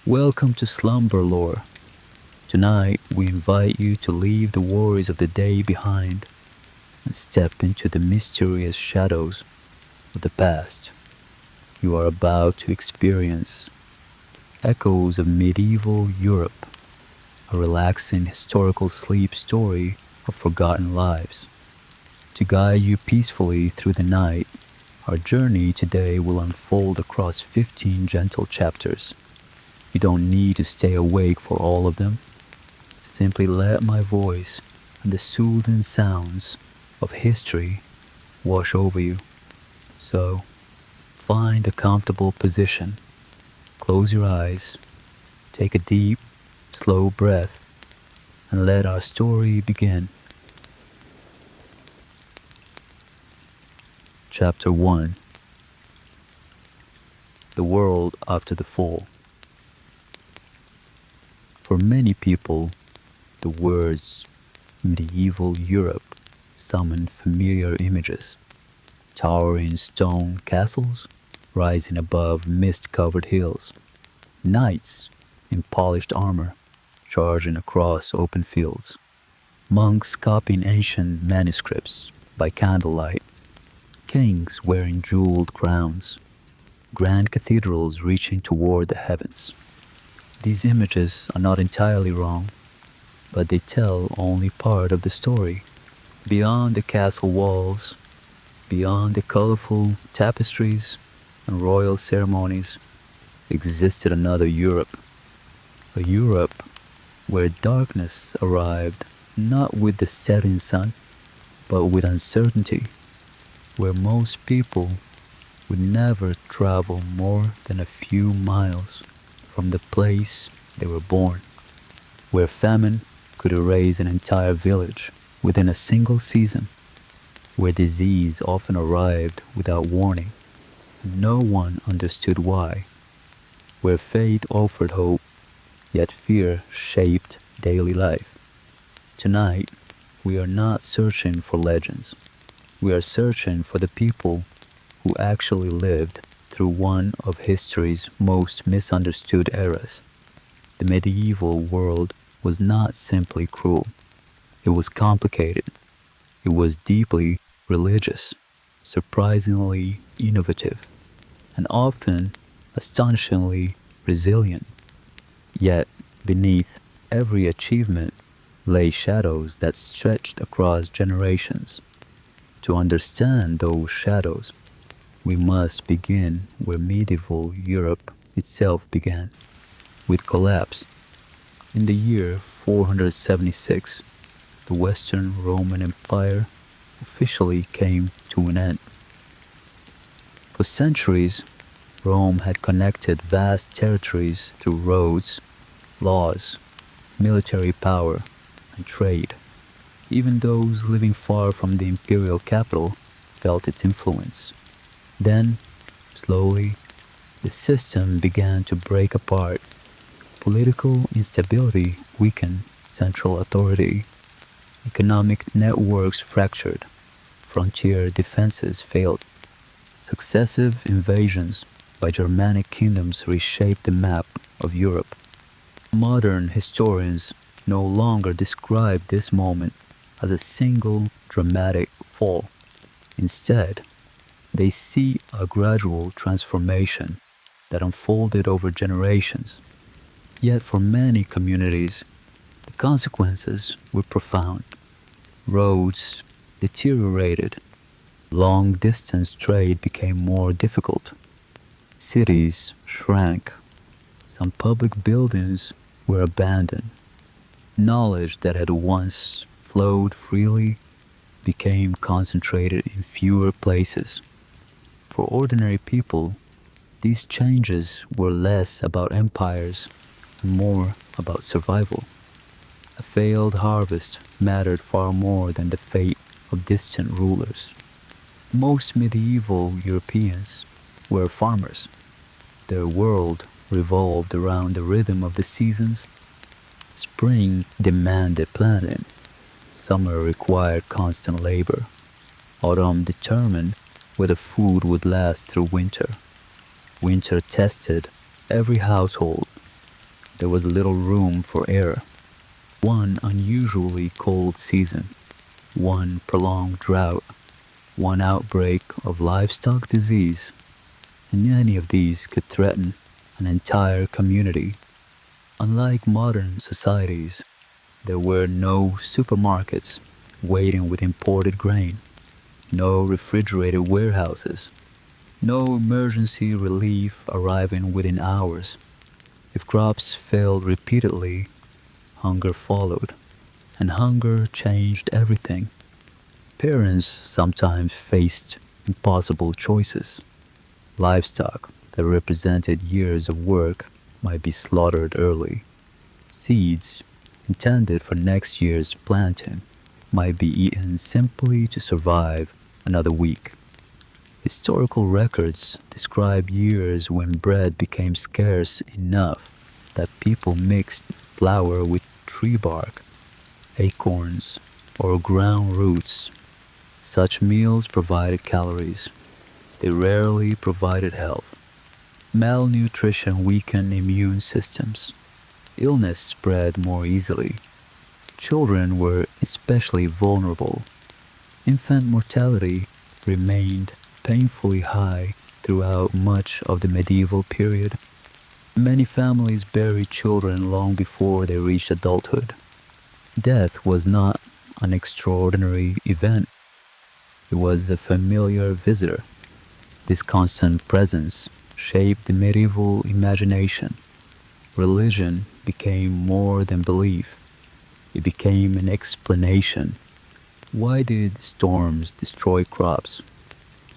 Welcome to Slumber Lore. Tonight, we invite you to leave the worries of the day behind and step into the mysterious shadows of the past. You are about to experience echoes of medieval Europe, a relaxing historical sleep story of forgotten lives. To guide you peacefully through the night, our journey today will unfold across 15 gentle chapters. You don't need to stay awake for all of them. Simply let my voice and the soothing sounds of history wash over you. So, find a comfortable position, close your eyes, take a deep, slow breath, and let our story begin. Chapter 1. The World After the Fall. For many people, the words medieval Europe summon familiar images. Towering stone castles rising above mist-covered hills. Knights in polished armor charging across open fields. Monks copying ancient manuscripts by candlelight. Kings wearing jeweled crowns. Grand cathedrals reaching toward the heavens. These images are not entirely wrong, but they tell only part of the story. Beyond the castle walls, beyond the colorful tapestries and royal ceremonies, existed another Europe. A Europe where darkness arrived not with the setting sun, but with uncertainty, where most people would never travel more than a few miles from the place they were born, where famine could erase an entire village within a single season, where disease often arrived without warning, and no one understood why, where faith offered hope, yet fear shaped daily life. Tonight, we are not searching for legends. We are searching for the people who actually lived through one of history's most misunderstood eras. The medieval world was not simply cruel. It was complicated. It was deeply religious, surprisingly innovative, and often astonishingly resilient. Yet, beneath every achievement lay shadows that stretched across generations. To understand those shadows, we must begin where medieval Europe itself began, with collapse. In the year 476, the Western Roman Empire officially came to an end. For centuries, Rome had connected vast territories through roads, laws, military power, and trade. Even those living far from the imperial capital felt its influence. Then, slowly, the system began to break apart. Political instability weakened central authority. Economic networks fractured. Frontier defenses failed. Successive invasions by Germanic kingdoms reshaped the map of Europe. Modern historians no longer describe this moment as a single dramatic fall. Instead, they see a gradual transformation that unfolded over generations. Yet for many communities, the consequences were profound. Roads deteriorated. Long-distance trade became more difficult. Cities shrank. Some public buildings were abandoned. Knowledge that had once flowed freely became concentrated in fewer places. For ordinary people, these changes were less about empires and more about survival. A failed harvest mattered far more than the fate of distant rulers. Most medieval Europeans were farmers. Their world revolved around the rhythm of the seasons. Spring demanded planting. Summer required constant labor. Autumn determined whether food would last through winter. Winter tested every household, There was little room for error. One unusually cold season, one prolonged drought, one outbreak of livestock disease, and any of these could threaten an entire community. Unlike modern societies, there were no supermarkets waiting with imported grain, no refrigerated warehouses, no emergency relief arriving within hours. If crops failed repeatedly, hunger followed, and hunger changed everything. Parents sometimes faced impossible choices. Livestock that represented years of work might be slaughtered early. Seeds intended for next year's planting might be eaten simply to survive another week. Historical records describe years when bread became scarce enough that people mixed flour with tree bark, acorns, or ground roots. Such meals provided calories. They rarely provided health. Malnutrition weakened immune systems. Illness spread more easily. Children were especially vulnerable. Infant mortality remained painfully high throughout much of the medieval period. Many families buried children long before they reached adulthood. Death was not an extraordinary event, it was a familiar visitor. This constant presence shaped the medieval imagination. Religion became more than belief, it became an explanation. Why did storms destroy crops?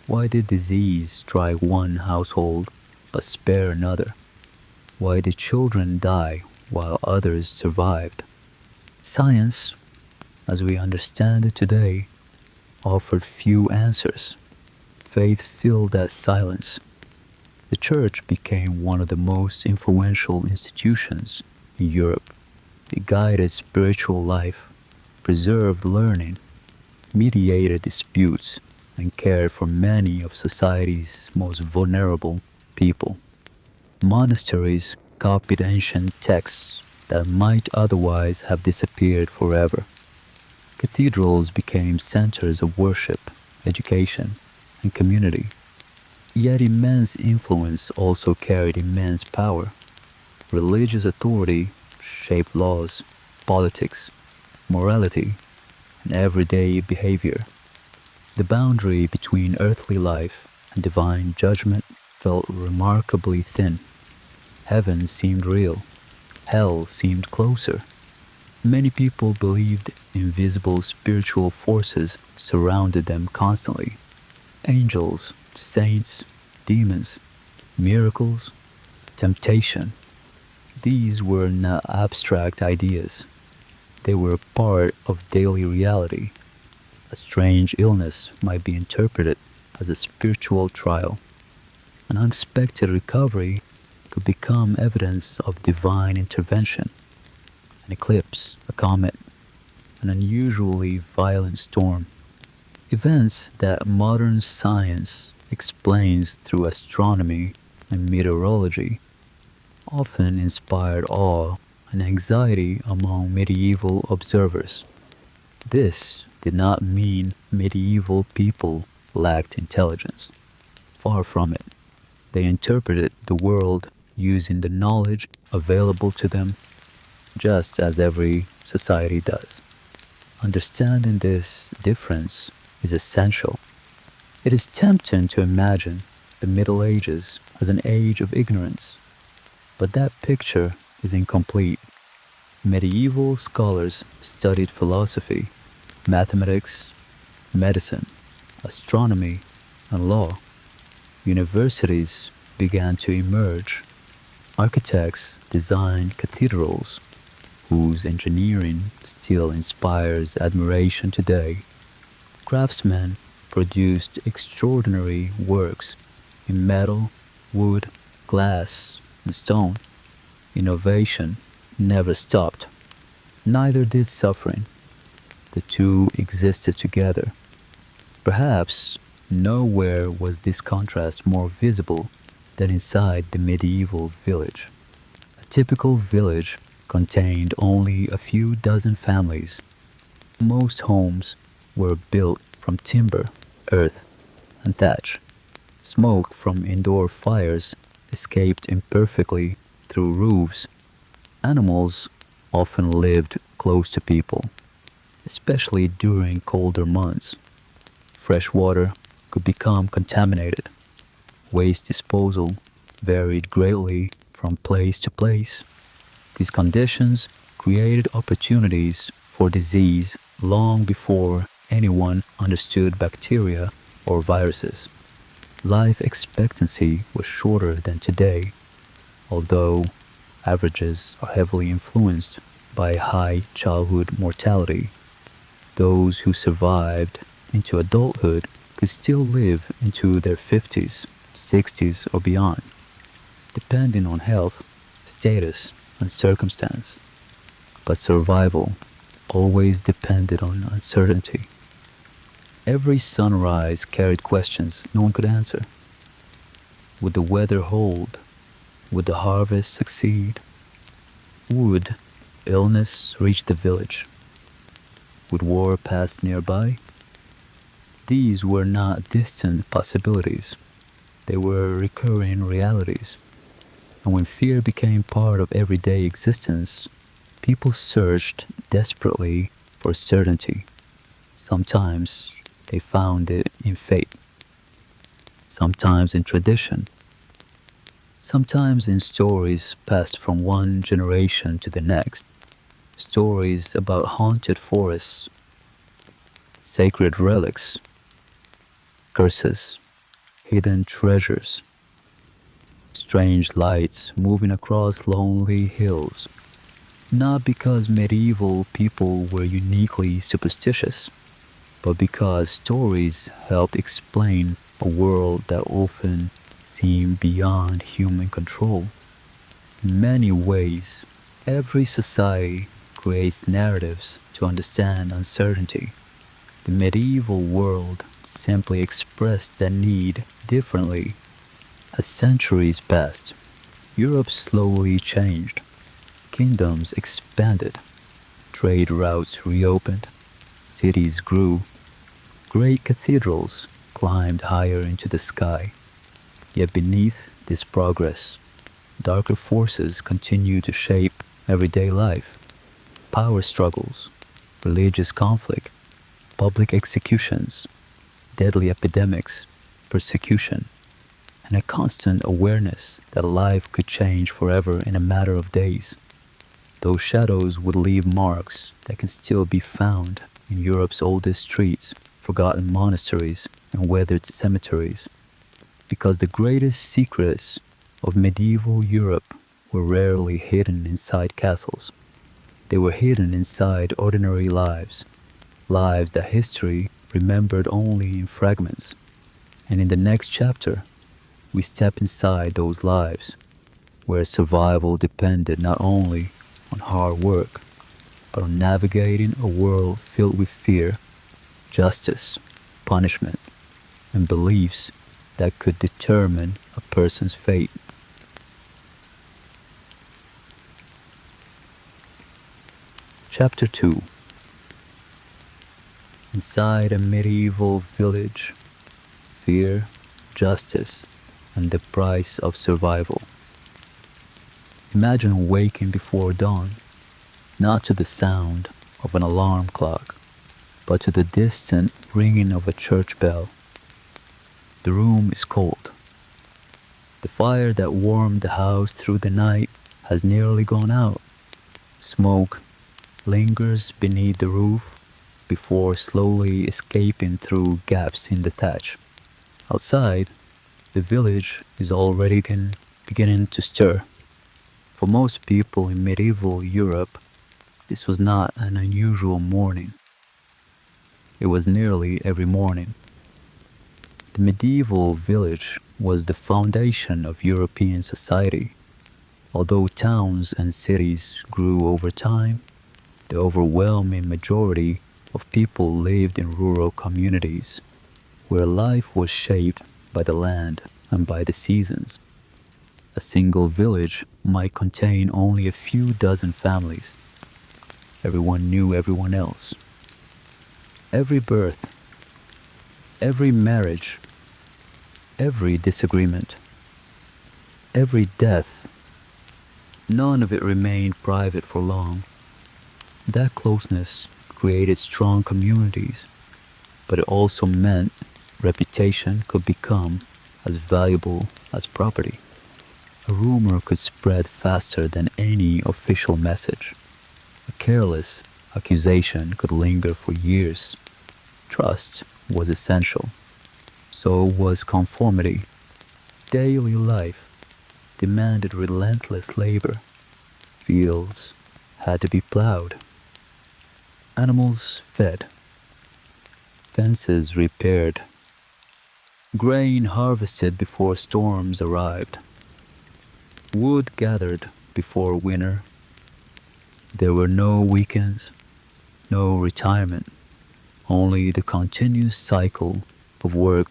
Why did disease strike one household but spare another? Why did children die while others survived? Science, as we understand it today, offered few answers. Faith filled that silence. The church became one of the most influential institutions in Europe. It guided spiritual life, preserved learning, mediated disputes, and cared for many of society's most vulnerable people. Monasteries copied ancient texts that might otherwise have disappeared forever. Cathedrals became centers of worship, education, and community. Yet immense influence also carried immense power. Religious authority shaped laws, politics, morality, and everyday behavior. The boundary between earthly life and divine judgment felt remarkably thin. Heaven seemed real, hell seemed closer. Many people believed invisible spiritual forces surrounded them constantly. Angels, saints, demons, miracles, temptation. These were not abstract ideas. They were part of daily reality. A strange illness might be interpreted as a spiritual trial. An unexpected recovery could become evidence of divine intervention. An eclipse, a comet, an unusually violent storm. Events that modern science explains through astronomy and meteorology often inspired awe and anxiety among medieval observers. This did not mean medieval people lacked intelligence. Far from it. They interpreted the world using the knowledge available to them, just as every society does. Understanding this difference is essential. It is tempting to imagine the Middle Ages as an age of ignorance, but that picture is incomplete. Medieval scholars studied philosophy, mathematics, medicine, astronomy, and law. Universities began to emerge. Architects designed cathedrals, whose engineering still inspires admiration today. Craftsmen produced extraordinary works in metal, wood, glass, and stone. Innovation never stopped. Neither did suffering. The two existed together. Perhaps nowhere was this contrast more visible than inside the medieval village. A typical village contained only a few dozen families. Most homes were built from timber, earth, and thatch. Smoke from indoor fires escaped imperfectly through roofs. Animals often lived close to people, especially during colder months. Fresh water could become contaminated. Waste disposal varied greatly from place to place. These conditions created opportunities for disease long before anyone understood bacteria or viruses. Life expectancy was shorter than today, although averages are heavily influenced by high childhood mortality. Those who survived into adulthood could still live into their 50s, 60s, or beyond, depending on health, status, and circumstance. But survival always depended on uncertainty. Every sunrise carried questions no one could answer. Would the weather hold? Would the harvest succeed? Would illness reach the village? Would war pass nearby? These were not distant possibilities. They were recurring realities. And when fear became part of everyday existence, people searched desperately for certainty. Sometimes they found it in fate, sometimes in tradition, sometimes in stories passed from one generation to the next. Stories about haunted forests, sacred relics, curses, hidden treasures, strange lights moving across lonely hills. Not because medieval people were uniquely superstitious, but because stories helped explain a world that often seemed beyond human control. In many ways, every society creates narratives to understand uncertainty. The medieval world simply expressed that need differently. As centuries passed, Europe slowly changed. Kingdoms expanded, trade routes reopened, cities grew, great cathedrals climbed higher into the sky. Yet beneath this progress, darker forces continue to shape everyday life. Power struggles, religious conflict, public executions, deadly epidemics, persecution, and a constant awareness that life could change forever in a matter of days. Those shadows would leave marks that can still be found in Europe's oldest streets, forgotten monasteries, and weathered cemeteries, because the greatest secrets of medieval Europe were rarely hidden inside castles. They were hidden inside ordinary lives, lives that history remembered only in fragments. And in the next chapter, we step inside those lives, where survival depended not only on hard work, but on navigating a world filled with fear, justice, punishment, and beliefs that could determine a person's fate. Chapter 2. Inside a medieval village, fear, justice, and the price of survival. Imagine waking before dawn, not to the sound of an alarm clock, but to the distant ringing of a church bell. The room is cold. The fire that warmed the house through the night has nearly gone out. Smoke lingers beneath the roof before slowly escaping through gaps in the thatch. Outside, the village is already beginning to stir. For most people in medieval Europe, this was not an unusual morning. It was nearly every morning. The medieval village was the foundation of European society. Although towns and cities grew over time, the overwhelming majority of people lived in rural communities, where life was shaped by the land and by the seasons. A single village might contain only a few dozen families. Everyone knew everyone else. Every birth, every marriage, every disagreement, every death, none of it remained private for long. That closeness created strong communities, but it also meant reputation could become as valuable as property. A rumor could spread faster than any official message. A careless accusation could linger for years. Trust was essential. So was conformity. Daily life demanded relentless labor. Fields had to be plowed. Animals fed. Fences repaired. Grain harvested before storms arrived. Wood gathered before winter. There were no weekends, no retirement, only the continuous cycle of work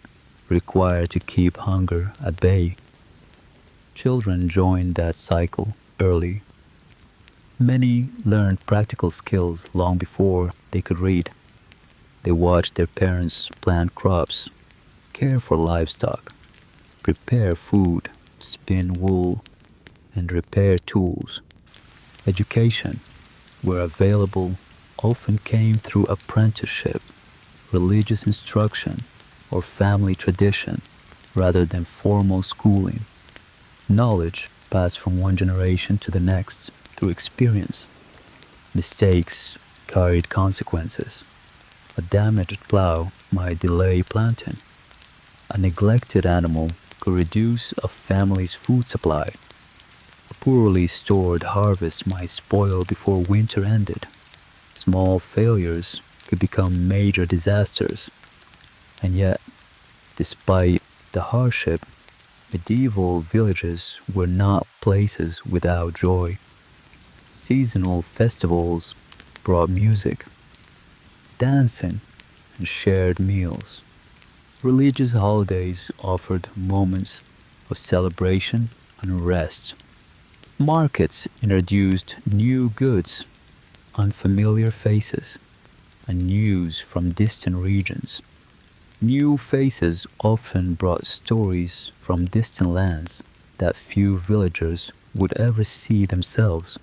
required to keep hunger at bay. Children joined that cycle early. Many learned practical skills long before they could read. They watched their parents plant crops, care for livestock, prepare food, spin wool, and repair tools. Education, where available, often came through apprenticeship, religious instruction, or family tradition rather than formal schooling. Knowledge passed from one generation to the next through experience. Mistakes carried consequences. A damaged plow might delay planting. A neglected animal could reduce a family's food supply. A poorly stored harvest might spoil before winter ended. Small failures could become major disasters. And yet, despite the hardship, medieval villages were not places without joy. Seasonal festivals brought music, dancing, and shared meals. Religious holidays offered moments of celebration and rest. Markets introduced new goods, unfamiliar faces, and news from distant regions. New faces often brought stories from distant lands that few villagers would ever see themselves.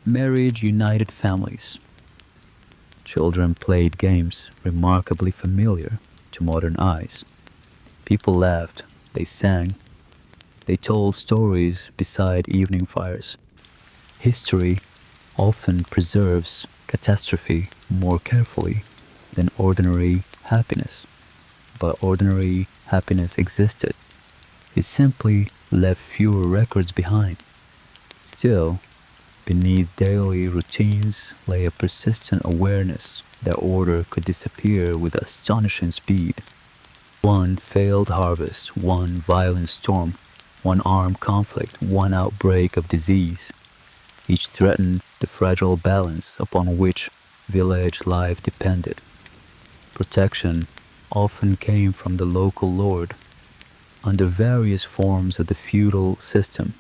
Marriage united families. Children played games remarkably familiar to modern eyes. People laughed, they sang, they told stories beside evening fires. History often preserves catastrophe more carefully than ordinary happiness. But ordinary happiness existed. It simply left fewer records behind. Still, beneath daily routines lay a persistent awareness that order could disappear with astonishing speed. One failed harvest, one violent storm, one armed conflict, one outbreak of disease. Each threatened the fragile balance upon which village life depended. Protection often came from the local lord. Under various forms of the feudal system,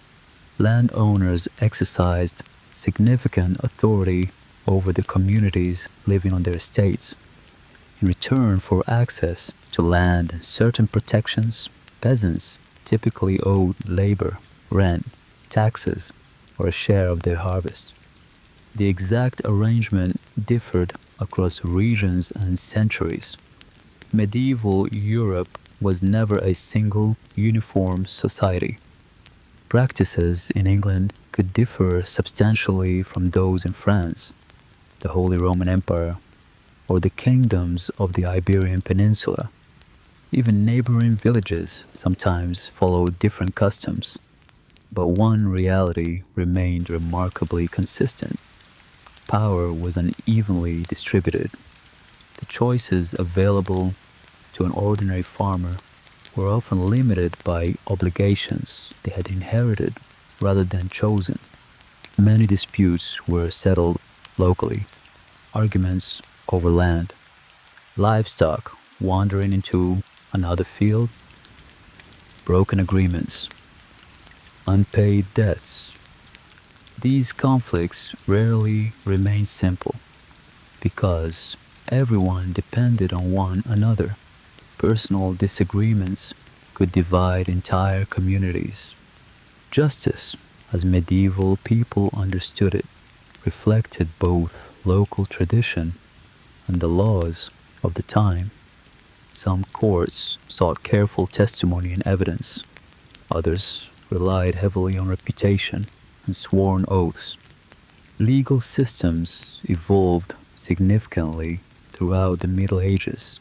landowners exercised significant authority over the communities living on their estates. In return for access to land and certain protections, peasants typically owed labor, rent, taxes, or a share of their harvest. The exact arrangement differed across regions and centuries. Medieval Europe was never a single, uniform society. Practices in England could differ substantially from those in France, the Holy Roman Empire, or the kingdoms of the Iberian Peninsula. Even neighboring villages sometimes followed different customs, but one reality remained remarkably consistent. Power was unevenly distributed. The choices available to an ordinary farmer were often limited by obligations they had inherited rather than chosen. Many disputes were settled locally, arguments over land, livestock wandering into another field, broken agreements. unpaid debts. These conflicts rarely remained simple because everyone depended on one another. Personal disagreements could divide entire communities. Justice, as medieval people understood it, reflected both local tradition and the laws of the time. Some courts sought careful testimony and evidence. Others relied heavily on reputation and sworn oaths. Legal systems evolved significantly throughout the Middle Ages,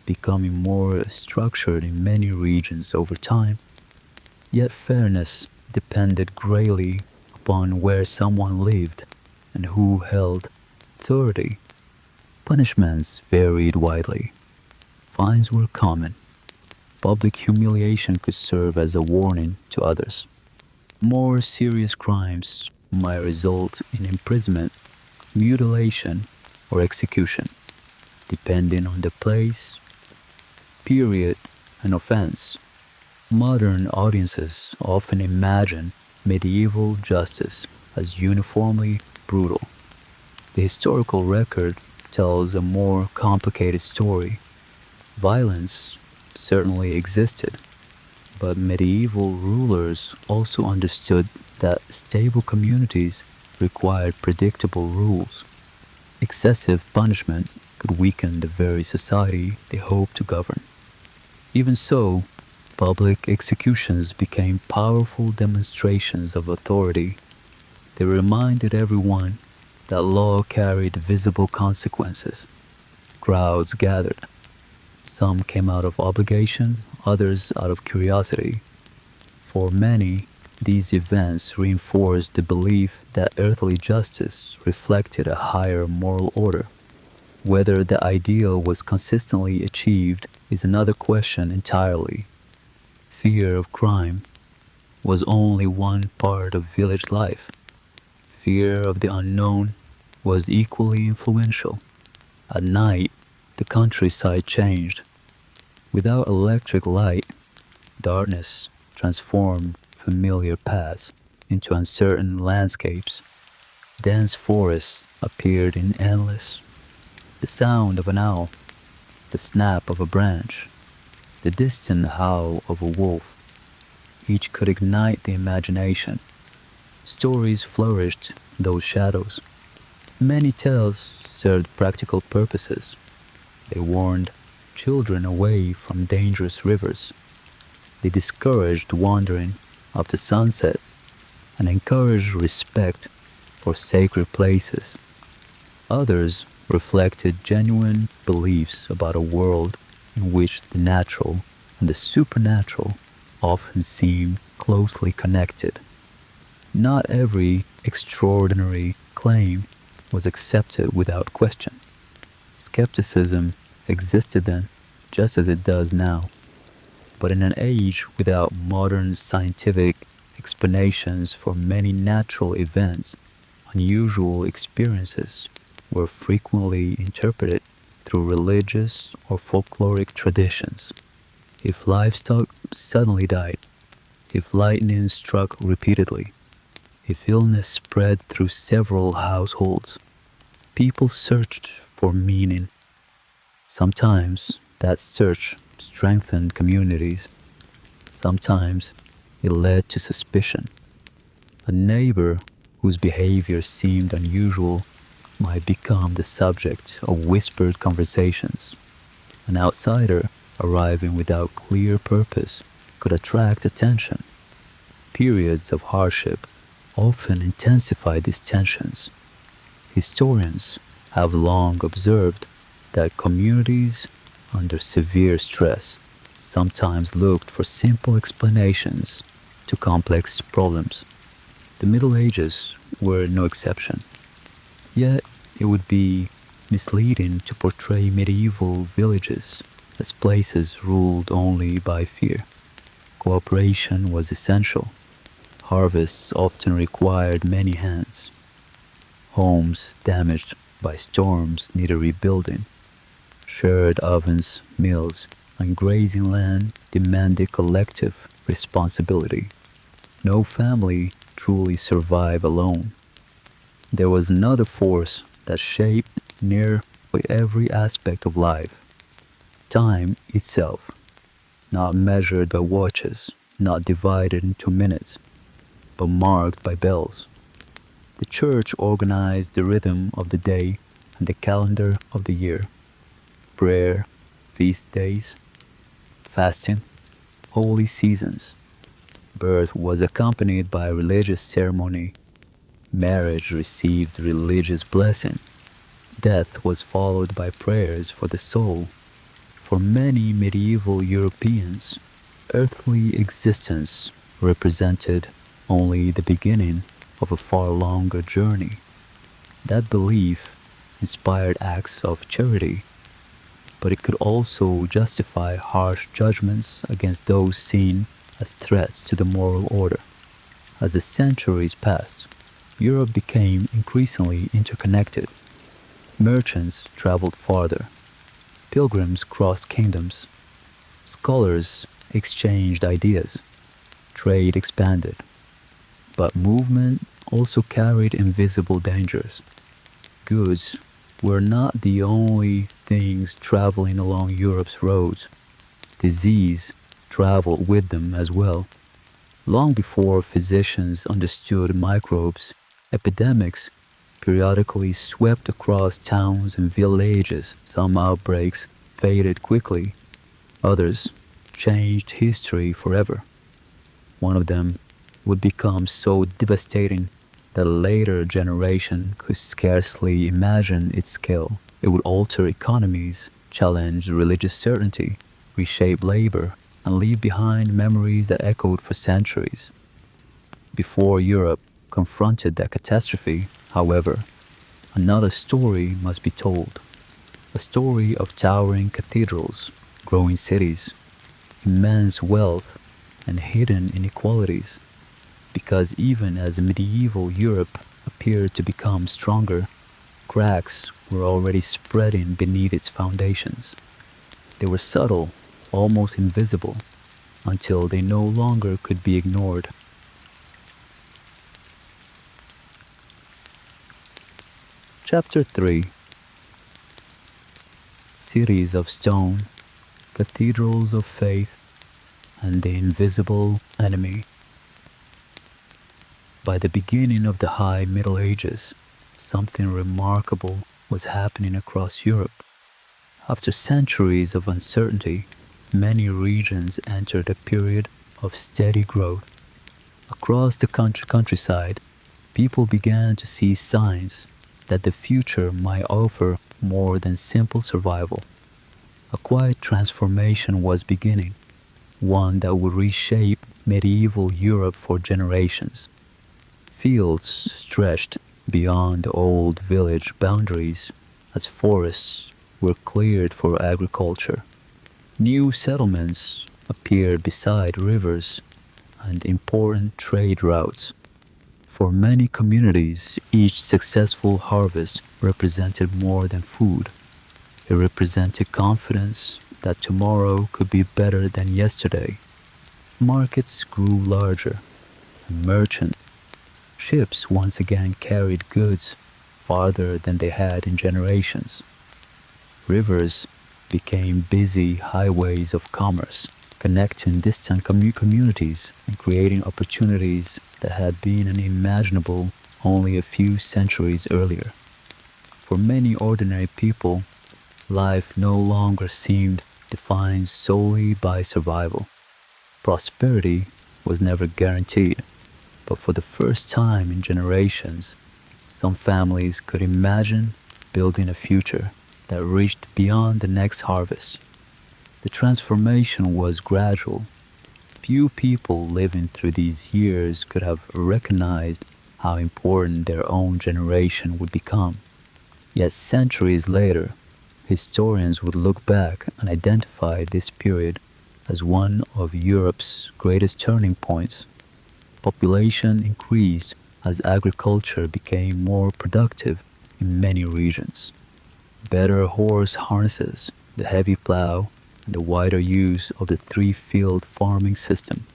becoming more structured in many regions over time. Yet fairness depended greatly upon where someone lived and who held authority. Punishments varied widely. Fines were common. Public humiliation could serve as a warning to others. More serious crimes might result in imprisonment, mutilation, or execution, depending on the place, period, and offense. Modern audiences often imagine medieval justice as uniformly brutal. The historical record tells a more complicated story. Violence certainly existed, but medieval rulers also understood that stable communities required predictable rules. Excessive punishment could weaken the very society they hoped to govern. Even so, public executions became powerful demonstrations of authority. They reminded everyone that law carried visible consequences. Crowds gathered. Some came out of obligation, others out of curiosity. For many, these events reinforced the belief that earthly justice reflected a higher moral order. Whether the ideal was consistently achieved is another question entirely. Fear of crime was only one part of village life. Fear of the unknown was equally influential. At night, the countryside changed. Without electric light, darkness transformed familiar paths into uncertain landscapes. Dense forests appeared in endless. The sound of an owl, the snap of a branch, the distant howl of a wolf, each could ignite the imagination. Stories flourished in those shadows. Many tales served practical purposes. They warned children away from dangerous rivers. They discouraged wandering after sunset and encouraged respect for sacred places. Others reflected genuine beliefs about a world in which the natural and the supernatural often seem closely connected. Not every extraordinary claim was accepted without question. Skepticism existed then, just as it does now. But in an age without modern scientific explanations for many natural events, unusual experiences were frequently interpreted through religious or folkloric traditions. If livestock suddenly died, if lightning struck repeatedly, if illness spread through several households, people searched for meaning. Sometimes that search strengthened communities. Sometimes it led to suspicion. A neighbor whose behavior seemed unusual might become the subject of whispered conversations. An outsider arriving without clear purpose could attract attention. Periods of hardship often intensify these tensions. Historians have long observed that communities under severe stress sometimes looked for simple explanations to complex problems. The Middle Ages were no exception. Yet it would be misleading to portray medieval villages as places ruled only by fear. Cooperation was essential. Harvests often required many hands. Homes damaged by storms needed rebuilding. Shared ovens, mills, and grazing land demanded collective responsibility. No family truly survived alone. There was another force that shaped nearly every aspect of life: time itself, not measured by watches, not divided into minutes, but marked by bells. The church organized the rhythm of the day and the calendar of the year. Prayer, feast days, fasting, holy seasons. Birth was accompanied by religious ceremony. Marriage received religious blessing. Death was followed by prayers for the soul. For many medieval Europeans, earthly existence represented only the beginning of a far longer journey. That belief inspired acts of charity, but it could also justify harsh judgments against those seen as threats to the moral order. As the centuries passed, Europe became increasingly interconnected. Merchants traveled farther, pilgrims crossed kingdoms, scholars exchanged ideas, trade expanded, but movement also carried invisible dangers. Goods were not the only things traveling along Europe's roads. Disease traveled with them as well. Long before physicians understood microbes, epidemics periodically swept across towns and villages. Some outbreaks faded quickly, others changed history forever. One of them would become so devastating that a later generation could scarcely imagine its scale. It would alter economies, challenge religious certainty, reshape labor, and leave behind memories that echoed for centuries. Before Europe confronted that catastrophe, however, another story must be told. A story of towering cathedrals, growing cities, immense wealth, and hidden inequalities. Because even as medieval Europe appeared to become stronger, cracks were already spreading beneath its foundations. They were subtle, almost invisible, until they no longer could be ignored. Chapter 3: Cities of Stone, Cathedrals of Faith, and the Invisible Enemy. By the beginning of the High Middle Ages, something remarkable was happening across Europe. After centuries of uncertainty, many regions entered a period of steady growth. Across the countryside, people began to see signs that the future might offer more than simple survival. A quiet transformation was beginning, one that would reshape medieval Europe for generations. Fields stretched beyond the old village boundaries as forests were cleared for agriculture. New settlements appeared beside rivers and important trade routes. For many communities, each successful harvest represented more than food. It represented confidence that tomorrow could be better than yesterday. Markets grew larger, and merchant ships once again carried goods farther than they had in generations. Rivers became busy highways of commerce, connecting distant communities and creating opportunities that had been unimaginable only a few centuries earlier. For many ordinary people, life no longer seemed defined solely by survival. Prosperity was never guaranteed, but for the first time in generations, some families could imagine building a future that reached beyond the next harvest. The transformation was gradual. Few people living through these years could have recognized how important their own generation would become. Yet centuries later, historians would look back and identify this period as one of Europe's greatest turning points. Population increased as agriculture became more productive in many regions. Better horse harnesses, the heavy plow, and the wider use of the three-field farming system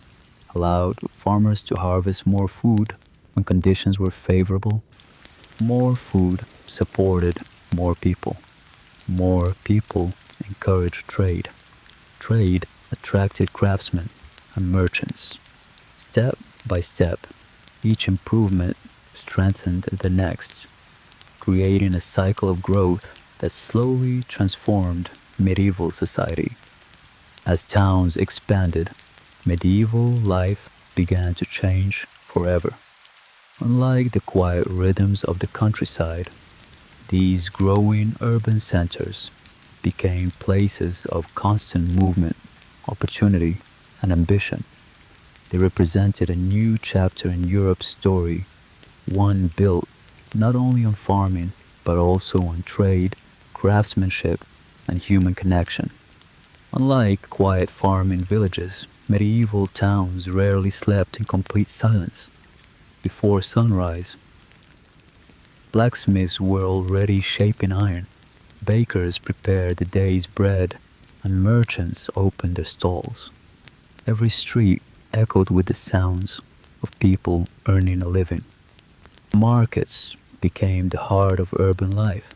allowed farmers to harvest more food when conditions were favorable. More food supported more people. More people encouraged trade. Trade attracted craftsmen and merchants. Step by step, each improvement strengthened the next, creating a cycle of growth that slowly transformed medieval society. As towns expanded, medieval life began to change forever. Unlike the quiet rhythms of the countryside, these growing urban centers became places of constant movement, opportunity, and ambition. They represented a new chapter in Europe's story, one built not only on farming, but also on trade, craftsmanship, and human connection. Unlike quiet farming villages, medieval towns rarely slept in complete silence. Before sunrise, blacksmiths were already shaping iron, bakers prepared the day's bread, and merchants opened their stalls. Every street echoed with the sounds of people earning a living. Markets became the heart of urban life.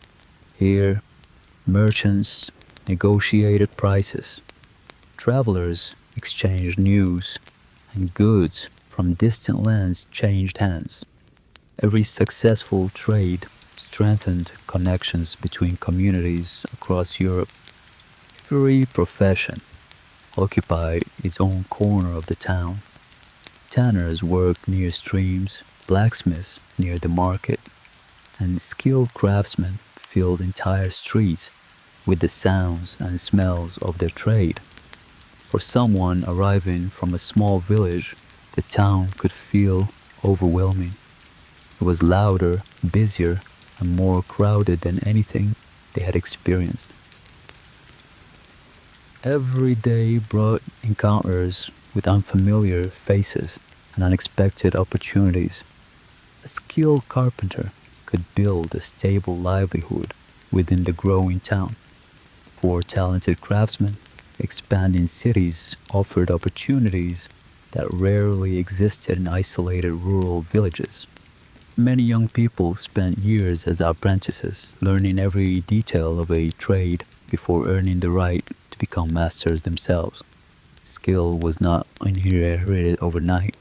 Here, merchants negotiated prices, travelers exchanged news, and goods from distant lands changed hands. Every successful trade strengthened connections between communities across Europe. Every profession occupied its own corner of the town. Tanners worked near streams, blacksmiths near the market, and skilled craftsmen filled entire streets with the sounds and smells of their trade. For someone arriving from a small village, the town could feel overwhelming. It was louder, busier, and more crowded than anything they had experienced. Every day brought encounters with unfamiliar faces and unexpected opportunities. A skilled carpenter could build a stable livelihood within the growing town. For talented craftsmen, expanding cities offered opportunities that rarely existed in isolated rural villages. Many young people spent years as apprentices, learning every detail of a trade before earning the right to become masters themselves. Skill was not inherited overnight.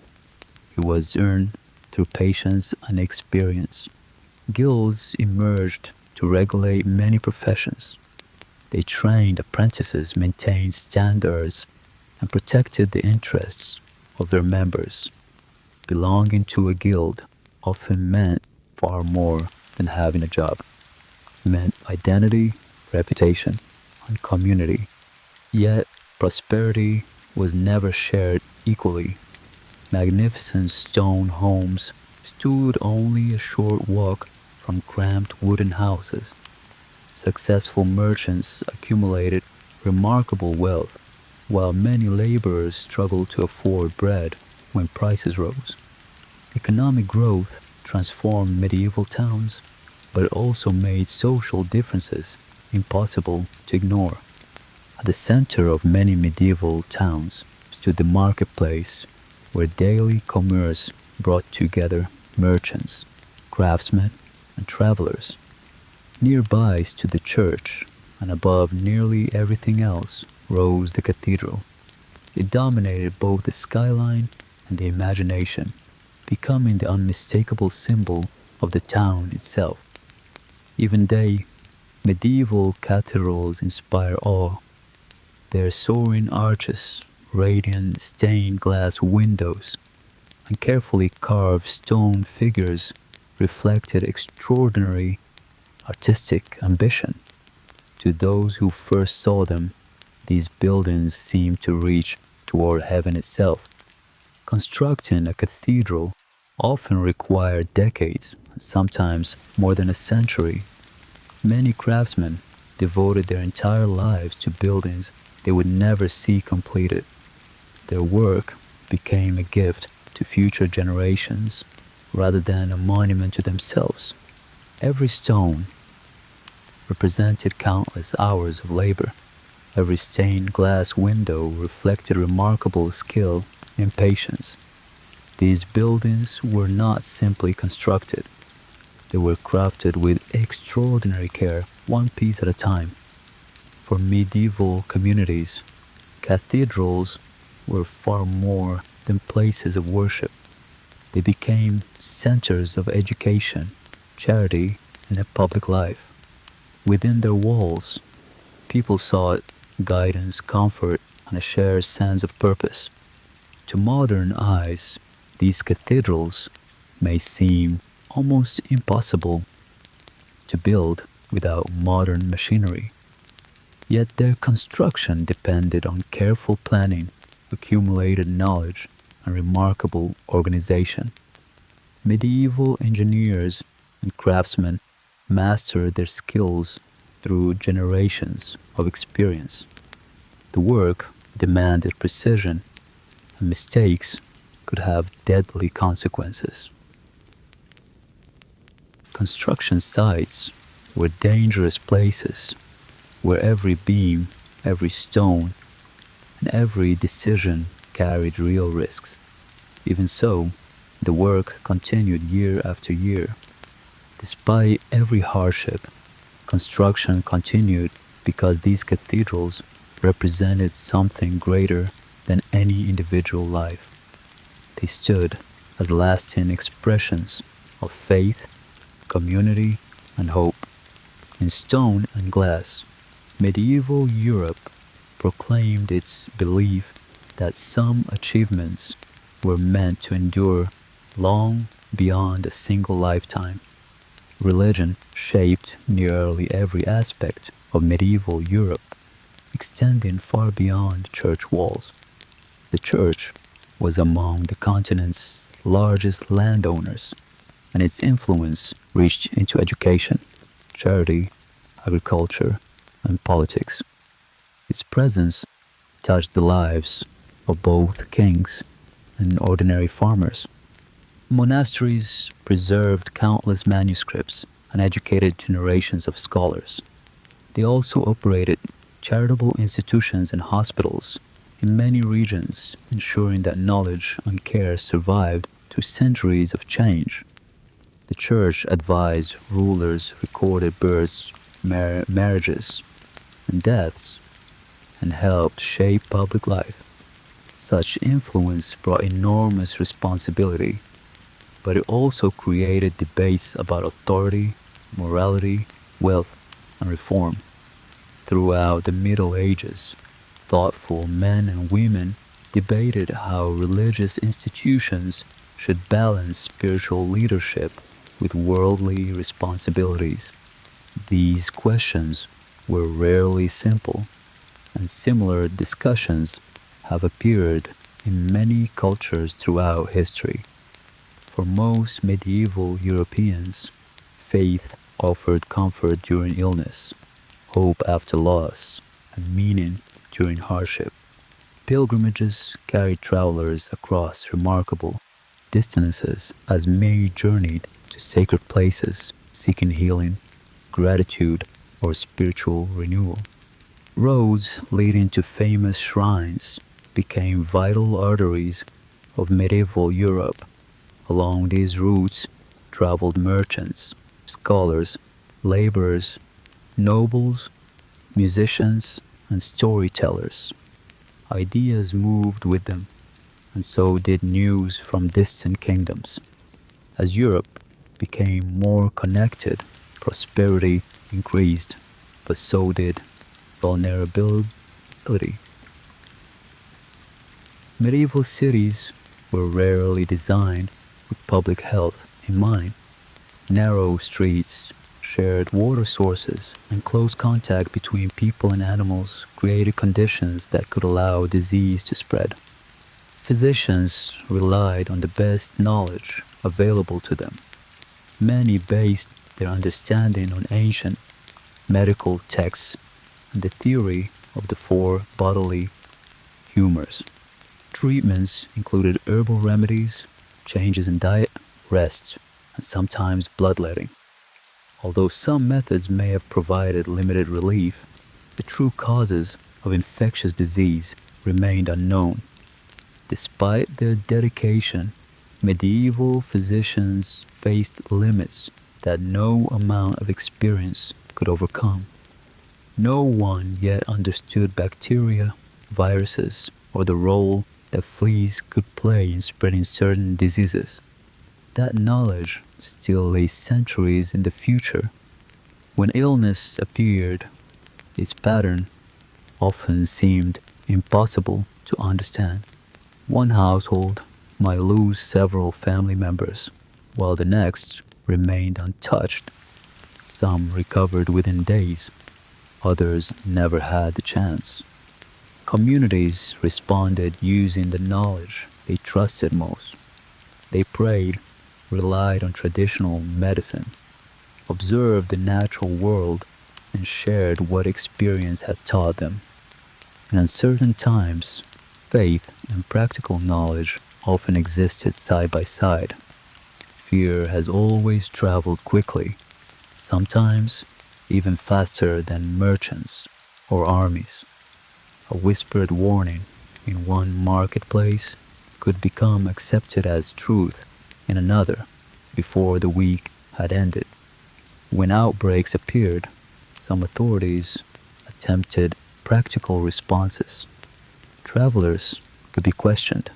It was earned through patience and experience. Guilds emerged to regulate many professions. They trained apprentices, maintained standards, and protected the interests of their members. Belonging to a guild often meant far more than having a job. It meant identity, reputation, and community. Yet, prosperity was never shared equally. Magnificent stone homes stood only a short walk from cramped wooden houses. Successful merchants accumulated remarkable wealth, while many laborers struggled to afford bread when prices rose. Economic growth transformed medieval towns, but it also made social differences impossible to ignore. At the center of many medieval towns stood the marketplace, where daily commerce brought together merchants, craftsmen, and travelers. Nearby stood the church, and above nearly everything else rose the cathedral. It dominated both the skyline and the imagination, becoming the unmistakable symbol of the town itself. Even today, medieval cathedrals inspire awe. Their soaring arches, radiant stained glass windows, and carefully carved stone figures reflected extraordinary artistic ambition. To those who first saw them, these buildings seemed to reach toward heaven itself. Constructing a cathedral often required decades, sometimes more than a century. Many craftsmen devoted their entire lives to buildings they would never see completed. Their work became a gift to future generations rather than a monument to themselves. Every stone represented countless hours of labor. Every stained glass window reflected remarkable skill, and patience. These buildings were not simply constructed, they were crafted with extraordinary care, one piece at a time. For medieval communities, cathedrals were far more than places of worship. They became centers of education, charity, and a public life. Within their walls, people sought guidance, comfort, and a shared sense of purpose. To modern eyes, these cathedrals may seem almost impossible to build without modern machinery, yet their construction depended on careful planning, accumulated knowledge, and remarkable organization. Medieval engineers and craftsmen mastered their skills through generations of experience. The work demanded precision, and mistakes could have deadly consequences. Construction sites were dangerous places where every beam, every stone, and every decision carried real risks. Even so, the work continued year after year. Despite every hardship, construction continued because these cathedrals represented something greater than any individual life. They stood as lasting expressions of faith, community, and hope. In stone and glass, medieval Europe proclaimed its belief that some achievements were meant to endure long beyond a single lifetime. Religion shaped nearly every aspect of medieval Europe, extending far beyond church walls. The church was among the continent's largest landowners, and its influence reached into education, charity, agriculture, and politics. Its presence touched the lives of both kings and ordinary farmers. Monasteries preserved countless manuscripts and educated generations of scholars. They also operated charitable institutions and hospitals in many regions, ensuring that knowledge and care survived through centuries of change. The church advised rulers, recorded births, marriages, and deaths, and helped shape public life. Such influence brought enormous responsibility, but it also created debates about authority, morality, wealth, and reform. Throughout the Middle Ages, thoughtful men and women debated how religious institutions should balance spiritual leadership with worldly responsibilities. These questions were rarely simple, and similar discussions have appeared in many cultures throughout history. For most medieval Europeans, faith offered comfort during illness, hope after loss, and meaning during hardship. Pilgrimages carried travelers across remarkable distances as many journeyed to sacred places seeking healing, gratitude, or spiritual renewal. Roads leading to famous shrines became vital arteries of medieval Europe. Along these routes traveled merchants, scholars, laborers, nobles, musicians, and storytellers. Ideas moved with them, and so did news from distant kingdoms. As Europe became more connected, prosperity increased, but so did vulnerability. Medieval cities were rarely designed with public health in mind. Narrow streets, shared water sources, and close contact between people and animals created conditions that could allow disease to spread. Physicians relied on the best knowledge available to them. Many based their understanding on ancient medical texts and the theory of the four bodily humors. Treatments included herbal remedies, changes in diet, rest, and sometimes bloodletting. Although some methods may have provided limited relief, the true causes of infectious disease remained unknown. Despite their dedication, medieval physicians faced limits that no amount of experience could overcome. No one yet understood bacteria, viruses, or the role that fleas could play in spreading certain diseases. That knowledge still lay centuries in the future. When illness appeared, its pattern often seemed impossible to understand. One household might lose several family members, while the next remained untouched. Some recovered within days, others never had the chance. Communities responded using the knowledge they trusted most. They prayed, relied on traditional medicine, observed the natural world, and shared what experience had taught them. In uncertain times, faith and practical knowledge often existed side by side. Fear has always traveled quickly, sometimes even faster than merchants or armies. A whispered warning in one marketplace could become accepted as truth in another before the week had ended. When outbreaks appeared, some authorities attempted practical responses. Travelers could be questioned,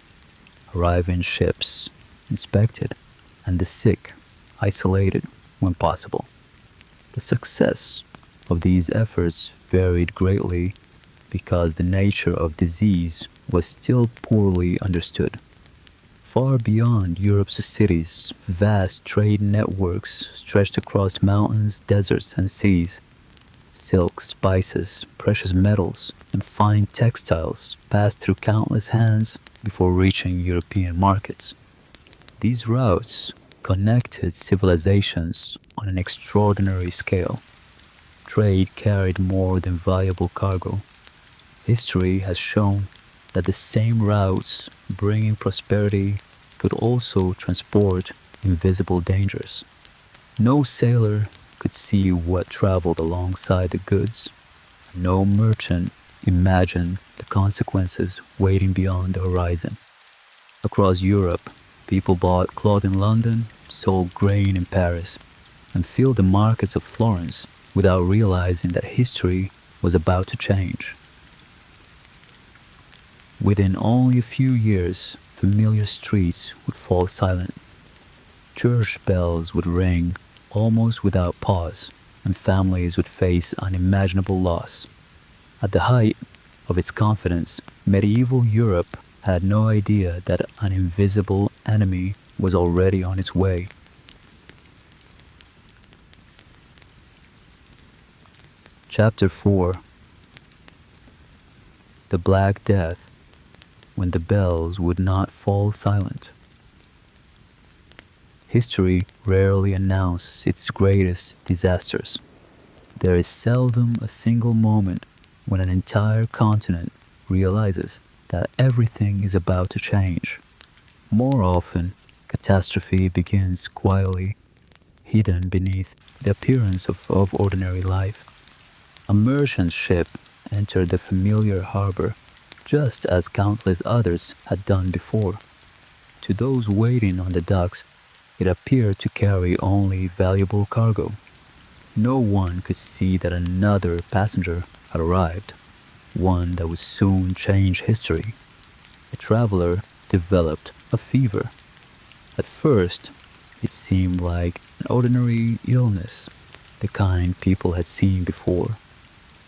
arriving ships inspected, and the sick isolated when possible. The success of these efforts varied greatly because the nature of disease was still poorly understood. Far beyond Europe's cities, vast trade networks stretched across mountains, deserts, and seas. Silk, spices, precious metals, and fine textiles passed through countless hands before reaching European markets. These routes connected civilizations on an extraordinary scale. Trade carried more than valuable cargo. History has shown that the same routes bringing prosperity could also transport invisible dangers. No sailor could see what traveled alongside the goods. No merchant imagined the consequences waiting beyond the horizon. Across Europe, people bought cloth in London, sold grain in Paris, and filled the markets of Florence without realizing that history was about to change. Within only a few years, familiar streets would fall silent. Church bells would ring almost without pause, and families would face unimaginable loss. At the height of its confidence, medieval Europe had no idea that an invisible enemy was already on its way. Chapter 4. The Black Death, when the bells would not fall silent. History rarely announces its greatest disasters. There is seldom a single moment when an entire continent realizes that everything is about to change. More often, catastrophe begins quietly, hidden beneath the appearance of ordinary life. A merchant ship entered the familiar harbor just as countless others had done before. To those waiting on the docks, it appeared to carry only valuable cargo. No one could see that another passenger had arrived, one that would soon change history. A traveler developed a fever. At first, it seemed like an ordinary illness, the kind people had seen before.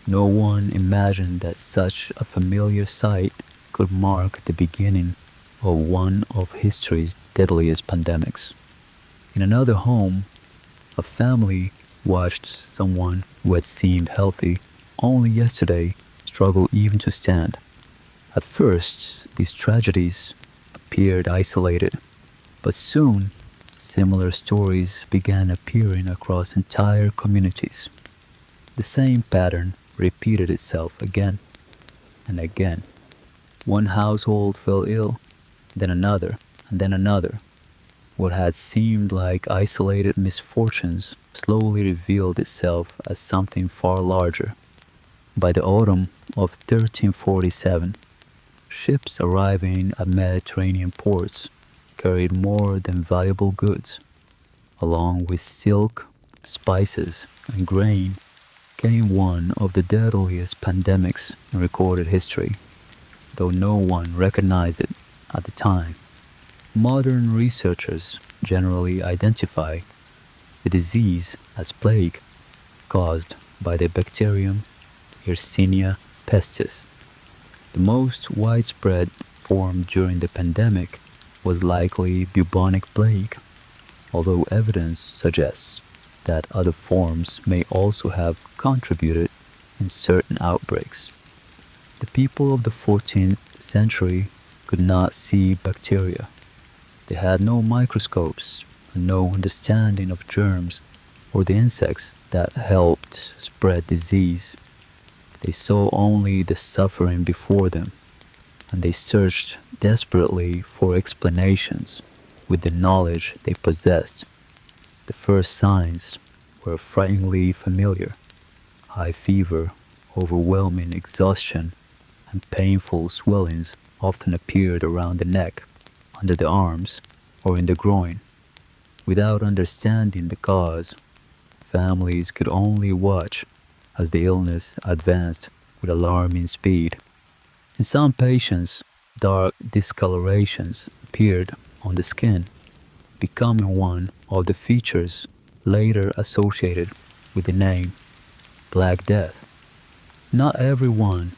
No one imagined that such a familiar sight could mark the beginning of one of history's deadliest pandemics. In another home, a family watched someone who had seemed healthy only yesterday struggle even to stand. At first, these tragedies appeared isolated, but soon similar stories began appearing across entire communities. The same pattern repeated itself again and again. One household fell ill, then another, and then another. What had seemed like isolated misfortunes slowly revealed itself as something far larger. By the autumn of 1347, Ships arriving at Mediterranean ports carried more than valuable goods. Along with silk, spices, and grain came one of the deadliest pandemics in recorded history, though no one recognized it at the time. Modern researchers generally identify the disease as plague caused by the bacterium Yersinia pestis. The most widespread form during the pandemic was likely bubonic plague, although evidence suggests that other forms may also have contributed in certain outbreaks. The people of the 14th century could not see bacteria. They had no microscopes and no understanding of germs or the insects that helped spread disease. They saw only the suffering before them, and they searched desperately for explanations with the knowledge they possessed. The first signs were frighteningly familiar: high fever, overwhelming exhaustion, and painful swellings often appeared around the neck, under the arms, or in the groin. Without understanding the cause, families could only watch as the illness advanced with alarming speed. In some patients, dark discolorations appeared on the skin, becoming one of the features later associated with the name Black Death. Not everyone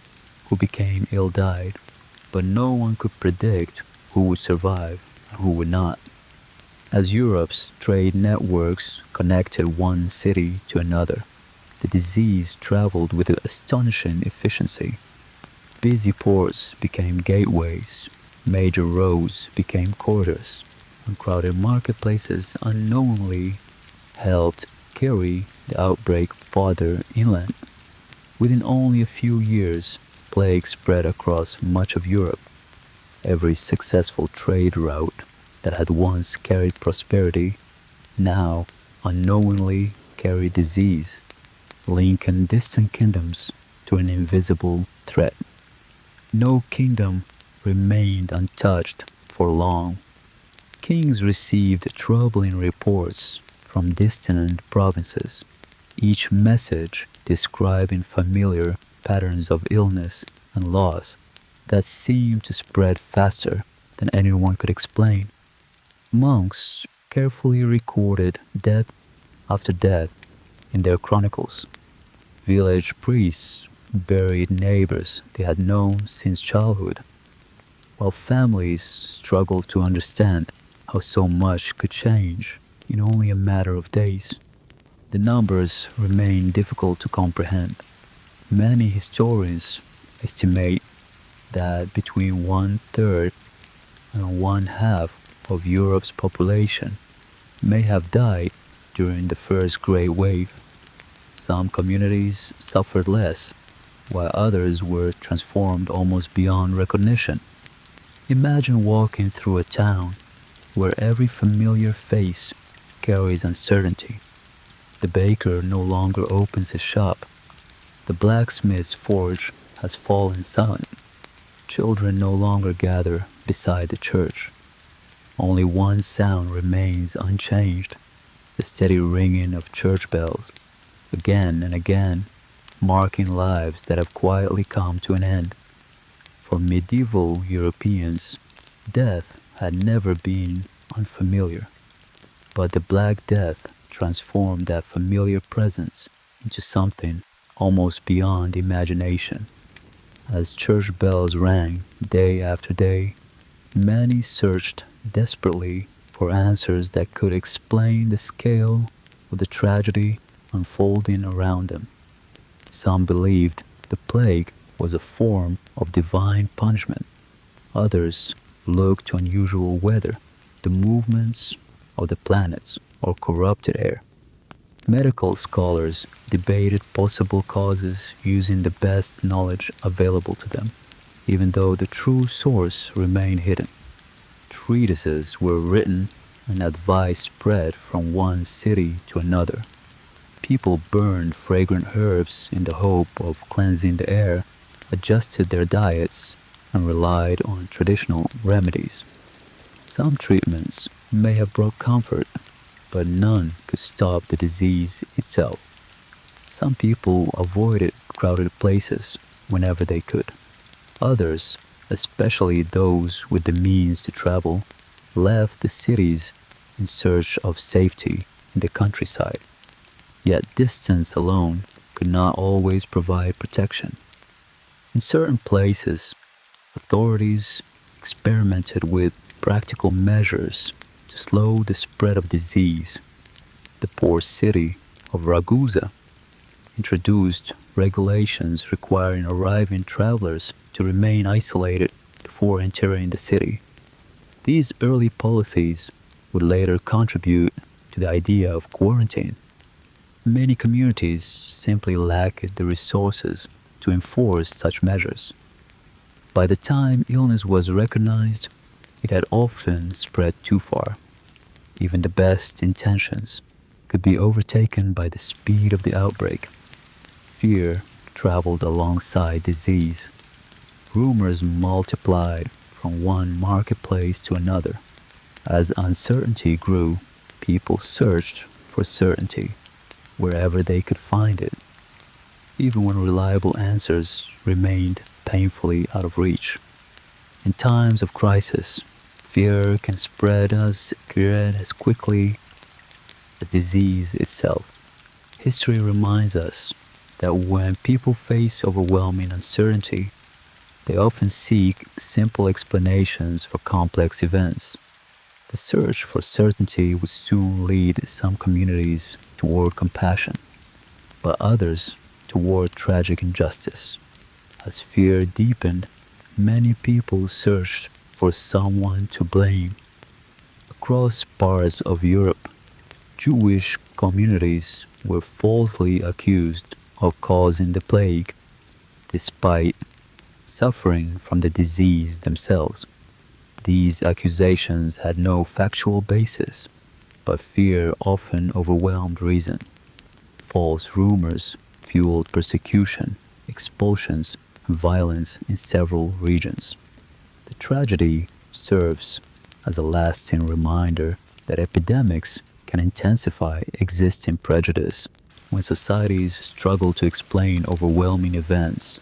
who became ill died, but no one could predict who would survive and who would not. As Europe's trade networks connected one city to another, the disease traveled with astonishing efficiency. Busy ports became gateways, major roads became corridors, and crowded marketplaces unknowingly helped carry the outbreak farther inland. Within only a few years, plague spread across much of Europe. Every successful trade route that had once carried prosperity now unknowingly carried disease, linking distant kingdoms to an invisible threat. No kingdom remained untouched for long. Kings received troubling reports from distant provinces, each message describing familiar patterns of illness and loss that seemed to spread faster than anyone could explain. Monks carefully recorded death after death in their chronicles. Village priests buried neighbors they had known since childhood, while families struggled to understand how so much could change in only a matter of days. The numbers remain difficult to comprehend. Many historians estimate that between one-third and one-half of Europe's population may have died during the first Great Wave. Some communities suffered less, while others were transformed almost beyond recognition. Imagine walking through a town where every familiar face carries uncertainty. The baker no longer opens his shop. The blacksmith's forge has fallen silent. Children no longer gather beside the church. Only one sound remains unchanged: the steady ringing of church bells, again and again, marking lives that have quietly come to an end. For medieval Europeans, death had never been unfamiliar, but the Black Death transformed that familiar presence into something almost beyond imagination. As church bells rang day after day, many searched desperately for answers that could explain the scale of the tragedy unfolding around them. Some believed the plague was a form of divine punishment. Others looked to unusual weather, the movements of the planets, or corrupted air. Medical scholars debated possible causes using the best knowledge available to them, even though the true source remained hidden. Treatises were written and advice spread from one city to another. People burned fragrant herbs in the hope of cleansing the air, adjusted their diets, and relied on traditional remedies. Some treatments may have brought comfort, but none could stop the disease itself. Some people avoided crowded places whenever they could. Others, especially those with the means to travel, left the cities in search of safety in the countryside. Yet distance alone could not always provide protection. In certain places, authorities experimented with practical measures to slow the spread of disease. The poor city of Ragusa introduced regulations requiring arriving travelers to remain isolated before entering the city. These early policies would later contribute to the idea of quarantine. Many communities simply lacked the resources to enforce such measures. By the time illness was recognized, it had often spread too far. Even the best intentions could be overtaken by the speed of the outbreak. Fear traveled alongside disease. Rumors multiplied from one marketplace to another. As uncertainty grew, people searched for certainty wherever they could find it, even when reliable answers remained painfully out of reach. In times of crisis, fear can spread as quickly as disease itself. History reminds us that when people face overwhelming uncertainty, they often seek simple explanations for complex events. The search for certainty would soon lead some communities toward compassion, but others toward tragic injustice. As fear deepened, many people searched for someone to blame. Across parts of Europe, Jewish communities were falsely accused of causing the plague, despite suffering from the disease themselves. These accusations had no factual basis, but fear often overwhelmed reason. False rumors fueled persecution, expulsions, and violence in several regions. The tragedy serves as a lasting reminder that epidemics can intensify existing prejudice when societies struggle to explain overwhelming events.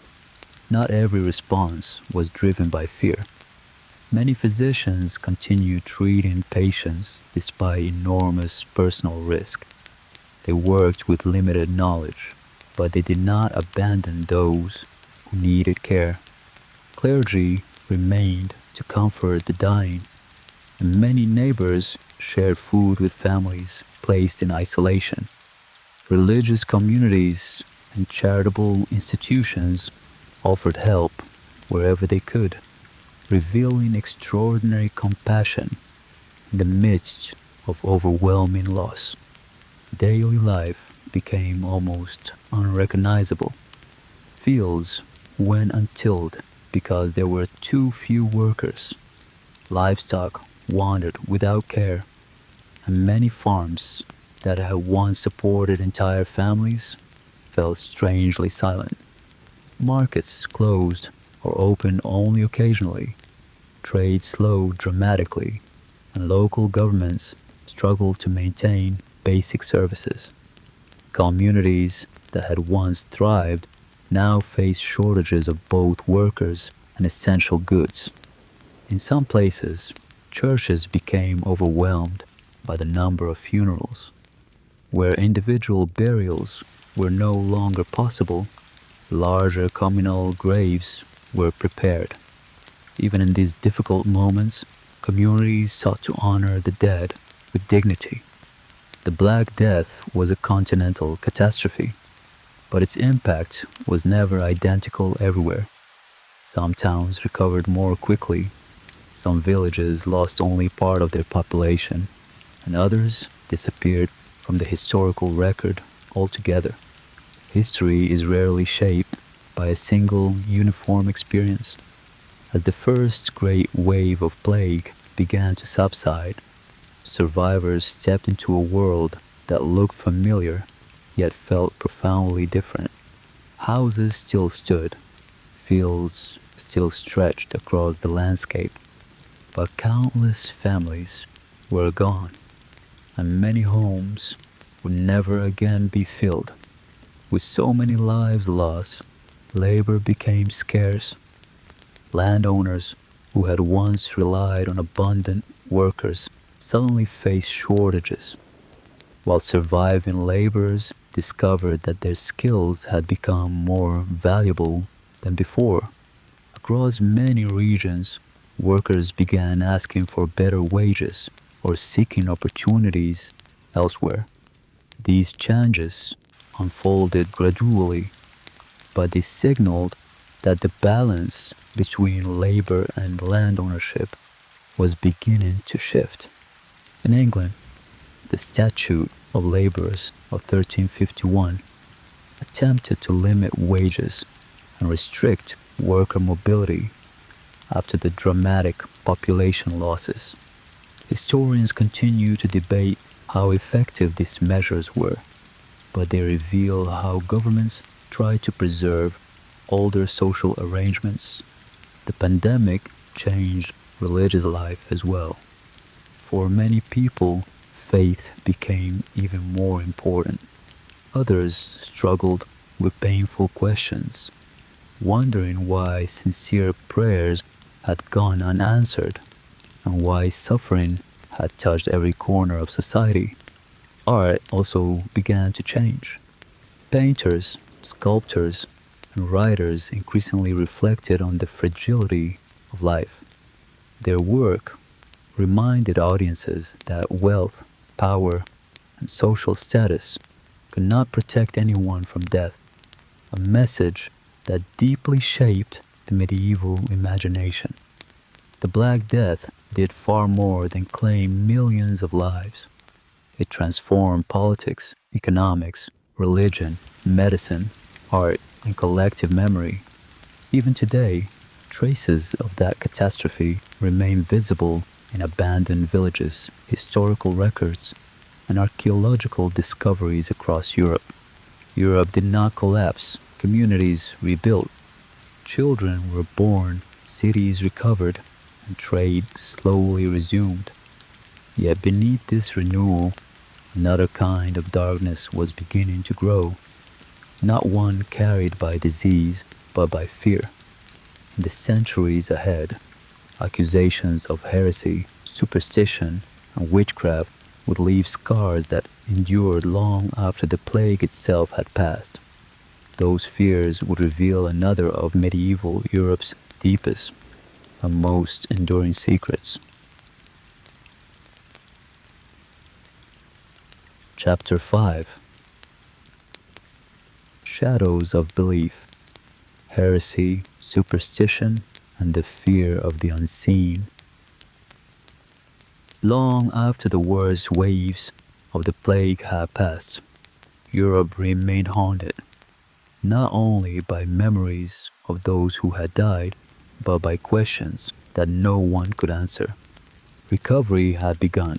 Not every response was driven by fear. Many physicians continued treating patients despite enormous personal risk. They worked with limited knowledge, but they did not abandon those who needed care. Clergy remained to comfort the dying, and many neighbors shared food with families placed in isolation. Religious communities and charitable institutions offered help wherever they could, revealing extraordinary compassion in the midst of overwhelming loss. Daily life became almost unrecognizable. Fields went untilled because there were too few workers. Livestock wandered without care, and many farms that had once supported entire families fell strangely silent. Markets closed or opened only occasionally. Trade slowed dramatically, and local governments struggled to maintain basic services. Communities that had once thrived now face shortages of both workers and essential goods. In some places, churches became overwhelmed by the number of funerals. Where individual burials were no longer possible, larger communal graves were prepared. Even in these difficult moments, communities sought to honor the dead with dignity. The Black Death was a continental catastrophe, but its impact was never identical everywhere. Some towns recovered more quickly, some villages lost only part of their population, and others disappeared from the historical record altogether. History is rarely shaped by a single uniform experience. As the first great wave of plague began to subside, survivors stepped into a world that looked familiar yet felt profoundly different. Houses still stood, fields still stretched across the landscape, but countless families were gone, and many homes would never again be filled. With so many lives lost, labor became scarce. Landowners who had once relied on abundant workers suddenly faced shortages, while surviving laborers discovered that their skills had become more valuable than before. Across many regions, workers began asking for better wages or seeking opportunities elsewhere. These changes unfolded gradually, but they signaled that the balance between labor and land ownership was beginning to shift. In England, the Statute of Labourers of 1351 attempted to limit wages and restrict worker mobility after the dramatic population losses. Historians continue to debate how effective these measures were, but they reveal how governments tried to preserve older social arrangements. The pandemic changed religious life as well. For many people, faith became even more important. Others struggled with painful questions, wondering why sincere prayers had gone unanswered and why suffering had touched every corner of society. Art also began to change. Painters, sculptors, and writers increasingly reflected on the fragility of life. Their work reminded audiences that wealth, power, and social status could not protect anyone from death, a message that deeply shaped the medieval imagination. The Black Death did far more than claim millions of lives. It transformed politics, economics, religion, medicine, art, and collective memory. Even today, traces of that catastrophe remain visible in abandoned villages, historical records, and archaeological discoveries across Europe. Europe did not collapse, communities rebuilt, children were born, cities recovered, and trade slowly resumed. Yet beneath this renewal, another kind of darkness was beginning to grow, not one carried by disease, but by fear. In the centuries ahead, accusations of heresy, superstition, and witchcraft would leave scars that endured long after the plague itself had passed. Those fears would reveal another of medieval Europe's deepest and most enduring secrets. Chapter 5. Shadows of Belief, Heresy, Superstition, and the Fear of the Unseen. Long after the worst waves of the plague had passed, Europe remained haunted, not only by memories of those who had died, but by questions that no one could answer. Recovery had begun,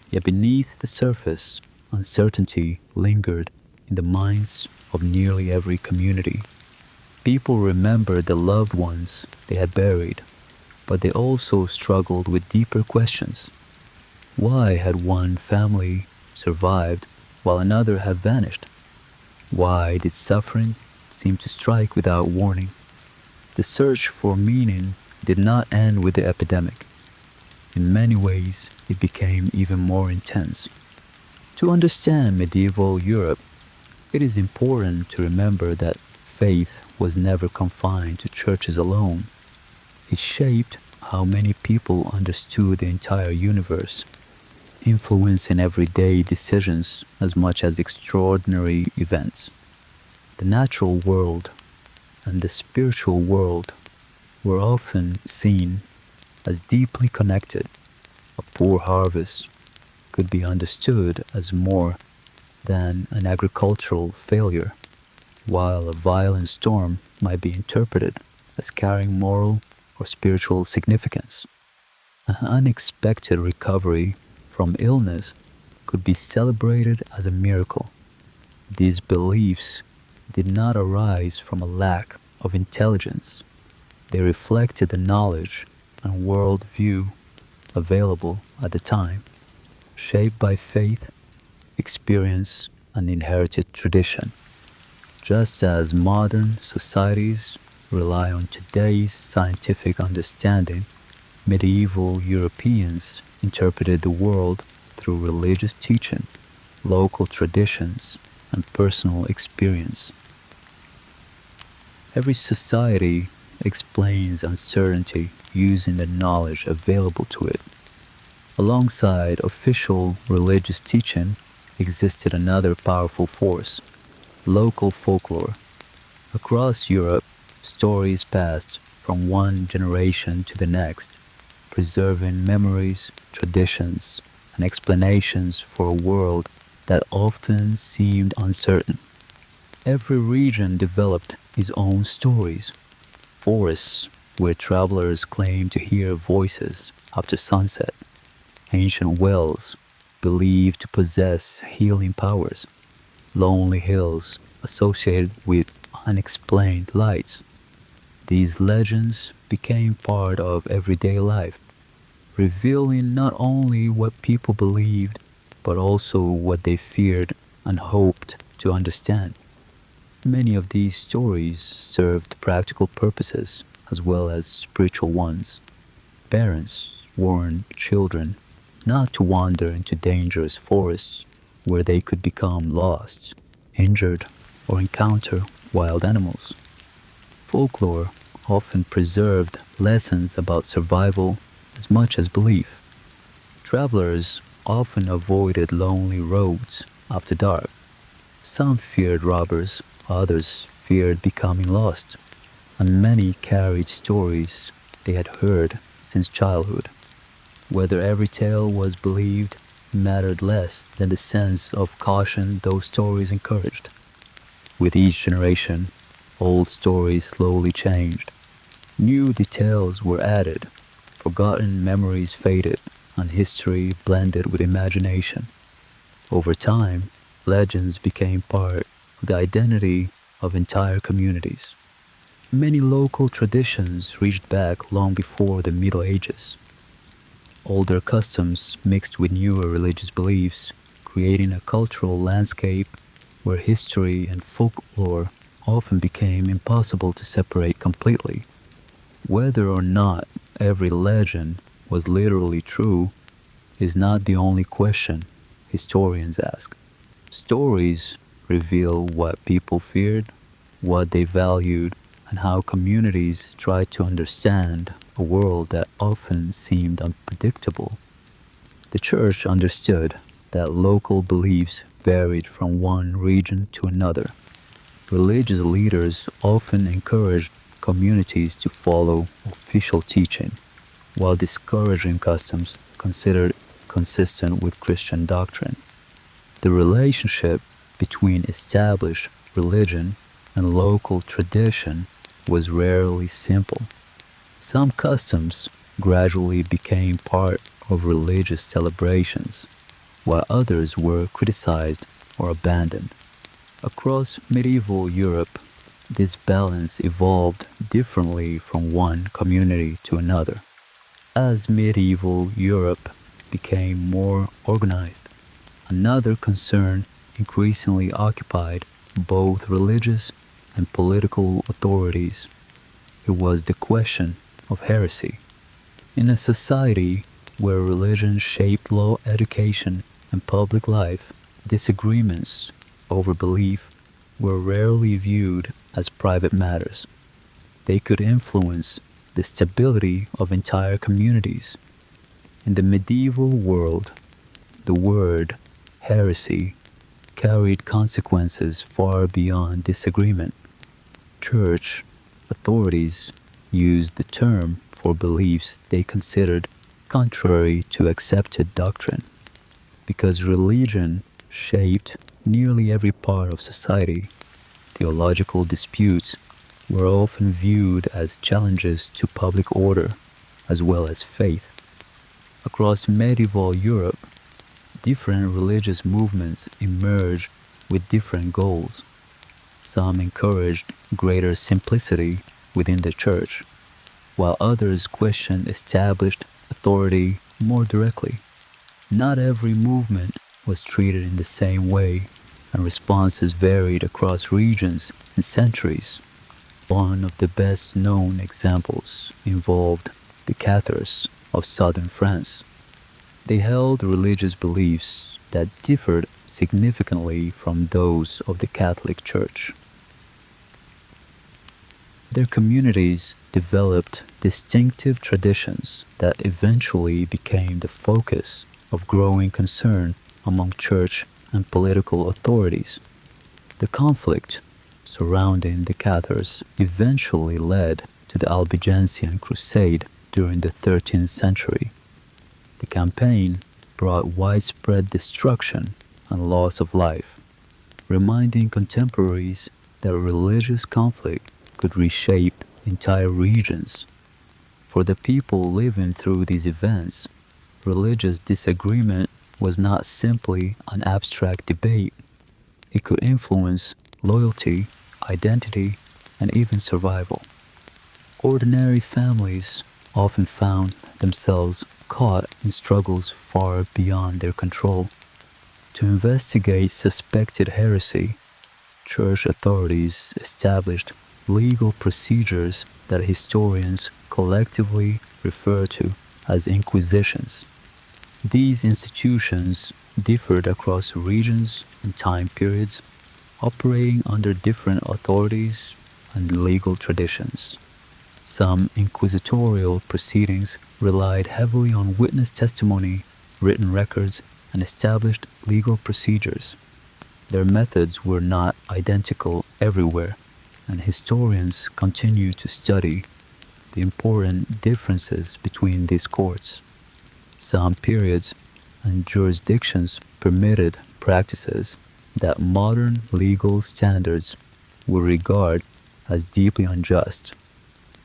yet beneath the surface, uncertainty lingered in the minds of nearly every community. People remembered the loved ones they had buried, but they also struggled with deeper questions. Why had one family survived while another had vanished? Why did suffering seem to strike without warning? The search for meaning did not end with the epidemic. In many ways, it became even more intense. To understand medieval Europe, it is important to remember that faith was never confined to churches alone. It shaped how many people understood the entire universe, influencing everyday decisions as much as extraordinary events. The natural world and the spiritual world were often seen as deeply connected. A poor harvest could be understood as more than an agricultural failure, while a violent storm might be interpreted as carrying moral or spiritual significance. An unexpected recovery from illness could be celebrated as a miracle. These beliefs did not arise from a lack of intelligence, They reflected the knowledge and worldview available at the time, shaped by faith, experience, and inherited tradition. Just as modern societies rely on today's scientific understanding, medieval Europeans interpreted the world through religious teaching, local traditions, and personal experience. Every society explains uncertainty using the knowledge available to it. Alongside official religious teaching existed another powerful force: local folklore. Across Europe, stories passed from one generation to the next, preserving memories, traditions, and explanations for a world that often seemed uncertain. Every region developed its own stories. Forests where travelers claimed to hear voices after sunset, ancient wells believed to possess healing powers, lonely hills associated with unexplained lights. These legends became part of everyday life, revealing not only what people believed, but also what they feared and hoped to understand. Many of these stories served practical purposes as well as spiritual ones. Parents warned children not to wander into dangerous forests where they could become lost, injured, or encounter wild animals. Folklore often preserved lessons about survival as much as belief. Travelers often avoided lonely roads after dark. Some feared robbers, others feared becoming lost, and many carried stories they had heard since childhood. Whether every tale was believed mattered less than the sense of caution those stories encouraged. With each generation, old stories slowly changed. New details were added, forgotten memories faded, and history blended with imagination. Over time, legends became part of the identity of entire communities. Many local traditions reached back long before the Middle Ages. Older customs mixed with newer religious beliefs, creating a cultural landscape where history and folklore often became impossible to separate completely. Whether or not every legend was literally true is not the only question historians ask. Stories reveal what people feared, what they valued, and how communities tried to understand a world that often seemed unpredictable. The church understood that local beliefs varied from one region to another. Religious leaders often encouraged communities to follow official teaching, while discouraging customs considered consistent with Christian doctrine. The relationship between established religion and local tradition was rarely simple. Some customs gradually became part of religious celebrations, while others were criticized or abandoned. Across medieval Europe, this balance evolved differently from one community to another. As medieval Europe became more organized, another concern increasingly occupied both religious and political authorities. It was the question of heresy. In a society where religion shaped law, education, and public life, disagreements over belief were rarely viewed as private matters. They could influence the stability of entire communities. In the medieval world, the word heresy carried consequences far beyond disagreement. Church authorities used the term for beliefs they considered contrary to accepted doctrine. Because religion shaped nearly every part of society, theological disputes were often viewed as challenges to public order as well as faith. Across medieval Europe, different religious movements emerged with different goals. Some encouraged greater simplicity within the church, while others questioned established authority more directly. Not every movement was treated in the same way, and responses varied across regions and centuries. One of the best known examples involved the Cathars of southern France. They held religious beliefs that differed significantly from those of the Catholic Church. Their communities developed distinctive traditions that eventually became the focus of growing concern among church and political authorities. The conflict surrounding the Cathars eventually led to the Albigensian Crusade during the 13th century. The campaign brought widespread destruction and loss of life, reminding contemporaries that religious conflict could reshape entire regions. For the people living through these events, religious disagreement was not simply an abstract debate. It could influence loyalty, identity, and even survival. Ordinary families often found themselves caught in struggles far beyond their control. To investigate suspected heresy, church authorities established legal procedures that historians collectively refer to as inquisitions. These institutions differed across regions and time periods, operating under different authorities and legal traditions. Some inquisitorial proceedings relied heavily on witness testimony, written records, and established legal procedures. Their methods were not identical everywhere, and historians continue to study the important differences between these courts. Some periods and jurisdictions permitted practices that modern legal standards would regard as deeply unjust,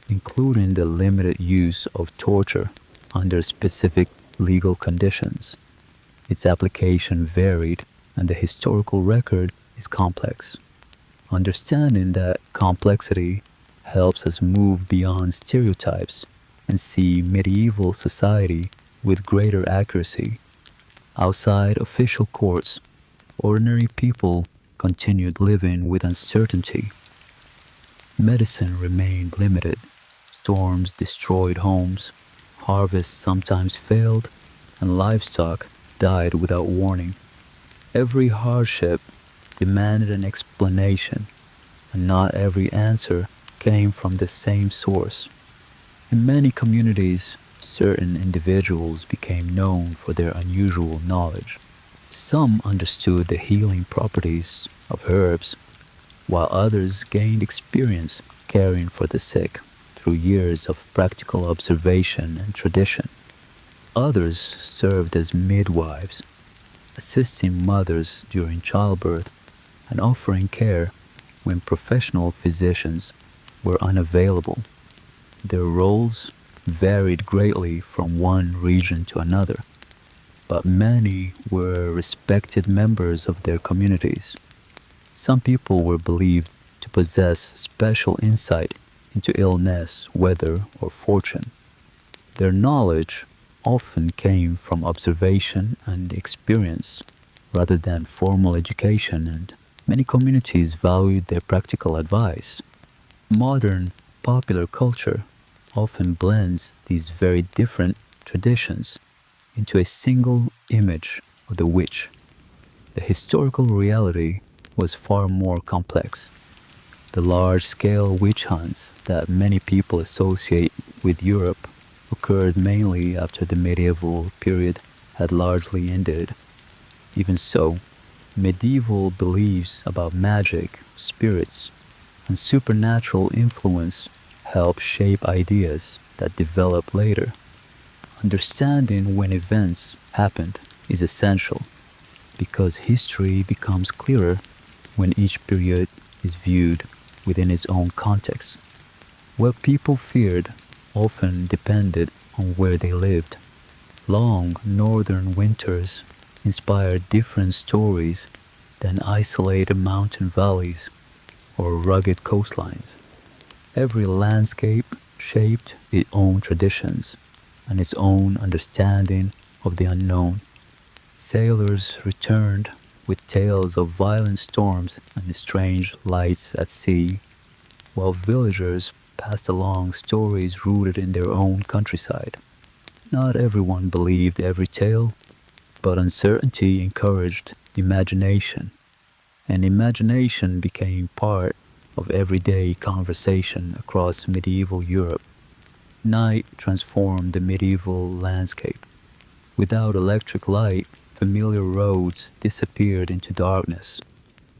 including the limited use of torture under specific legal conditions. Its application varied, and the historical record is complex. Understanding that complexity helps us move beyond stereotypes and see medieval society with greater accuracy. Outside official courts, ordinary people continued living with uncertainty. Medicine remained limited, storms destroyed homes, harvests sometimes failed, and livestock died without warning. Every hardship demanded an explanation, and not every answer came from the same source. In many communities, certain individuals became known for their unusual knowledge. Some understood the healing properties of herbs, while others gained experience caring for the sick through years of practical observation and tradition. Others served as midwives, assisting mothers during childbirth and offering care when professional physicians were unavailable. Their roles varied greatly from one region to another, but many were respected members of their communities. Some people were believed to possess special insight into illness, weather, or fortune. Their knowledge often came from observation and experience rather than formal education, and many communities valued their practical advice. Modern popular culture often blends these very different traditions into a single image of the witch. The historical reality was far more complex. The large-scale witch hunts that many people associate with Europe occurred mainly after the medieval period had largely ended. Even so, medieval beliefs about magic, spirits, and supernatural influence helped shape ideas that developed later. Understanding when events happened is essential because history becomes clearer when each period is viewed within its own context. What people feared often depended on where they lived. Long northern winters inspired different stories than isolated mountain valleys or rugged coastlines. Every landscape shaped its own traditions and its own understanding of the unknown. Sailors returned with tales of violent storms and strange lights at sea, while villagers passed along stories rooted in their own countryside. Not everyone believed every tale, but uncertainty encouraged imagination, and imagination became part of everyday conversation across medieval Europe. Night transformed the medieval landscape. Without electric light, familiar roads disappeared into darkness,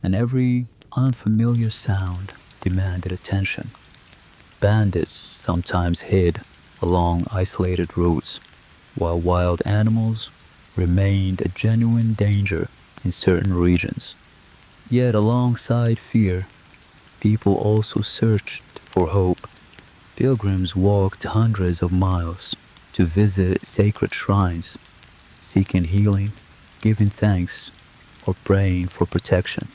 and every unfamiliar sound demanded attention. Bandits sometimes hid along isolated routes, while wild animals remained a genuine danger in certain regions. Yet, alongside fear, people also searched for hope. Pilgrims walked hundreds of miles to visit sacred shrines, seeking healing, giving thanks, or praying for protection.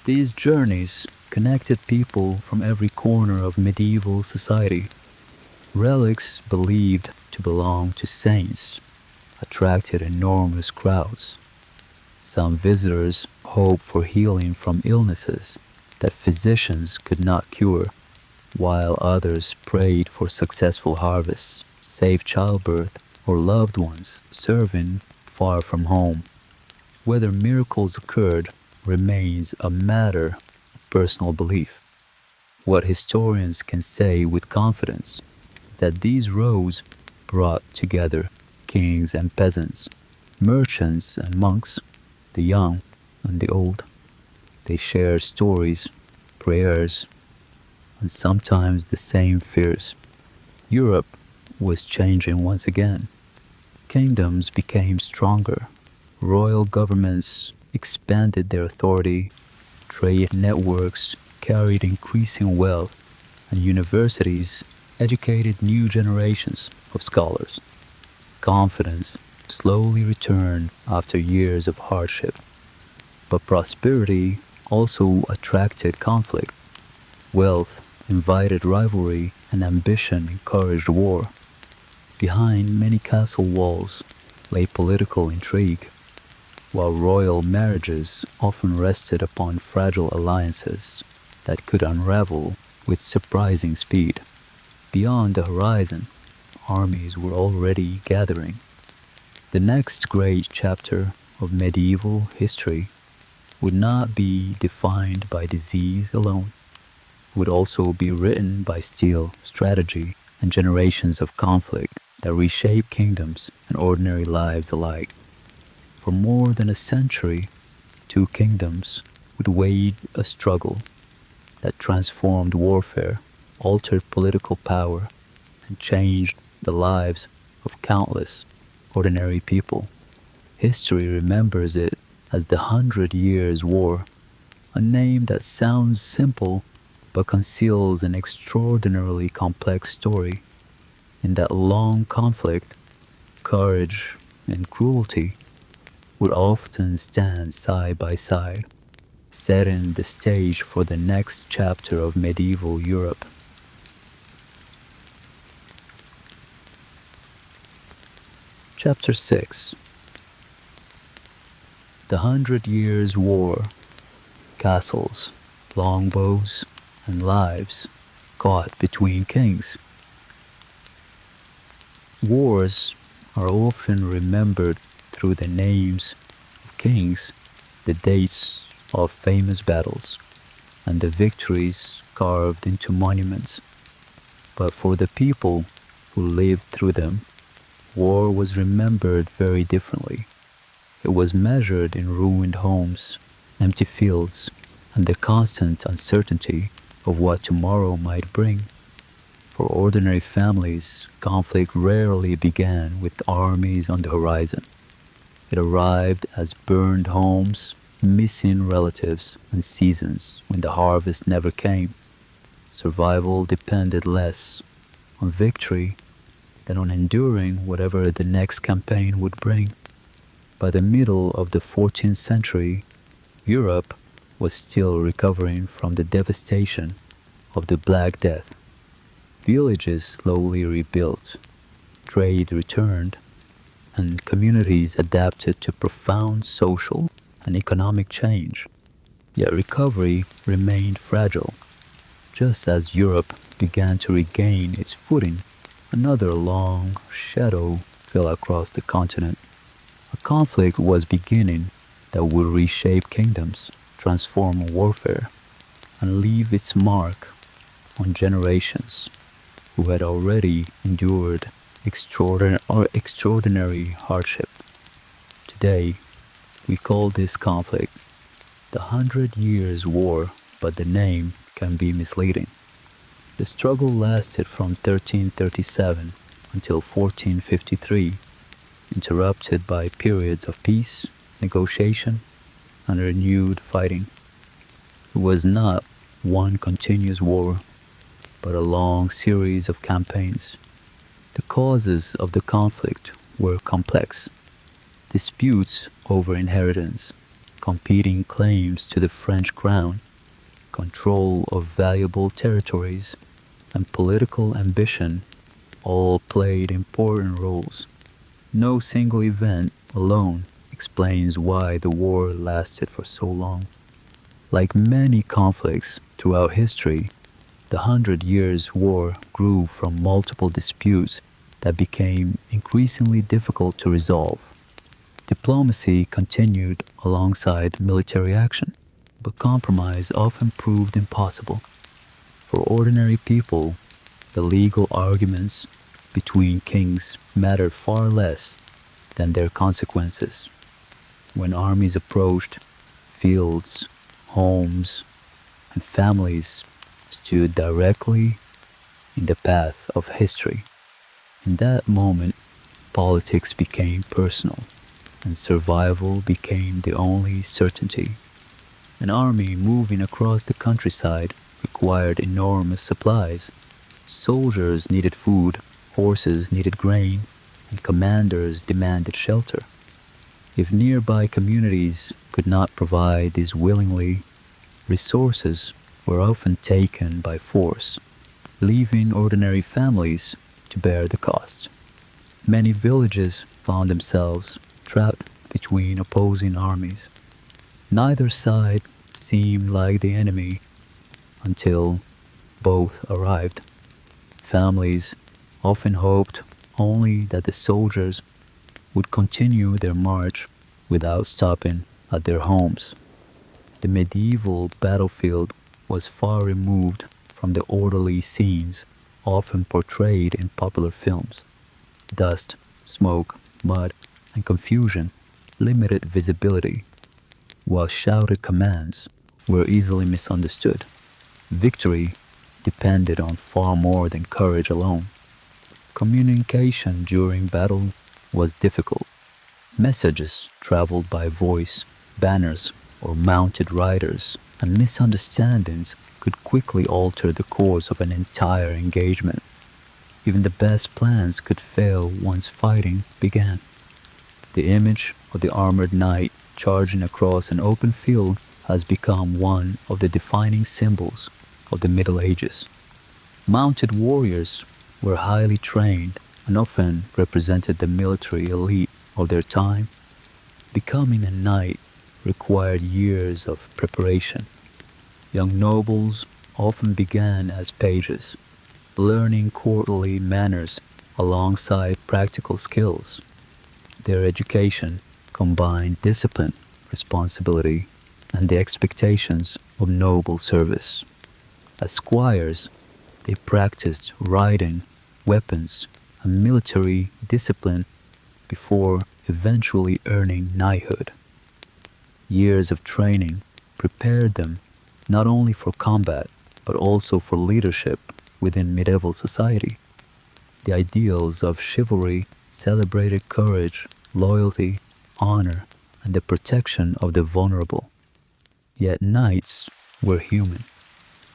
These journeys connected people from every corner of medieval society. Relics believed to belong to saints attracted enormous crowds. Some visitors hoped for healing from illnesses that physicians could not cure, while others prayed for successful harvests, safe childbirth, or loved ones serving far from home. Whether miracles occurred remains a matter of personal belief. What historians can say with confidence is that these roads brought together kings and peasants, merchants and monks, the young and the old. They shared stories, prayers, and sometimes the same fears. Europe was changing once again. Kingdoms became stronger. Royal governments expanded their authority. Trade networks carried increasing wealth, and universities educated new generations of scholars. Confidence slowly returned after years of hardship, but prosperity also attracted conflict. Wealth invited rivalry, and ambition encouraged war. Behind many castle walls lay political intrigue, while royal marriages often rested upon fragile alliances that could unravel with surprising speed. Beyond the horizon, armies were already gathering. The next great chapter of medieval history would not be defined by disease alone, would also be written by steel, strategy, and generations of conflict that reshape kingdoms and ordinary lives alike. For more than a century, two kingdoms would wage a struggle that transformed warfare, altered political power, and changed the lives of countless ordinary people. History remembers it as the Hundred Years' War, a name that sounds simple but conceals an extraordinarily complex story. In that long conflict, courage and cruelty would often stand side by side, setting the stage for the next chapter of medieval Europe. Chapter 6. The Hundred Years' War. Castles, longbows, and lives caught between kings. Wars are often remembered through the names of kings, the dates of famous battles, and the victories carved into monuments. But for the people who lived through them, war was remembered very differently. It was measured in ruined homes, empty fields, and the constant uncertainty of what tomorrow might bring. For ordinary families, conflict rarely began with armies on the horizon. It arrived as burned homes, missing relatives, and seasons when the harvest never came. Survival depended less on victory than on enduring whatever the next campaign would bring. By the middle of the 14th century, Europe was still recovering from the devastation of the Black Death. Villages slowly rebuilt, trade returned, and communities adapted to profound social and economic change. Yet recovery remained fragile. Just as Europe began to regain its footing, another long shadow fell across the continent. A conflict was beginning that would reshape kingdoms, transform warfare, and leave its mark on generations who had already endured extraordinary hardship. Today, we call this conflict the Hundred Years' War, but the name can be misleading. The struggle lasted from 1337 until 1453, interrupted by periods of peace, negotiation, and renewed fighting. It was not one continuous war, but a long series of campaigns. The causes of the conflict were complex. Disputes over inheritance, competing claims to the French crown, control of valuable territories, and political ambition all played important roles. No single event alone explains why the war lasted for so long. Like many conflicts throughout history, the Hundred Years' War grew from multiple disputes that became increasingly difficult to resolve. Diplomacy continued alongside military action, but compromise often proved impossible. For ordinary people, the legal arguments between kings mattered far less than their consequences. When armies approached, fields, homes, and families stood directly in the path of history. In that moment, politics became personal, and survival became the only certainty. An army moving across the countryside required enormous supplies. Soldiers needed food, horses needed grain, and commanders demanded shelter. If nearby communities could not provide these willingly, resources were often taken by force, leaving ordinary families to bear the costs. Many villages found themselves trapped between opposing armies. Neither side seemed like the enemy until both arrived. Families often hoped only that the soldiers would continue their march without stopping at their homes. The medieval battlefield was far removed from the orderly scenes often portrayed in popular films. Dust, smoke, mud, and confusion limited visibility, while shouted commands were easily misunderstood. Victory depended on far more than courage alone. Communication during battle was difficult. Messages traveled by voice, banners, or mounted riders, and misunderstandings could quickly alter the course of an entire engagement. Even the best plans could fail once fighting began. The image of the armored knight charging across an open field has become one of the defining symbols of the Middle Ages. Mounted warriors were highly trained and often represented the military elite of their time. Becoming a knight required years of preparation. Young nobles often began as pages, learning courtly manners alongside practical skills. Their education combined discipline, responsibility, and the expectations of noble service. As squires, they practiced riding, weapons, and military discipline before eventually earning knighthood. Years of training prepared them not only for combat, but also for leadership within medieval society. The ideals of chivalry celebrated courage, loyalty, honor, and the protection of the vulnerable. Yet knights were human.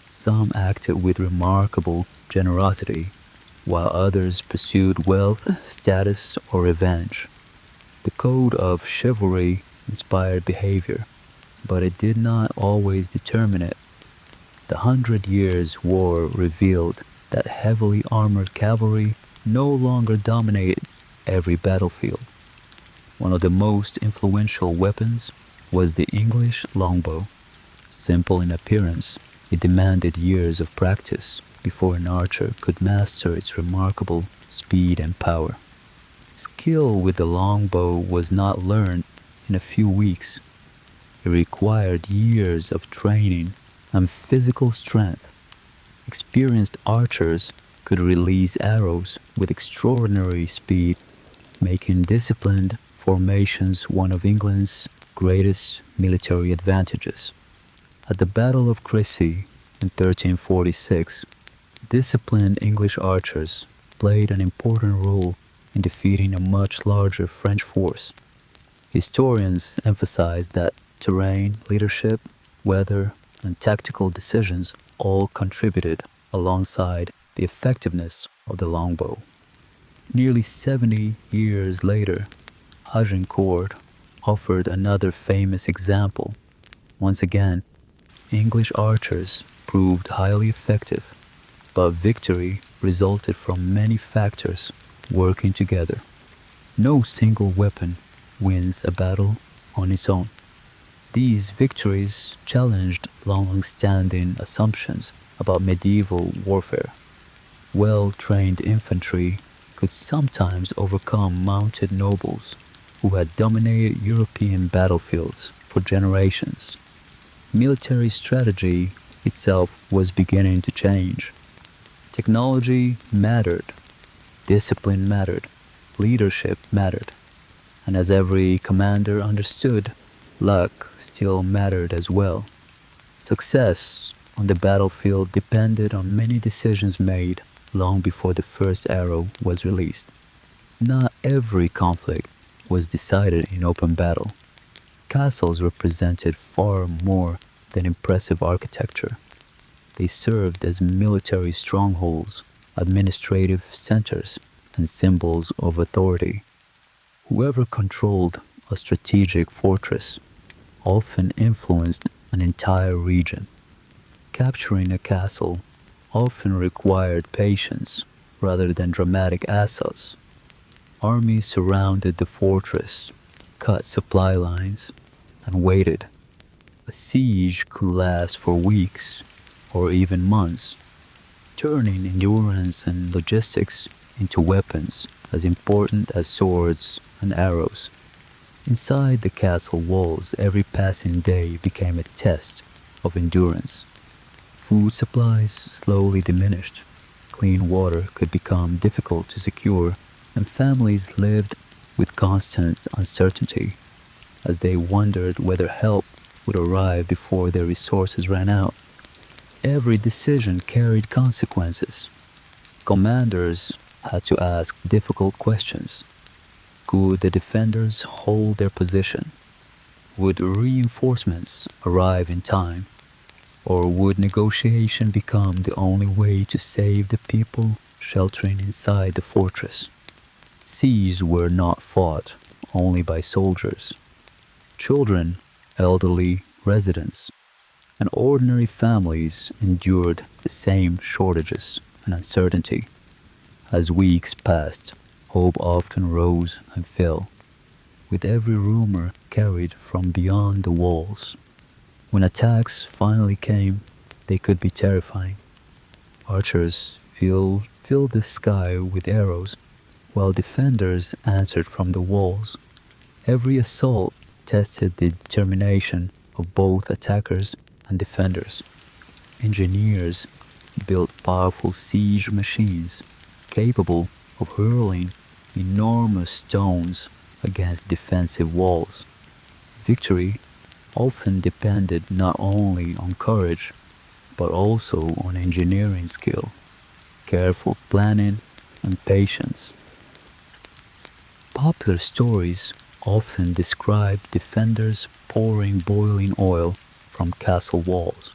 Some acted with remarkable generosity, while others pursued wealth, status, or revenge. The code of chivalry inspired behavior, but it did not always determine it. The Hundred Years' War revealed that heavily armored cavalry no longer dominated every battlefield. One of the most influential weapons was the English longbow. Simple in appearance, it demanded years of practice before an archer could master its remarkable speed and power. Skill with the longbow was not learned in a few weeks. It required years of training and physical strength. Experienced archers could release arrows with extraordinary speed, making disciplined formations one of England's greatest military advantages. At the Battle of Crecy in 1346, disciplined English archers played an important role in defeating a much larger French force. Historians emphasize that terrain, leadership, weather, and tactical decisions all contributed alongside the effectiveness of the longbow. Nearly 70 years later, Agincourt offered another famous example. Once again, English archers proved highly effective, but victory resulted from many factors working together. No single weapon wins a battle on its own. These victories challenged long-standing assumptions about medieval warfare. Well-trained infantry could sometimes overcome mounted nobles who had dominated European battlefields for generations. Military strategy itself was beginning to change. Technology mattered, discipline mattered, leadership mattered, and as every commander understood, luck still mattered as well. Success on the battlefield depended on many decisions made long before the first arrow was released. Not every conflict was decided in open battle. Castles represented far more than impressive architecture. They served as military strongholds, administrative centers, and symbols of authority. Whoever controlled a strategic fortress often influenced an entire region. Capturing a castle often required patience rather than dramatic assaults. Armies surrounded the fortress, cut supply lines, and waited. A siege could last for weeks or even months, turning endurance and logistics into weapons as important as swords and arrows. Inside the castle walls, every passing day became a test of endurance. Food supplies slowly diminished, clean water could become difficult to secure, and families lived with constant uncertainty as they wondered whether help would arrive before their resources ran out. Every decision carried consequences. Commanders had to ask difficult questions. Could the defenders hold their position? Would reinforcements arrive in time? Or would negotiation become the only way to save the people sheltering inside the fortress? Sieges were not fought only by soldiers. Children, elderly residents, and ordinary families endured the same shortages and uncertainty. As weeks passed, hope often rose and fell, with every rumor carried from beyond the walls. When attacks finally came, they could be terrifying. Archers filled the sky with arrows, while defenders answered from the walls. Every assault tested the determination of both attackers and defenders. Engineers built powerful siege machines capable of hurling enormous stones against defensive walls. Victory often depended not only on courage, but also on engineering skill, careful planning, and patience. Popular stories often describe defenders pouring boiling oil from castle walls.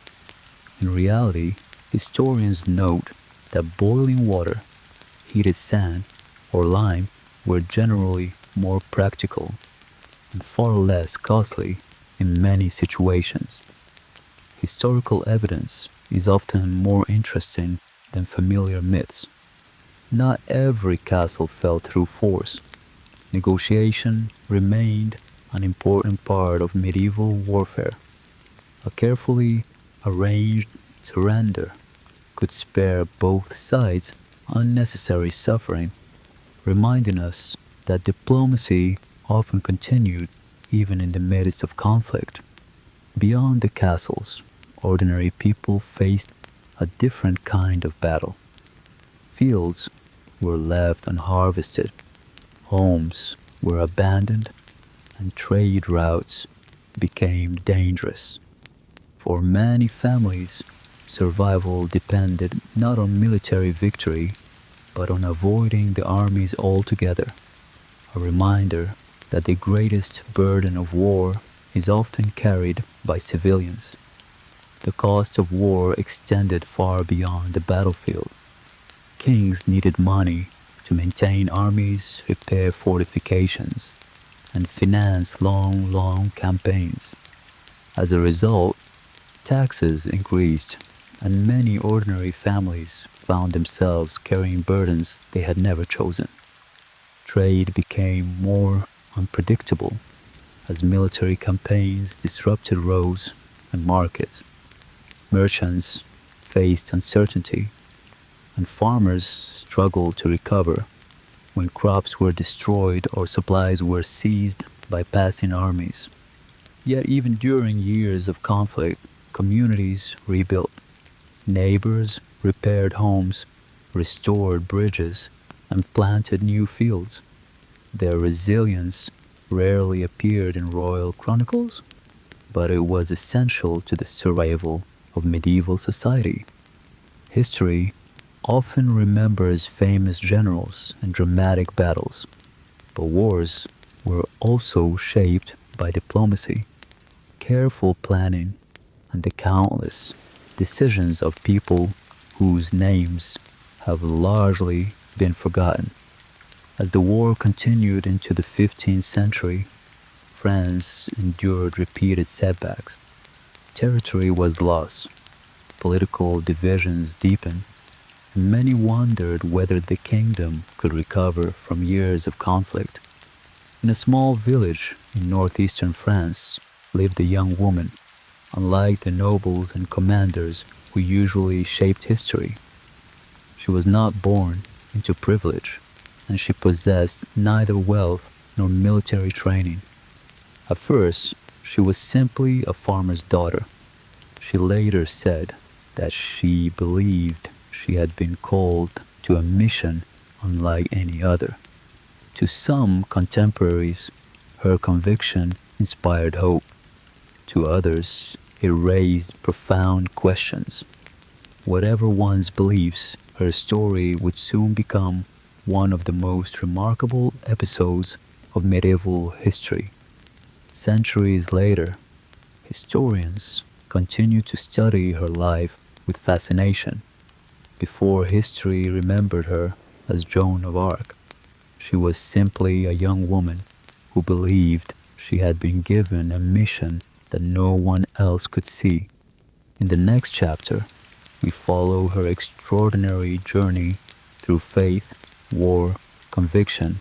In reality, historians note that boiling water, heated sand, or lime were generally more practical and far less costly in many situations. Historical evidence is often more interesting than familiar myths. Not every castle fell through force. Negotiation remained an important part of medieval warfare. A carefully arranged surrender could spare both sides unnecessary suffering, reminding us that diplomacy often continued even in the midst of conflict. Beyond the castles, ordinary people faced a different kind of battle. Fields were left unharvested, homes were abandoned, and trade routes became dangerous. For many families, survival depended not on military victory, but on avoiding the armies altogether, a reminder that the greatest burden of war is often carried by civilians. The cost of war extended far beyond the battlefield. Kings needed money to maintain armies, repair fortifications, and finance long campaigns. As a result, taxes increased, and many ordinary families found themselves carrying burdens they had never chosen. Trade became more unpredictable as military campaigns disrupted roads and markets. Merchants faced uncertainty, and farmers struggled to recover when crops were destroyed or supplies were seized by passing armies. Yet even during years of conflict, communities rebuilt. Neighbors repaired homes, restored bridges, and planted new fields. Their resilience rarely appeared in royal chronicles, but it was essential to the survival of medieval society. History often remembers famous generals and dramatic battles, but wars were also shaped by diplomacy, careful planning, and the countless decisions of people whose names have largely been forgotten. As the war continued into the 15th century, France endured repeated setbacks. Territory was lost, political divisions deepened, and many wondered whether the kingdom could recover from years of conflict. In a small village in northeastern France lived a young woman. Unlike the nobles and commanders who usually shaped history, she was not born into privilege, and she possessed neither wealth nor military training. At first, she was simply a farmer's daughter. She later said that she believed she had been called to a mission unlike any other. To some contemporaries, her conviction inspired hope. To others, it raised profound questions. Whatever one's beliefs, her story would soon become one of the most remarkable episodes of medieval history. Centuries later, historians continue to study her life with fascination. Before history remembered her as Joan of Arc, she was simply a young woman who believed she had been given a mission that no one else could see. In the next chapter, we follow her extraordinary journey through faith, war, conviction,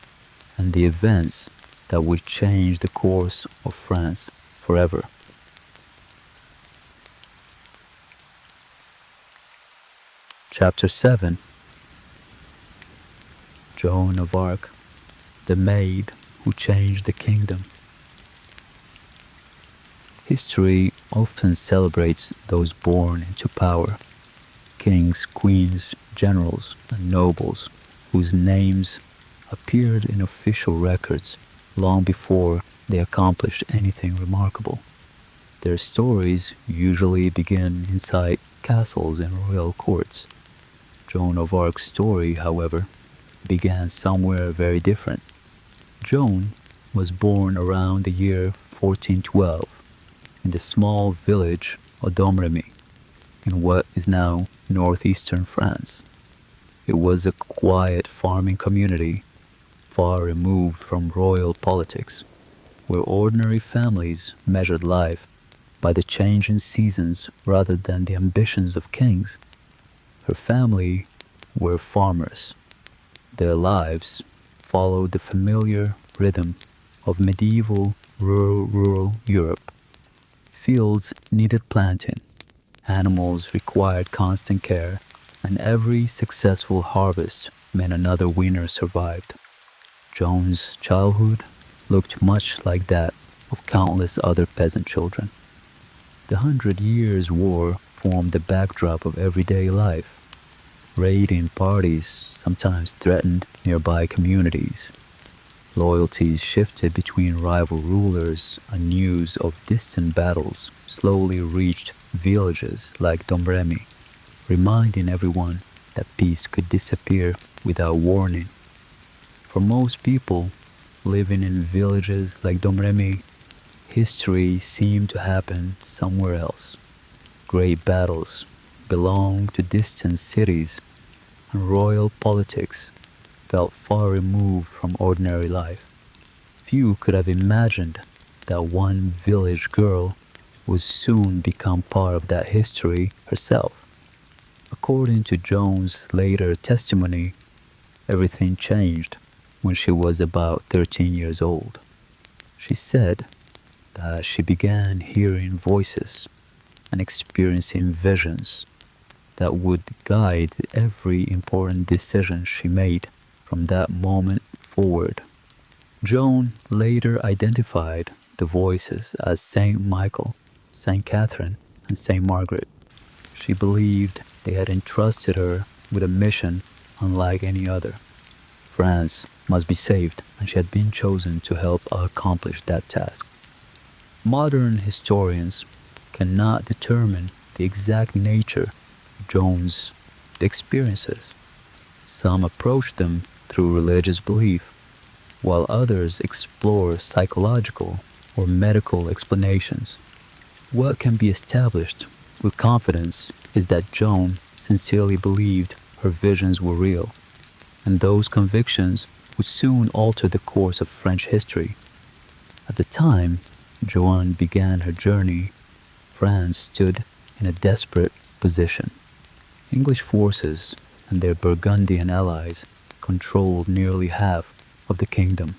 and the events that would change the course of France forever. Chapter 7. Joan of Arc, the Maid who changed the kingdom. History often celebrates those born into power, kings, queens, generals, and nobles whose names appeared in official records long before they accomplished anything remarkable. Their stories usually begin inside castles and royal courts. Joan of Arc's story, however, began somewhere very different. Joan was born around the year 1412 in the small village of Domremy in what is now northeastern France. It was a quiet farming community far removed from royal politics, where ordinary families measured life by the changing seasons rather than the ambitions of kings. Her family were farmers. Their lives followed the familiar rhythm of medieval rural Europe. Fields needed planting, animals required constant care, and every successful harvest meant another winter survived. Joan's childhood looked much like that of countless other peasant children. The Hundred Years' War formed the backdrop of everyday life. Raiding parties sometimes threatened nearby communities. Loyalties shifted between rival rulers, and news of distant battles slowly reached villages like Domremy, reminding everyone that peace could disappear without warning. For most people living in villages like Domremy, history seemed to happen somewhere else. Great battles belonged to distant cities, and royal politics felt far removed from ordinary life. Few could have imagined that one village girl would soon become part of that history herself. According to Joan's later testimony, everything changed when she was about 13 years old. She said that she began hearing voices and experiencing visions that would guide every important decision she made from that moment forward. Joan later identified the voices as Saint Michael, Saint Catherine, and Saint Margaret. She believed they had entrusted her with a mission unlike any other. France must be saved, and she had been chosen to help accomplish that task. Modern historians cannot determine the exact nature of Joan's experiences. Some approach them through religious belief, while others explore psychological or medical explanations. What can be established with confidence is that Joan sincerely believed her visions were real, and those convictions would soon alter the course of French history. At the time Joan began her journey, France stood in a desperate position. English forces and their Burgundian allies controlled nearly half of the kingdom.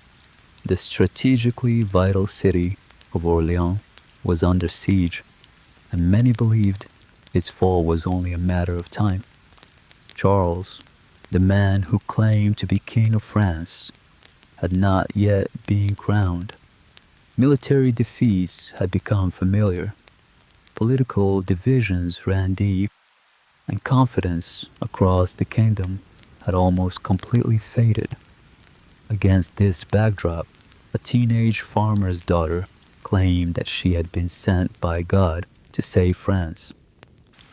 The strategically vital city of Orleans was under siege, and many believed its fall was only a matter of time. Charles, the man who claimed to be King of France, had not yet been crowned. Military defeats had become familiar. Political divisions ran deep, and confidence across the kingdom had almost completely faded. Against this backdrop, a teenage farmer's daughter claimed that she had been sent by God to save France.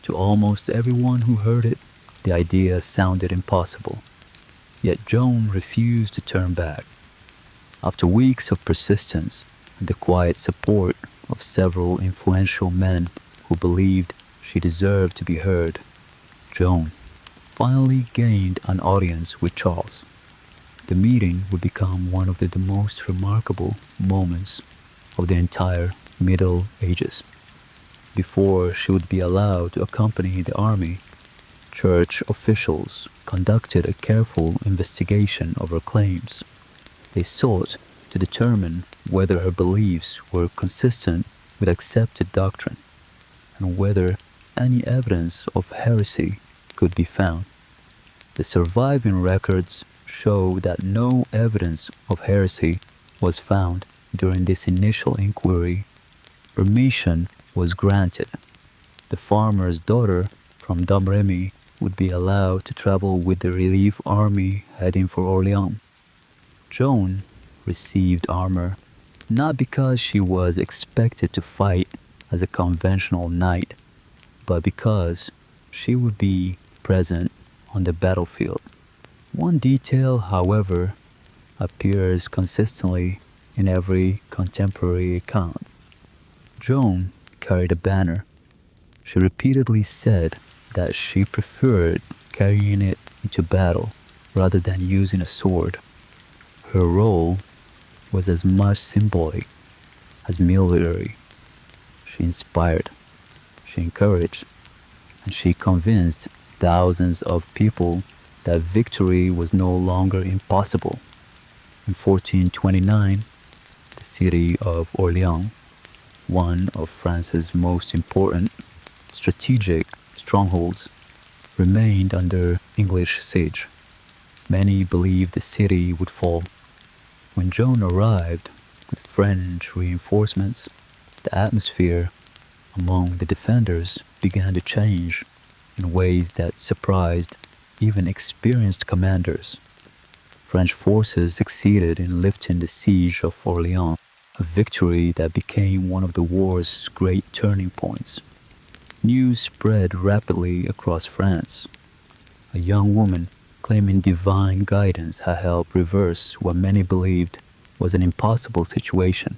To almost everyone who heard it, the idea sounded impossible. Yet Joan refused to turn back. After weeks of persistence and the quiet support of several influential men who believed she deserved to be heard, Joan finally gained an audience with Charles. The meeting would become one of the most remarkable moments of the entire Middle Ages. Before she would be allowed to accompany the army, church officials conducted a careful investigation of her claims. They sought to determine whether her beliefs were consistent with accepted doctrine, and whether any evidence of heresy could be found. The surviving records show that no evidence of heresy was found during this initial inquiry. Permission was granted. The farmer's daughter from Domremy would be allowed to travel with the relief army heading for Orleans. Joan received armor not because she was expected to fight as a conventional knight, but because she would be present on the battlefield. One detail, however, appears consistently in every contemporary account. Joan carried a banner. She repeatedly said that she preferred carrying it into battle rather than using a sword. Her role was as much symbolic as military. She inspired, she encouraged, and she convinced thousands of people that victory was no longer impossible. In 1429, the city of Orléans, one of France's most important strategic strongholds, remained under English siege. Many believed the city would fall. When Joan arrived with French reinforcements, the atmosphere among the defenders began to change in ways that surprised even experienced commanders. French forces succeeded in lifting the siege of Orléans, a victory that became one of the war's great turning points. News spread rapidly across France. A young woman claiming divine guidance had helped reverse what many believed was an impossible situation.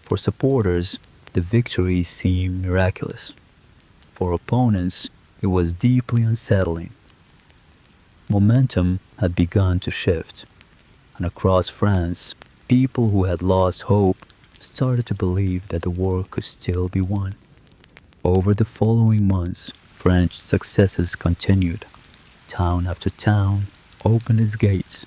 For supporters, the victory seemed miraculous. For opponents, it was deeply unsettling. Momentum had begun to shift, and across France, people who had lost hope started to believe that the war could still be won. Over the following months, French successes continued. Town after town opened its gates,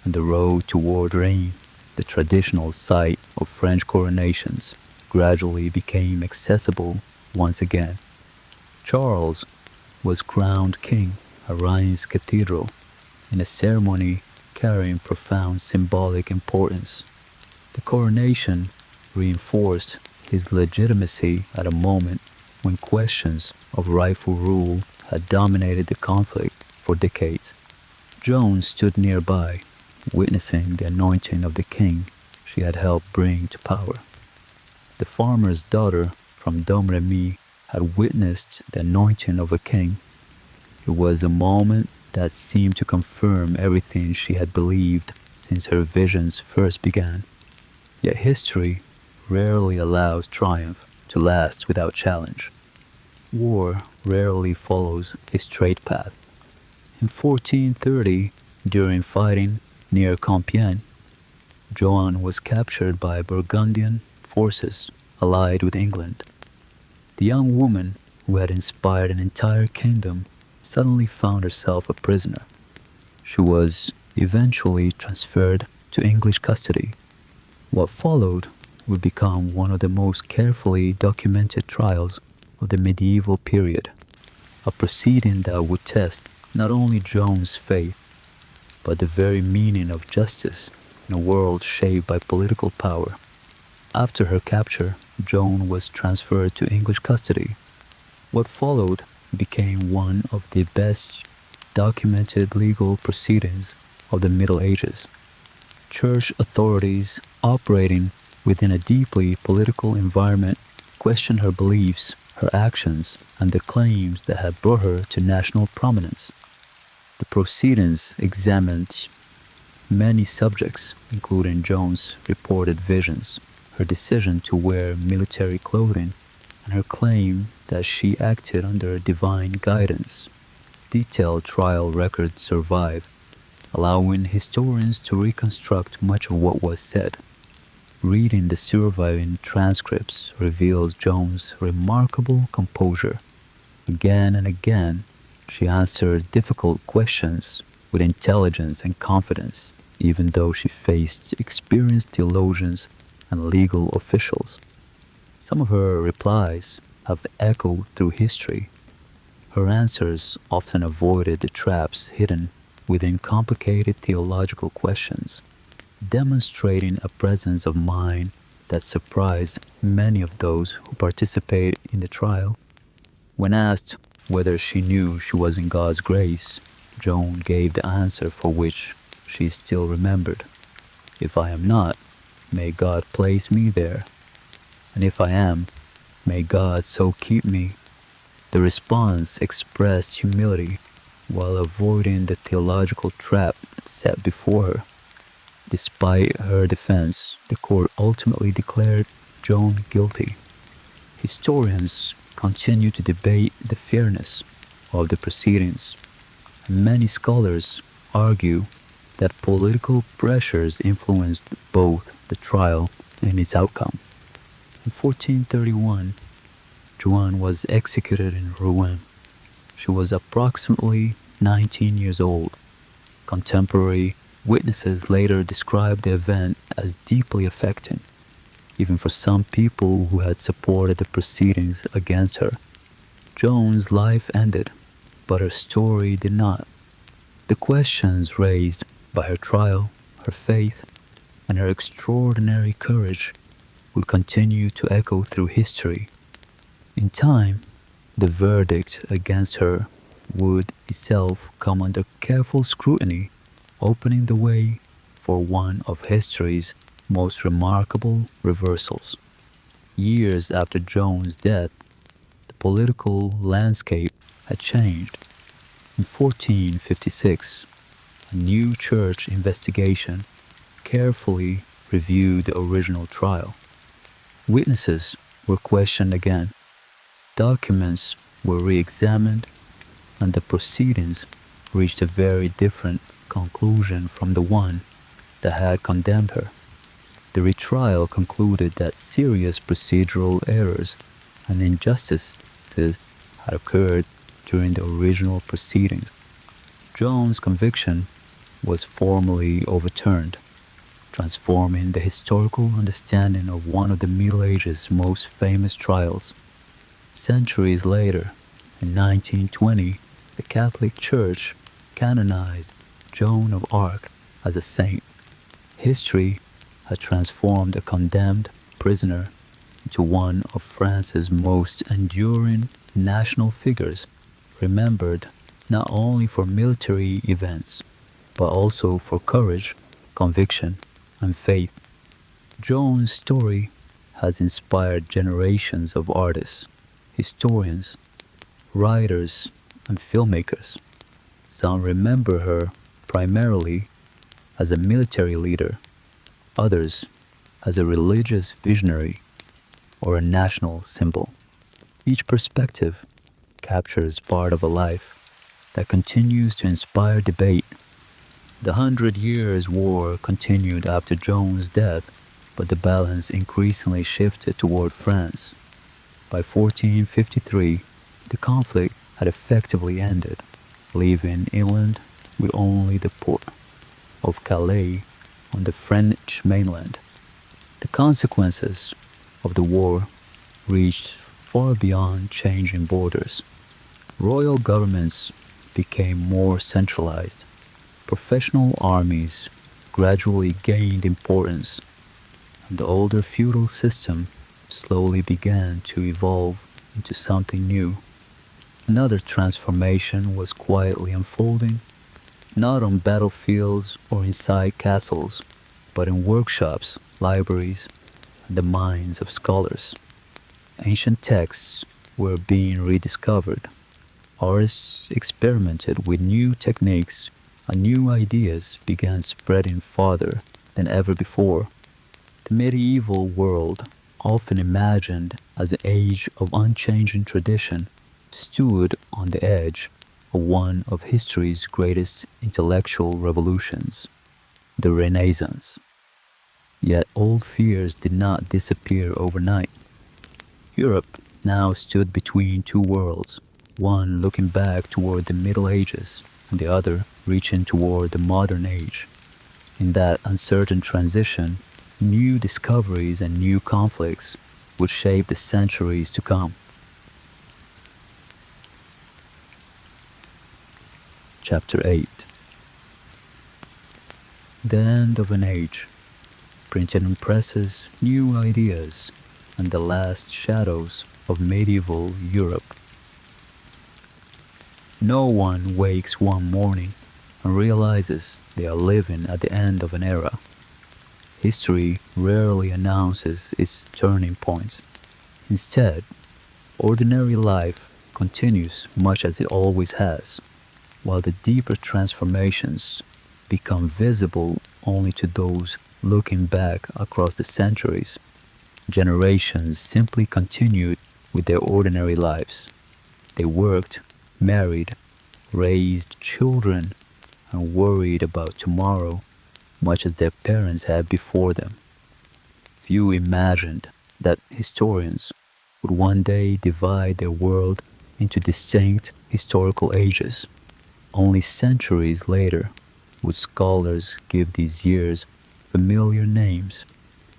and the road toward Reims, the traditional site of French coronations, gradually became accessible once again. Charles was crowned king at Reims Cathedral in a ceremony carrying profound symbolic importance. The coronation reinforced his legitimacy at a moment when questions of rightful rule had dominated the conflict for decades. Joan stood nearby, witnessing the anointing of the king she had helped bring to power. The farmer's daughter from Domremy had witnessed the anointing of a king. It was a moment that seemed to confirm everything she had believed since her visions first began. Yet history rarely allows triumph to last without challenge. War rarely follows a straight path. In 1430, during fighting near Compiègne, Joan was captured by Burgundian forces allied with England. The young woman who had inspired an entire kingdom suddenly found herself a prisoner. She was eventually transferred to English custody. What followed would become one of the most carefully documented trials of the medieval period, a proceeding that would test not only Joan's faith, but the very meaning of justice in a world shaped by political power. After her capture, Joan was transferred to English custody. What followed became one of the best documented legal proceedings of the Middle Ages. Church authorities operating within a deeply political environment questioned her beliefs, her actions, and the claims that had brought her to national prominence. The proceedings examined many subjects, including Joan's reported visions, her decision to wear military clothing, and her claim that she acted under divine guidance. Detailed trial records survive, allowing historians to reconstruct much of what was said. Reading the surviving transcripts reveals Joan's remarkable composure. Again and again, she answered difficult questions with intelligence and confidence, even though she faced experienced theologians and legal officials. Some of her replies have echoed through history. Her answers often avoided the traps hidden within complicated theological questions, demonstrating a presence of mind that surprised many of those who participated in the trial. When asked whether she knew she was in God's grace, Joan gave the answer for which she still remembered. If I am not, may God place me there. And if I am, may God so keep me. The response expressed humility while avoiding the theological trap set before her. Despite her defense, the court ultimately declared Joan guilty. Historians continue to debate the fairness of the proceedings. Many scholars argue that political pressures influenced both the trial and its outcome. In 1431, Joan was executed in Rouen. She was approximately 19 years old. Contemporary witnesses later described the event as deeply affecting, even for some people who had supported the proceedings against her. Joan's life ended, but her story did not. The questions raised by her trial, her faith, and her extraordinary courage would continue to echo through history. In time, the verdict against her would itself come under careful scrutiny, opening the way for one of history's most remarkable reversals. Years after Joan's death, the political landscape had changed. In 1456, a new church investigation carefully reviewed the original trial. Witnesses were questioned again, documents were re-examined, and the proceedings reached a very different conclusion from the one that had condemned her. The retrial concluded that serious procedural errors and injustices had occurred during the original proceedings. Joan's conviction was formally overturned, transforming the historical understanding of one of the Middle Ages' most famous trials. Centuries later, in 1920, the Catholic Church canonized Joan of Arc as a saint. History had transformed a condemned prisoner into one of France's most enduring national figures, remembered not only for military events, but also for courage, conviction, and faith. Joan's story has inspired generations of artists, historians, writers, and filmmakers. Some remember her primarily as a military leader, others as a religious visionary or a national symbol. Each perspective captures part of a life that continues to inspire debate. The Hundred Years' War continued after Joan's death, but the balance increasingly shifted toward France. By 1453, the conflict had effectively ended, leaving England with only the port of Calais on the French mainland. The consequences of the war reached far beyond changing borders. Royal governments became more centralized. Professional armies gradually gained importance, and the older feudal system slowly began to evolve into something new. Another transformation was quietly unfolding, not on battlefields or inside castles, but in workshops, libraries, and the minds of scholars. Ancient texts were being rediscovered. Artists experimented with new techniques, and new ideas began spreading farther than ever before. The medieval world, often imagined as an age of unchanging tradition, stood on the edge of one of history's greatest intellectual revolutions, the Renaissance. Yet old fears did not disappear overnight. Europe now stood between two worlds, one looking back toward the Middle Ages and the other reaching toward the modern age. In that uncertain transition, new discoveries and new conflicts would shape the centuries to come. Chapter 8. The End of an Age. Printing presses, new ideas, and the last shadows of medieval Europe. No one wakes one morning and realizes they are living at the end of an era. History rarely announces its turning points. Instead, ordinary life continues much as it always has, while the deeper transformations become visible only to those looking back across the centuries. Generations simply continued with their ordinary lives. They worked, married, raised children, and worried about tomorrow much as their parents had before them. Few imagined that historians would one day divide their world into distinct historical ages. Only centuries later would scholars give these years familiar names: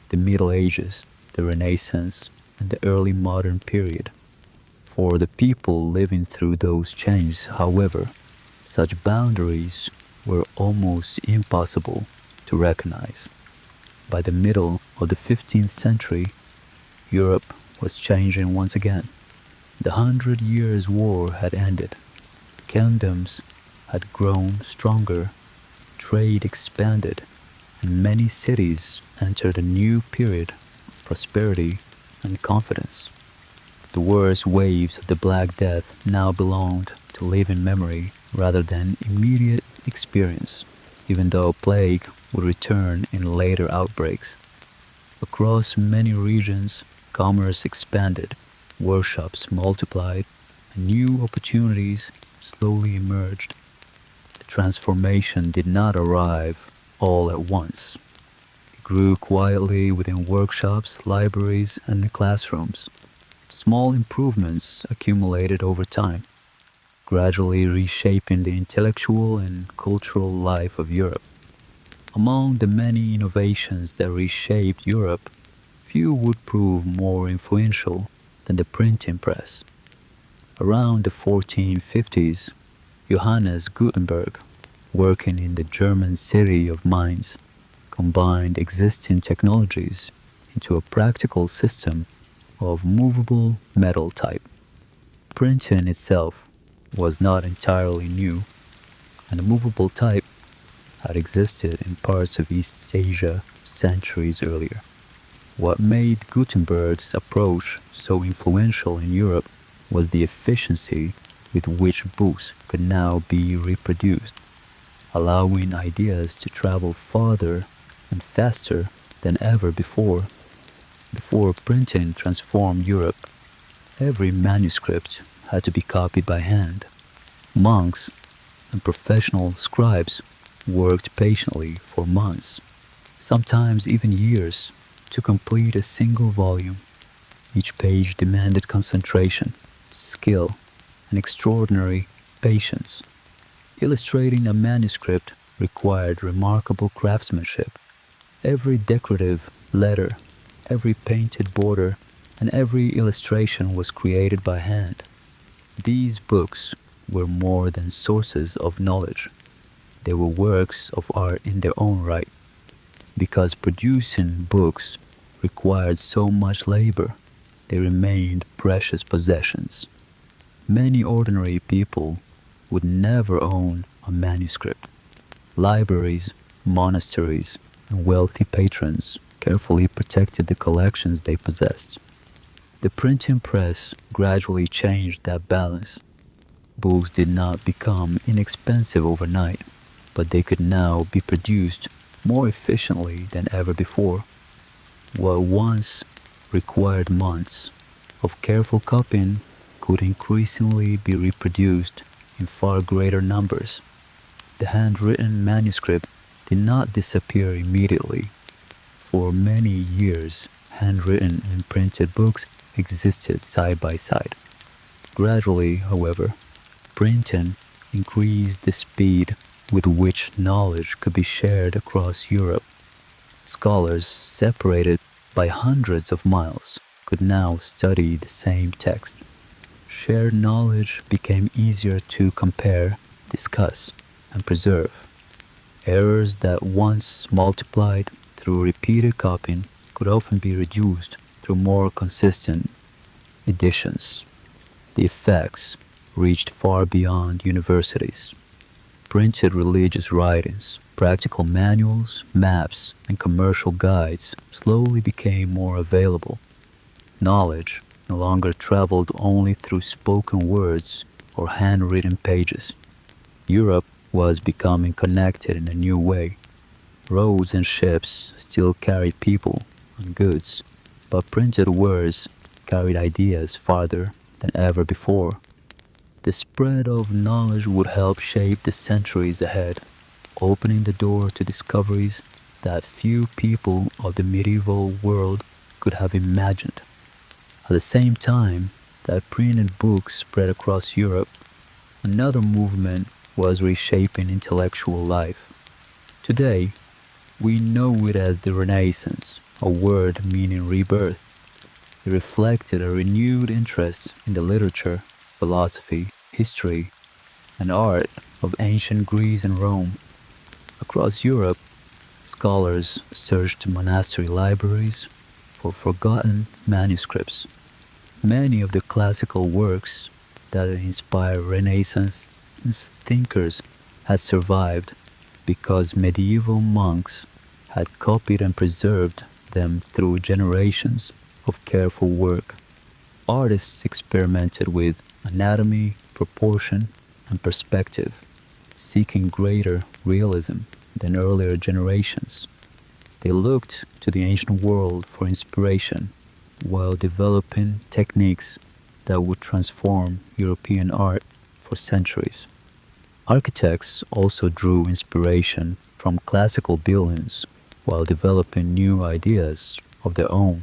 the Middle Ages, the Renaissance, and the early modern period. For the people living through those changes, however, such boundaries were almost impossible to recognize. By the middle of the 15th century, Europe was changing once again. The Hundred Years' War had ended. Kingdoms had grown stronger, trade expanded, and many cities entered a new period of prosperity and confidence. The worst waves of the Black Death now belonged to living memory rather than immediate experience, even though plague would return in later outbreaks. Across many regions, commerce expanded, workshops multiplied, and new opportunities slowly emerged. The transformation did not arrive all at once. It grew quietly within workshops, libraries, and classrooms. Small improvements accumulated over time, gradually reshaping the intellectual and cultural life of Europe. Among the many innovations that reshaped Europe, few would prove more influential than the printing press. Around the 1450s, Johannes Gutenberg, working in the German city of Mainz, combined existing technologies into a practical system of movable metal type. Printing itself was not entirely new, and the movable type had existed in parts of East Asia centuries earlier. What made Gutenberg's approach so influential in Europe was the efficiency with which books could now be reproduced, allowing ideas to travel farther and faster than ever before. Before printing transformed Europe, every manuscript had to be copied by hand. Monks and professional scribes worked patiently for months, sometimes even years, to complete a single volume. Each page demanded concentration, skill, and extraordinary patience. Illustrating a manuscript required remarkable craftsmanship. Every decorative letter, every painted border, and every illustration was created by hand. These books were more than sources of knowledge. They were works of art in their own right. Because producing books required so much labor, they remained precious possessions. Many ordinary people would never own a manuscript. Libraries, monasteries, and wealthy patrons carefully protected the collections they possessed. The printing press gradually changed that balance. Books did not become inexpensive overnight, but they could now be produced more efficiently than ever before. What once required months of careful copying could increasingly be reproduced in far greater numbers. The handwritten manuscript did not disappear immediately. For many years, handwritten and printed books existed side by side. Gradually, however, printing increased the speed with which knowledge could be shared across Europe. Scholars separated by hundreds of miles could now study the same text. Shared knowledge became easier to compare, discuss, and preserve. Errors that once multiplied through repeated copying could often be reduced through more consistent editions. The effects reached far beyond universities. Printed religious writings, practical manuals, maps, and commercial guides slowly became more available. Knowledge no longer traveled only through spoken words or handwritten pages. Europe was becoming connected in a new way. Roads and ships still carried people and goods, but printed words carried ideas farther than ever before. The spread of knowledge would help shape the centuries ahead, opening the door to discoveries that few people of the medieval world could have imagined. At the same time that printed books spread across Europe, another movement was reshaping intellectual life. Today, we know it as the Renaissance, a word meaning rebirth. It reflected a renewed interest in the literature, philosophy, history, and art of ancient Greece and Rome. Across Europe, scholars searched monastery libraries for forgotten manuscripts. Many of the classical works that inspired Renaissance thinkers had survived because medieval monks had copied and preserved them through generations of careful work. Artists experimented with anatomy, proportion, and perspective, seeking greater realism than earlier generations. They looked to the ancient world for inspiration while developing techniques that would transform European art for centuries. Architects also drew inspiration from classical buildings while developing new ideas of their own.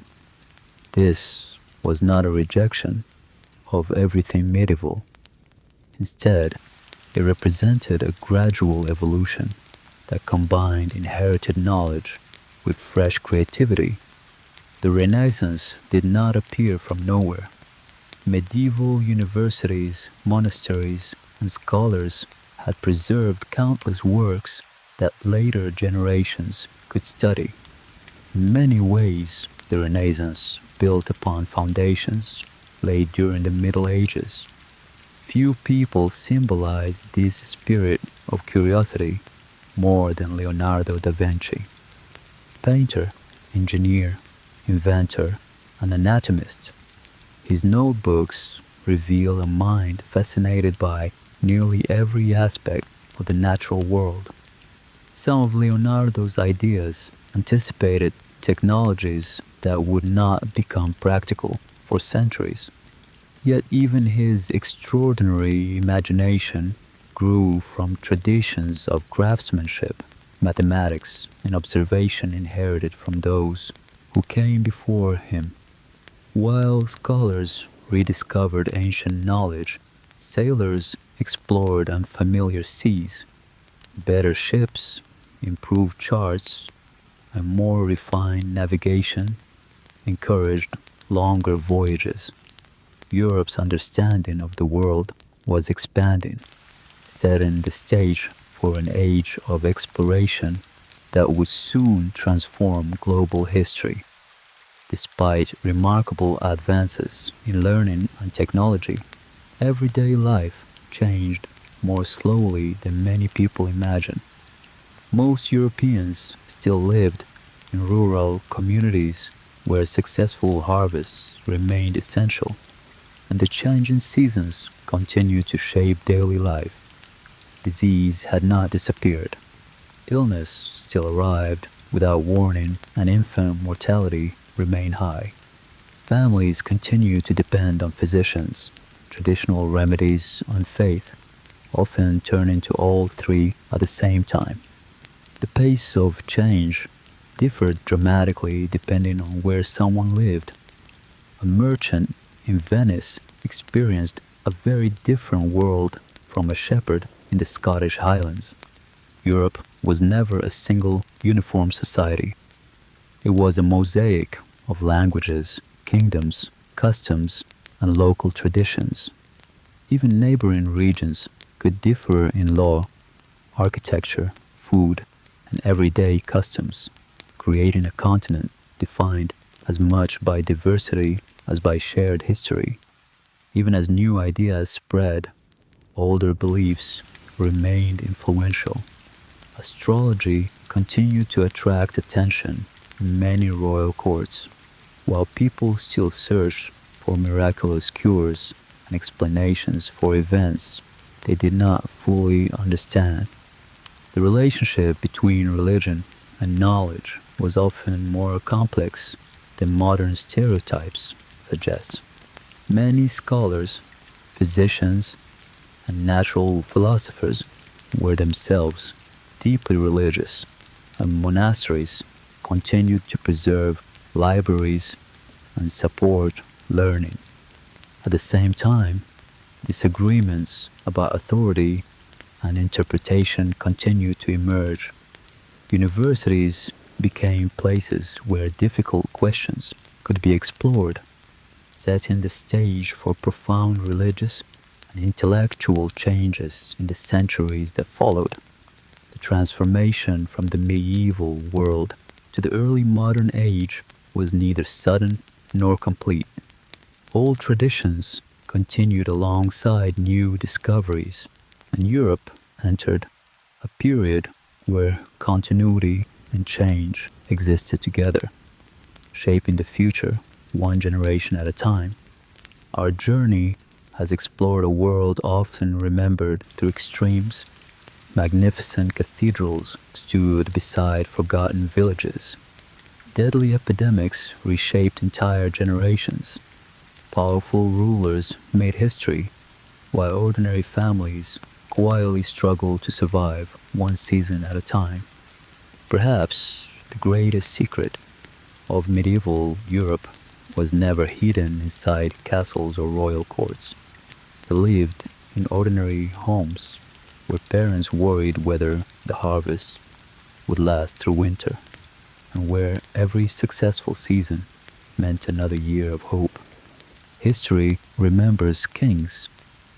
This was not a rejection of everything medieval. Instead, it represented a gradual evolution that combined inherited knowledge with fresh creativity. The Renaissance did not appear from nowhere. Medieval universities, monasteries, and scholars had preserved countless works that later generations could study. In many ways, the Renaissance built upon foundations laid during the Middle Ages. Few people symbolized this spirit of curiosity more than Leonardo da Vinci. Painter, engineer, inventor, and anatomist, his notebooks reveal a mind fascinated by nearly every aspect of the natural world. Some of Leonardo's ideas anticipated technologies that would not become practical for centuries. Yet even his extraordinary imagination grew from traditions of craftsmanship, mathematics, and observation inherited from those who came before him. While scholars rediscovered ancient knowledge, sailors explored unfamiliar seas. Better ships, improved charts, and more refined navigation encouraged longer voyages. Europe's understanding of the world was expanding, setting the stage for an age of exploration that would soon transform global history. Despite remarkable advances in learning and technology, everyday life changed more slowly than many people imagine. Most Europeans still lived in rural communities where successful harvests remained essential, and the changing seasons continued to shape daily life. Disease had not disappeared. Illness still arrived without warning, and infant mortality remained high. Families continued to depend on physicians, traditional remedies, and faith, often turning to all three at the same time. The pace of change differed dramatically depending on where someone lived. A merchant in Venice experienced a very different world from a shepherd in the Scottish Highlands. Europe was never a single uniform society. It was a mosaic of languages, kingdoms, customs, and local traditions. Even neighboring regions could differ in law, architecture, food, and everyday customs, creating a continent defined as much by diversity as by shared history. Even as new ideas spread, older beliefs remained influential. Astrology continued to attract attention in many royal courts, while people still searched for miraculous cures and explanations for events they did not fully understand. The relationship between religion and knowledge was often more complex than modern stereotypes suggest. Many scholars, physicians, and natural philosophers were themselves deeply religious, and monasteries continued to preserve libraries and support learning. At the same time, disagreements about authority and interpretation continued to emerge. Universities became places where difficult questions could be explored, setting the stage for profound religious and intellectual changes in the centuries that followed. The transformation from the medieval world to the early modern age was neither sudden nor complete. Old traditions continued alongside new discoveries, and Europe entered a period where continuity and change existed together, shaping the future one generation at a time. Our journey has explored a world often remembered through extremes. Magnificent cathedrals stood beside forgotten villages. Deadly epidemics reshaped entire generations. Powerful rulers made history, while ordinary families quietly struggled to survive one season at a time. Perhaps the greatest secret of medieval Europe was never hidden inside castles or royal courts. They lived in ordinary homes where parents worried whether the harvest would last through winter, and where every successful season meant another year of hope. History remembers kings,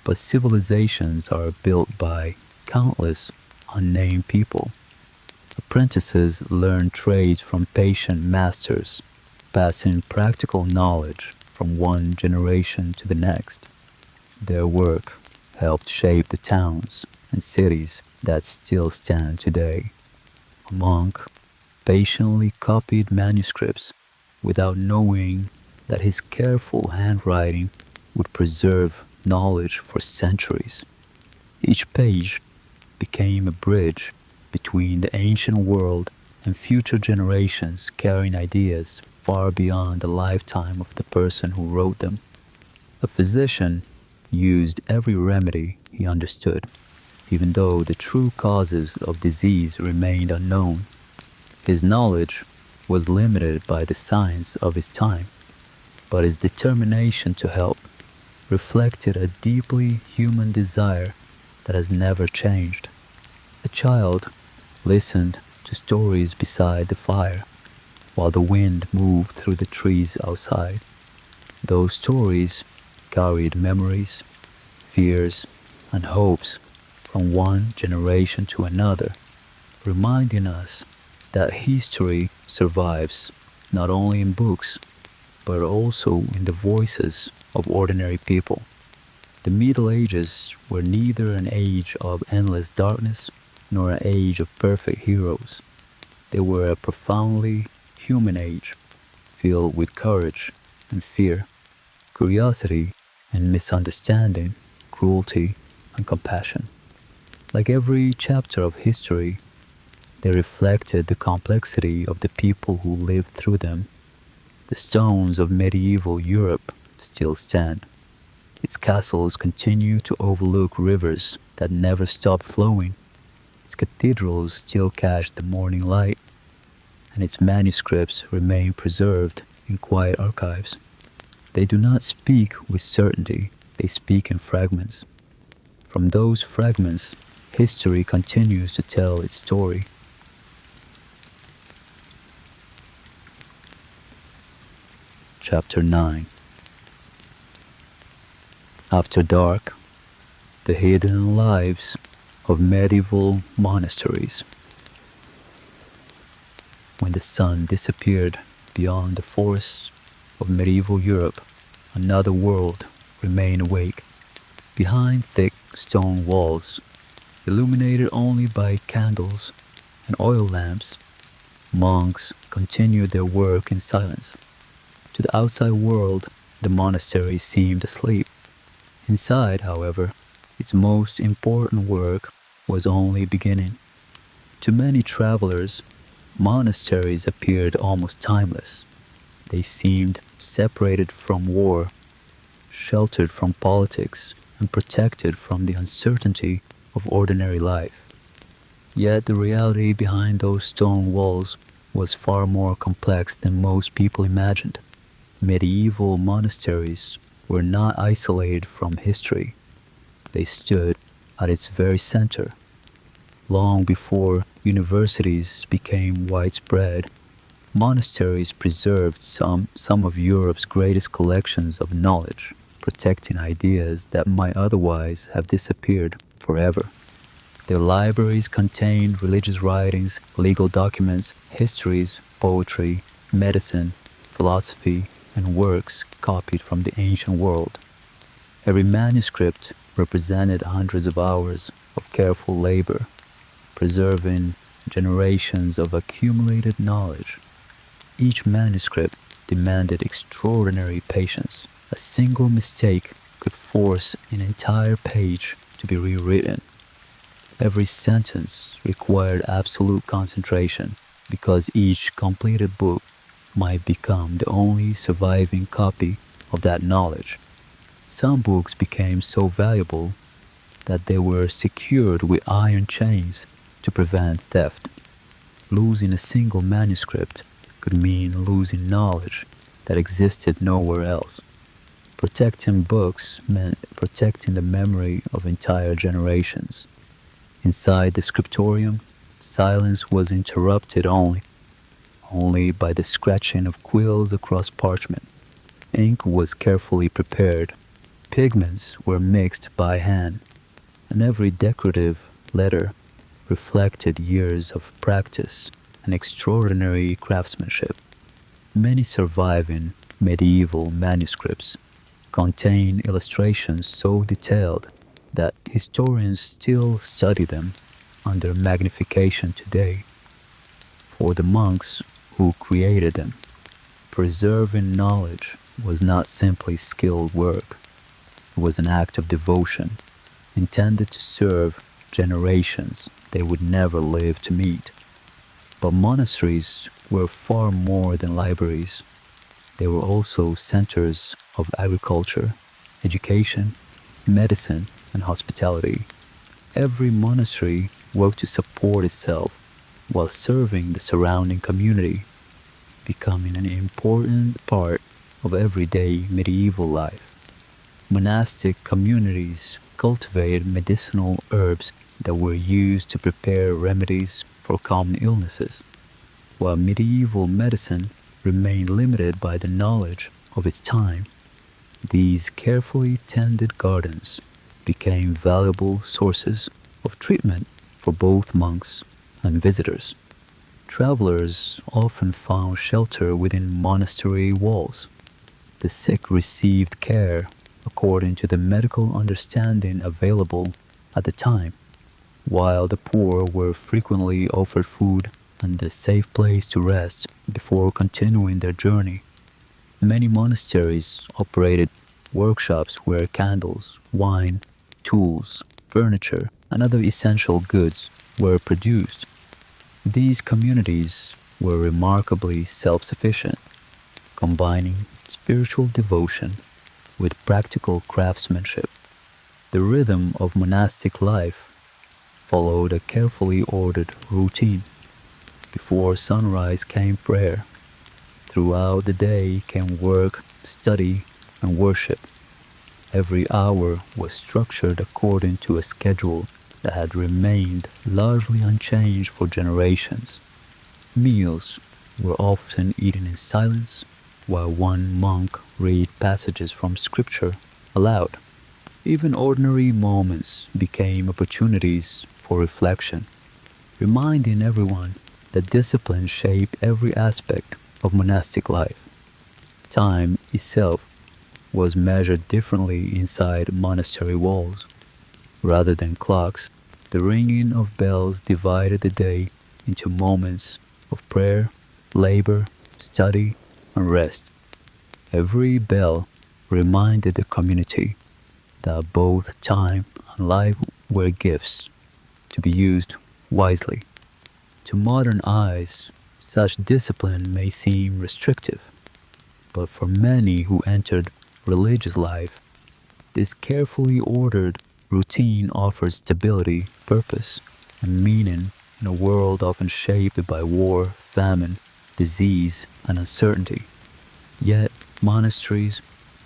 but civilizations are built by countless unnamed people. Apprentices learn trades from patient masters, passing practical knowledge from one generation to the next. Their work helped shape the towns and cities that still stand today. A monk patiently copied manuscripts without knowing that his careful handwriting would preserve knowledge for centuries. Each page became a bridge between the ancient world and future generations, carrying ideas far beyond the lifetime of the person who wrote them. A physician used every remedy he understood, even though the true causes of disease remained unknown. His knowledge was limited by the science of his time, but his determination to help reflected a deeply human desire that has never changed. A child listened to stories beside the fire while the wind moved through the trees outside. Those stories carried memories, fears, and hopes from one generation to another, reminding us that history survives not only in books, but also in the voices of ordinary people. The Middle Ages were neither an age of endless darkness nor an age of perfect heroes. They were a profoundly human age, filled with courage and fear, curiosity and misunderstanding, cruelty and compassion. Like every chapter of history, they reflected the complexity of the people who lived through them. The stones of medieval Europe still stand. Its castles continue to overlook rivers that never stop flowing. Its cathedrals still catch the morning light, and its manuscripts remain preserved in quiet archives. They do not speak with certainty, they speak in fragments. From those fragments, history continues to tell its story. Chapter 9. After dark, the hidden lives of medieval monasteries. When the sun disappeared beyond the forests of medieval Europe, another world remained awake. Behind thick stone walls, illuminated only by candles and oil lamps, monks continued their work in silence. To the outside world, the monastery seemed asleep. Inside, however, its most important work was only beginning. To many travelers, monasteries appeared almost timeless. They seemed separated from war, sheltered from politics, and protected from the uncertainty of ordinary life. Yet the reality behind those stone walls was far more complex than most people imagined. Medieval monasteries were not isolated from history. They stood at its very center. Long before universities became widespread, monasteries preserved some of Europe's greatest collections of knowledge, protecting ideas that might otherwise have disappeared forever. Their libraries contained religious writings, legal documents, histories, poetry, medicine, philosophy, and works copied from the ancient world. Every manuscript represented hundreds of hours of careful labor, preserving generations of accumulated knowledge. Each manuscript demanded extraordinary patience. A single mistake could force an entire page to be rewritten. Every sentence required absolute concentration because each completed book might become the only surviving copy of that knowledge. Some books became so valuable that they were secured with iron chains to prevent theft. Losing a single manuscript could mean losing knowledge that existed nowhere else. Protecting books meant protecting the memory of entire generations. Inside the scriptorium, silence was interrupted only by the scratching of quills across parchment. Ink was carefully prepared. Pigments were mixed by hand, and every decorative letter reflected years of practice and extraordinary craftsmanship. Many surviving medieval manuscripts contain illustrations so detailed that historians still study them under magnification today. For the monks who created them, preserving knowledge was not simply skilled work. It was an act of devotion intended to serve generations they would never live to meet. But monasteries were far more than libraries. They were also centers of agriculture, education, medicine, and hospitality. Every monastery worked to support itself while serving the surrounding community, becoming an important part of everyday medieval life. Monastic communities cultivated medicinal herbs that were used to prepare remedies for common illnesses, while medieval medicine remained limited by the knowledge of its time. These carefully tended gardens became valuable sources of treatment for both monks and visitors. Travelers often found shelter within monastery walls. The sick received care according to the medical understanding available at the time, while the poor were frequently offered food and a safe place to rest before continuing their journey. Many monasteries operated workshops where candles, wine, tools, furniture, and other essential goods were produced. These communities were remarkably self-sufficient, combining spiritual devotion with practical craftsmanship. The rhythm of monastic life followed a carefully ordered routine. Before sunrise came prayer. Throughout the day came work, study, and worship. Every hour was structured according to a schedule that had remained largely unchanged for generations. Meals were often eaten in silence, while one monk read passages from scripture aloud. Even ordinary moments became opportunities for reflection, reminding everyone that discipline shaped every aspect of monastic life. Time itself was measured differently inside monastery walls. Rather than clocks, the ringing of bells divided the day into moments of prayer, labor, study, and rest. Every bell reminded the community that both time and life were gifts to be used wisely. To modern eyes, such discipline may seem restrictive, but for many who entered religious life, this carefully ordered routine offers stability, purpose, and meaning in a world often shaped by war, famine, disease, and uncertainty. Yet, Monasteries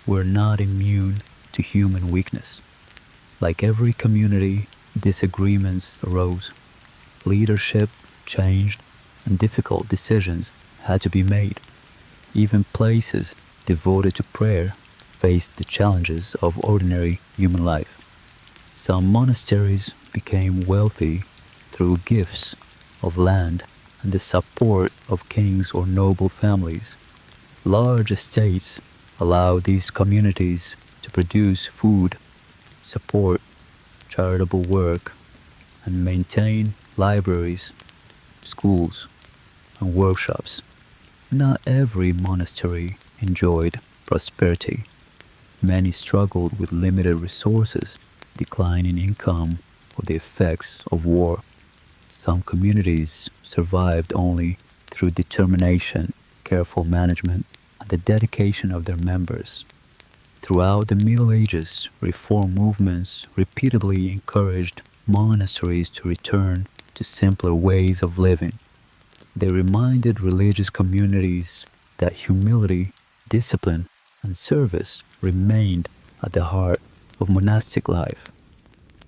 were not immune to human weakness. Like every community, disagreements arose, leadership changed, and difficult decisions had to be made. Even places devoted to prayer faced the challenges of ordinary human life. Some monasteries became wealthy through gifts of land and the support of kings or noble families. Large estates allowed these communities to produce food, support charitable work, and maintain libraries, schools, and workshops. Not every monastery enjoyed prosperity. Many struggled with limited resources, declining income, or the effects of war. Some communities survived only through determination, careful management, and the dedication of their members. Throughout the Middle Ages, reform movements repeatedly encouraged monasteries to return to simpler ways of living. They reminded religious communities that humility, discipline, and service remained at the heart of monastic life.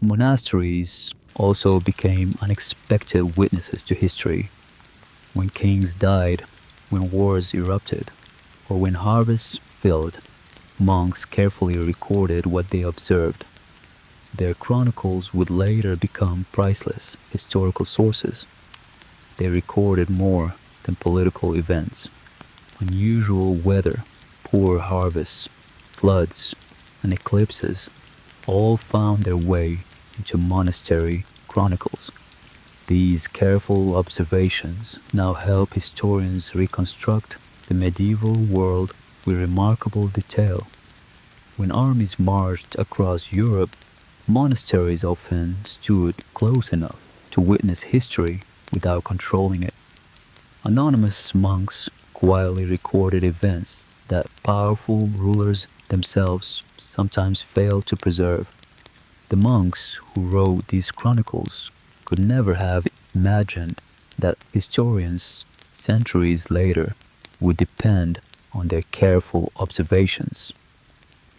Monasteries also became unexpected witnesses to history. When kings died, when wars erupted, or when harvests failed, monks carefully recorded what they observed. Their chronicles would later become priceless historical sources. They recorded more than political events. Unusual weather, poor harvests, floods, and eclipses all found their way into monastery chronicles. These careful observations now help historians reconstruct the medieval world with remarkable detail. When armies marched across Europe, monasteries often stood close enough to witness history without controlling it. Anonymous monks quietly recorded events that powerful rulers themselves sometimes failed to preserve. The monks who wrote these chronicles could never have imagined that historians centuries later would depend on their careful observations.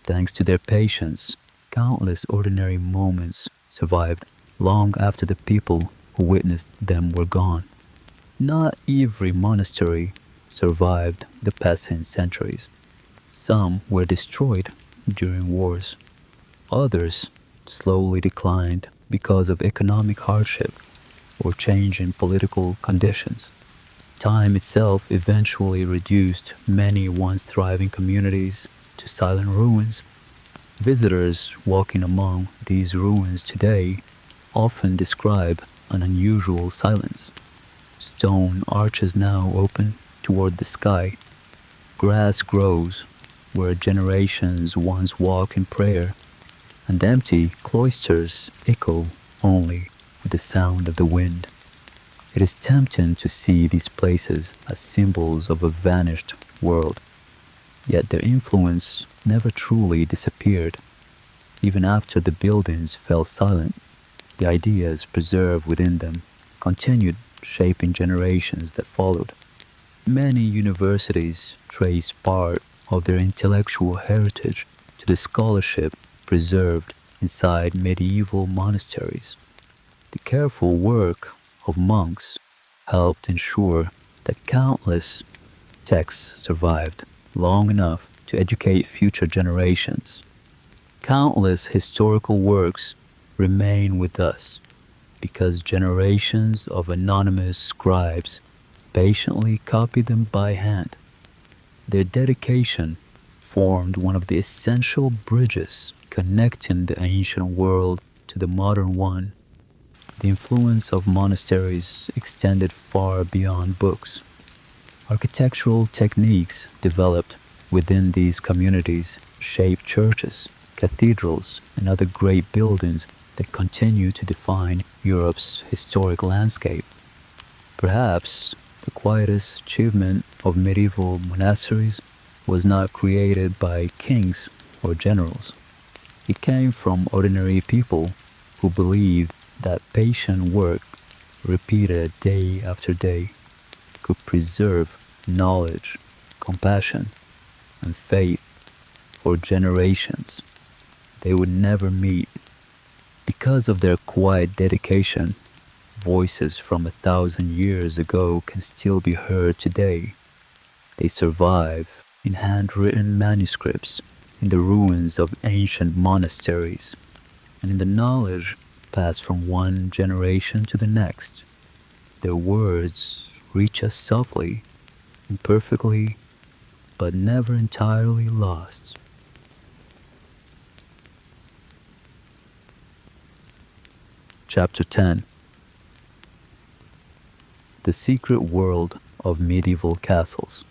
Thanks to their patience, countless ordinary moments survived long after the people who witnessed them were gone. Not every monastery survived the passing centuries. Some were destroyed during wars. Others slowly declined because of economic hardship or change in political conditions. Time itself eventually reduced many once thriving communities to silent ruins. Visitors walking among these ruins today often describe an unusual silence. Stone arches now open toward the sky. Grass grows where generations once walked in prayer, and empty cloisters echo only with the sound of the wind. It is tempting to see these places as symbols of a vanished world, yet their influence never truly disappeared. Even after the buildings fell silent, the ideas preserved within them continued shaping generations that followed. Many universities trace part of their intellectual heritage to the scholarship preserved inside medieval monasteries. The careful work of monks helped ensure that countless texts survived long enough to educate future generations. Countless historical works remain with us because generations of anonymous scribes patiently copied them by hand. Their dedication formed one of the essential bridges connecting the ancient world to the modern one. The influence of monasteries extended far beyond books. Architectural techniques developed within these communities shaped churches, cathedrals, and other great buildings that continue to define Europe's historic landscape. Perhaps the quietest achievement of medieval monasteries was not created by kings or generals. It came from ordinary people who believed that patient work, repeated day after day, could preserve knowledge, compassion, and faith for generations. They would never meet. Because of their quiet dedication, voices from 1,000 years ago can still be heard today. They survive in handwritten manuscripts, in the ruins of ancient monasteries, and in the knowledge passed from one generation to the next. Their words reach us softly, imperfectly, but never entirely lost. Chapter 10. The Secret World of Medieval Castles.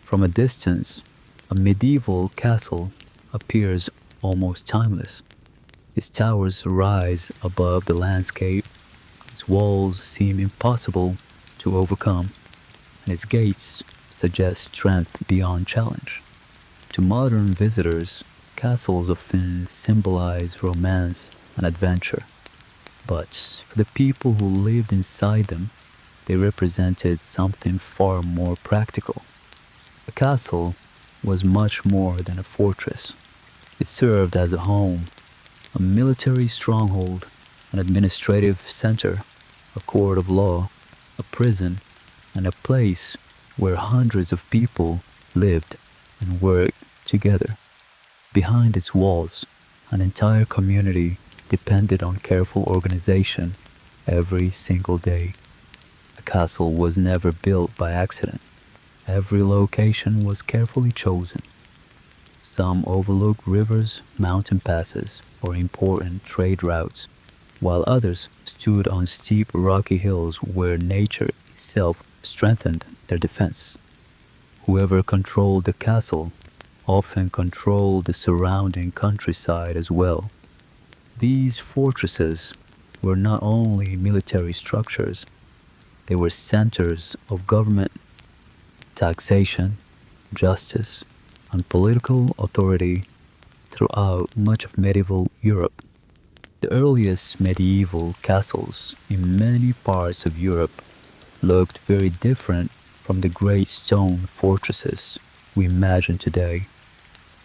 From a distance, a medieval castle appears almost timeless. Its towers rise above the landscape, its walls seem impossible to overcome, and its gates suggest strength beyond challenge. To modern visitors, castles often symbolize romance and adventure, but for the people who lived inside them, they represented something far more practical. A castle was much more than a fortress. It served as a home, a military stronghold, an administrative center, a court of law, a prison, and a place where hundreds of people lived and worked together. Behind its walls, an entire community depended on careful organization every single day. A castle was never built by accident. Every location was carefully chosen. Some overlooked rivers, mountain passes, or important trade routes, while others stood on steep rocky hills where nature itself strengthened their defense. Whoever controlled the castle often controlled the surrounding countryside as well. These fortresses were not only military structures, they were centers of government, taxation, justice, and political authority throughout much of medieval Europe. The earliest medieval castles in many parts of Europe looked very different from the great stone fortresses we imagine today.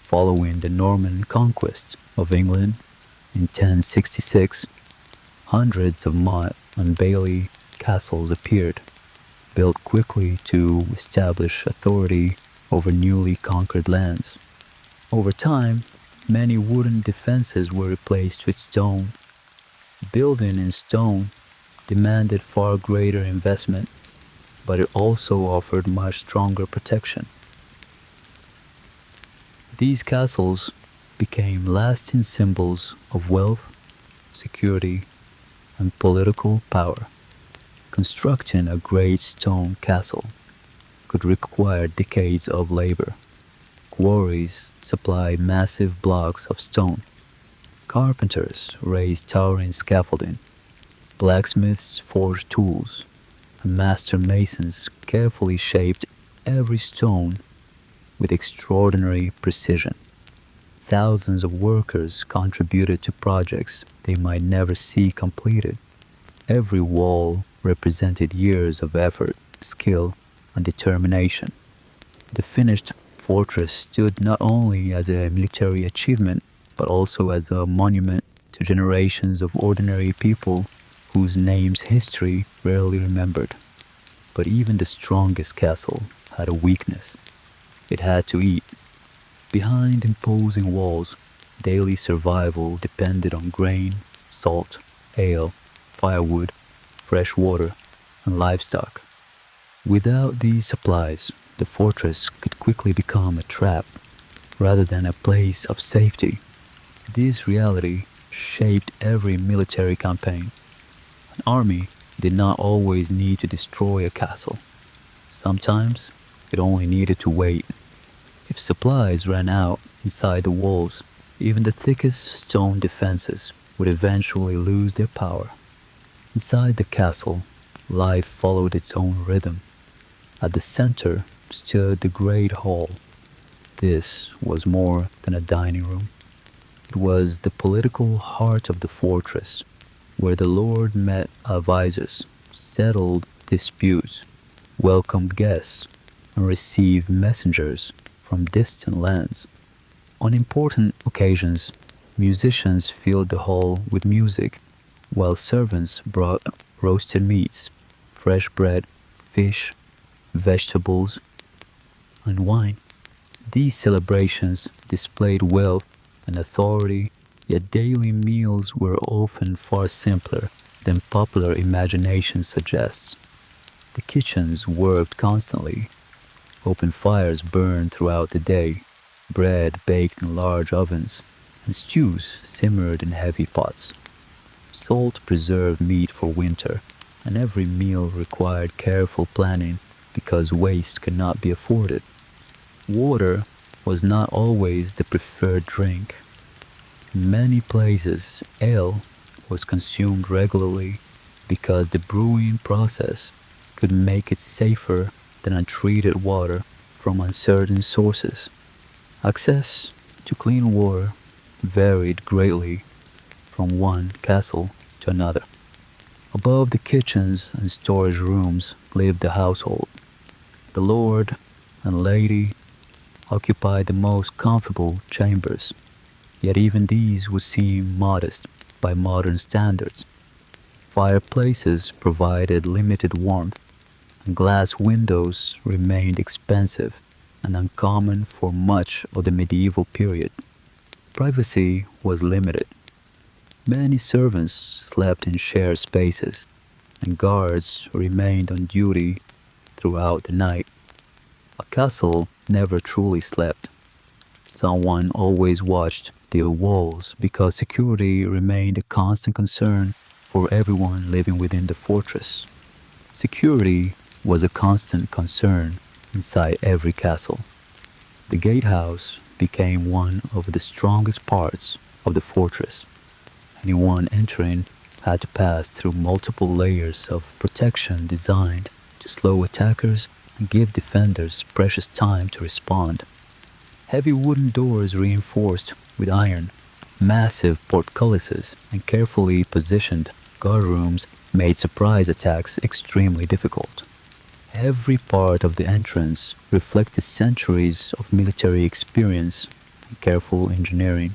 Following the Norman conquest of England in 1066, hundreds of motte and bailey castles appeared, built quickly to establish authority over newly conquered lands. Over time, many wooden defenses were replaced with stone. Building in stone demanded far greater investment, but it also offered much stronger protection. These castles became lasting symbols of wealth, security, and political power. Constructing a great stone castle could require decades of labor. Quarries supplied massive blocks of stone. Carpenters raised towering scaffolding. Blacksmiths forged tools, and master masons carefully shaped every stone with extraordinary precision. Thousands of workers contributed to projects they might never see completed. Every wall represented years of effort, skill, and determination. The finished fortress stood not only as a military achievement, but also as a monument to generations of ordinary people whose names history rarely remembered. But even the strongest castle had a weakness. It had to eat. Behind imposing walls, daily survival depended on grain, salt, ale, firewood, fresh water, and livestock. Without these supplies, the fortress could quickly become a trap rather than a place of safety. This reality shaped every military campaign. An army did not always need to destroy a castle. Sometimes it only needed to wait. If supplies ran out inside the walls, even the thickest stone defenses would eventually lose their power. Inside the castle, life followed its own rhythm. At the center stood the great hall. This was more than a dining room. It was the political heart of the fortress, where the lord met advisors, settled disputes, welcomed guests, and receive messengers from distant lands. On important occasions, musicians filled the hall with music, while servants brought roasted meats, fresh bread, fish, vegetables, and wine. These celebrations displayed wealth and authority, yet daily meals were often far simpler than popular imagination suggests. The kitchens worked constantly. Open fires burned throughout the day, bread baked in large ovens, and stews simmered in heavy pots. Salt preserved meat for winter, and every meal required careful planning because waste could not be afforded. Water was not always the preferred drink. In many places, ale was consumed regularly because the brewing process could make it safer than untreated water from uncertain sources. Access to clean water varied greatly from one castle to another. Above the kitchens and storage rooms lived the household. The lord and lady occupied the most comfortable chambers, yet even these would seem modest by modern standards. Fireplaces provided limited warmth, and glass windows remained expensive and uncommon for much of the medieval period. Privacy was limited. Many servants slept in shared spaces, and guards remained on duty throughout the night. A castle never truly slept. Someone always watched the walls because security remained a constant concern for everyone living within the fortress. Security was a constant concern inside every castle. The gatehouse became one of the strongest parts of the fortress. Anyone entering had to pass through multiple layers of protection designed to slow attackers and give defenders precious time to respond. Heavy wooden doors reinforced with iron, massive portcullises, and carefully positioned guard rooms made surprise attacks extremely difficult. Every part of the entrance reflected centuries of military experience and careful engineering.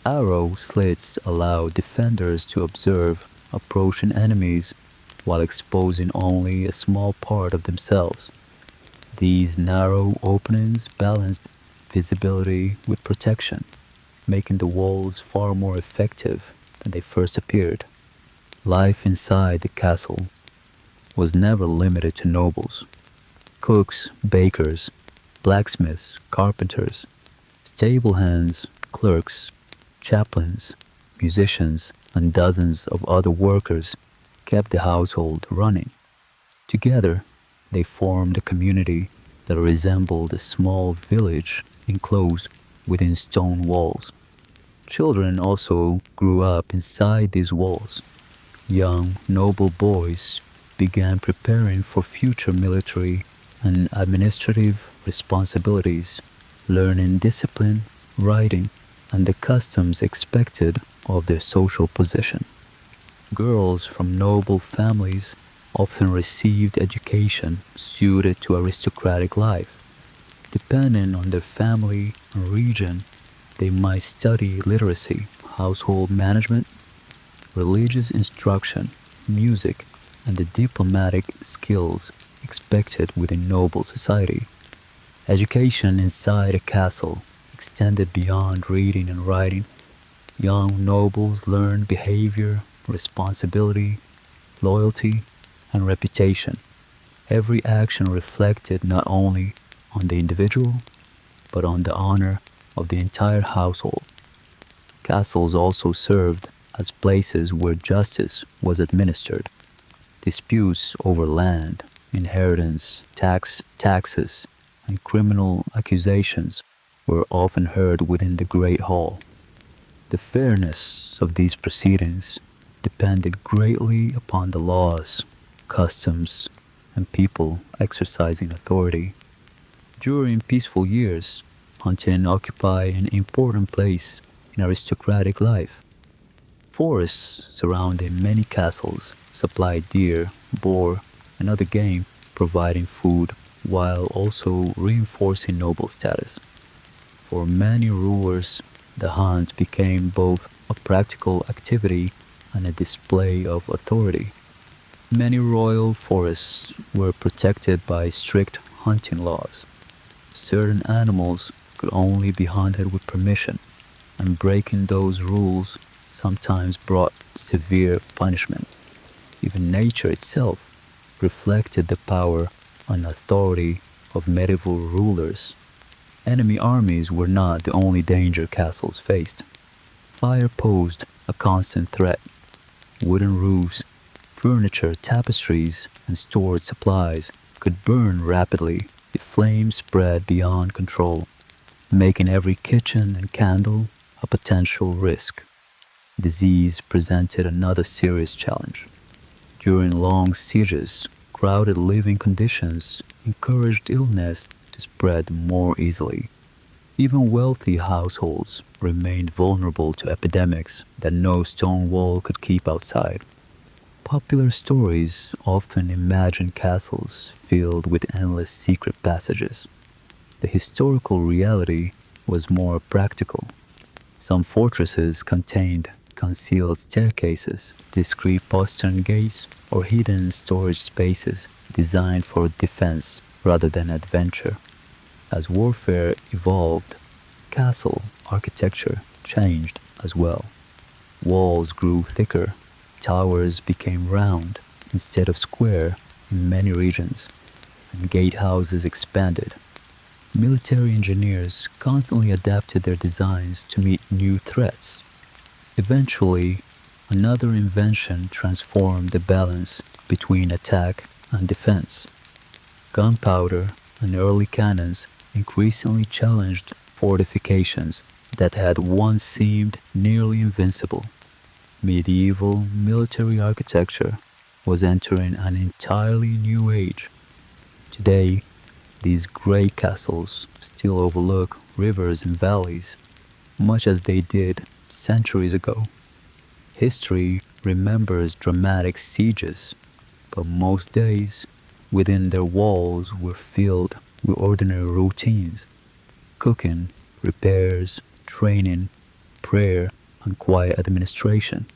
Arrow slits allowed defenders to observe approaching enemies while exposing only a small part of themselves. These narrow openings balanced visibility with protection, making the walls far more effective than they first appeared. Life inside the castle was never limited to nobles. Cooks, bakers, blacksmiths, carpenters, stable hands, clerks, chaplains, musicians, and dozens of other workers kept the household running. Together, they formed a community that resembled a small village enclosed within stone walls. Children also grew up inside these walls. Young, noble boys began preparing for future military and administrative responsibilities, learning discipline, writing, and the customs expected of their social position. Girls from noble families often received education suited to aristocratic life. Depending on their family and region, they might study literacy, household management, religious instruction, music, and the diplomatic skills expected within noble society. Education inside a castle extended beyond reading and writing. Young nobles learned behavior, responsibility, loyalty, and reputation. Every action reflected not only on the individual, but on the honor of the entire household. Castles also served as places where justice was administered. Disputes over land, inheritance, taxes, and criminal accusations were often heard within the Great Hall. The fairness of these proceedings depended greatly upon the laws, customs, and people exercising authority. During peaceful years, hunting occupied an important place in aristocratic life. Forests surrounding many castles supplied deer, boar, and other game, providing food, while also reinforcing noble status. For many rulers, the hunt became both a practical activity and a display of authority. Many royal forests were protected by strict hunting laws. Certain animals could only be hunted with permission, and breaking those rules sometimes brought severe punishment. Even nature itself reflected the power and authority of medieval rulers. Enemy armies were not the only danger castles faced. Fire posed a constant threat. Wooden roofs, furniture, tapestries, and stored supplies could burn rapidly if flames spread beyond control, making every kitchen and candle a potential risk. Disease presented another serious challenge. During long sieges, crowded living conditions encouraged illness to spread more easily. Even wealthy households remained vulnerable to epidemics that no stone wall could keep outside. Popular stories often imagine castles filled with endless secret passages. The historical reality was more practical. Some fortresses contained concealed staircases, discreet postern gates, or hidden storage spaces designed for defense rather than adventure. As warfare evolved, castle architecture changed as well. Walls grew thicker, towers became round instead of square in many regions, and gatehouses expanded. Military engineers constantly adapted their designs to meet new threats. Eventually, another invention transformed the balance between attack and defense. Gunpowder and early cannons increasingly challenged fortifications that had once seemed nearly invincible. Medieval military architecture was entering an entirely new age. Today, these great castles still overlook rivers and valleys, much as they did centuries ago. History remembers dramatic sieges, but most days within their walls were filled with ordinary routines: cooking, repairs, training, prayer, and quiet administration.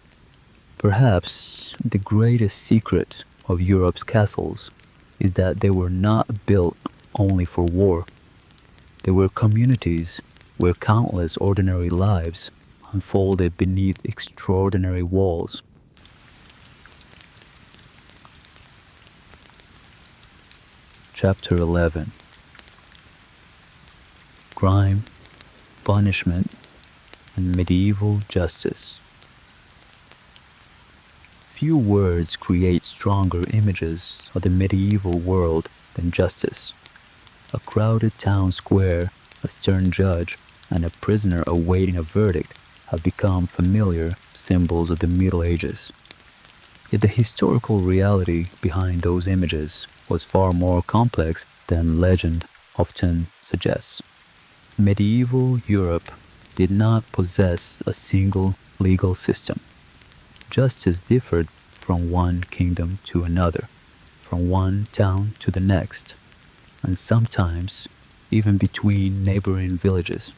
Perhaps the greatest secret of Europe's castles is that they were not built only for war. They were communities where countless ordinary lives unfolded beneath extraordinary walls. Chapter 11: Crime, Punishment, and Medieval Justice. Few words create stronger images of the medieval world than justice. A crowded town square, a stern judge, and a prisoner awaiting a verdict have become familiar symbols of the Middle Ages. Yet the historical reality behind those images was far more complex than legend often suggests. Medieval Europe did not possess a single legal system. Justice differed from one kingdom to another, from one town to the next, and sometimes even between neighboring villages.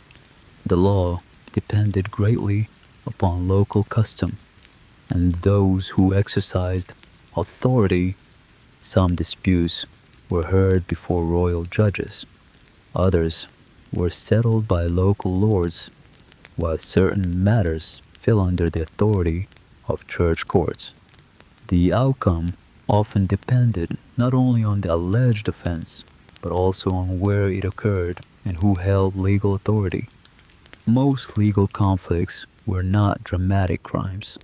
The law depended greatly upon local custom and those who exercised authority. Some disputes were heard before royal judges, others were settled by local lords, while certain matters fell under the authority of church courts. The outcome often depended not only on the alleged offense, but also on where it occurred and who held legal authority. Most legal conflicts were not dramatic crimes.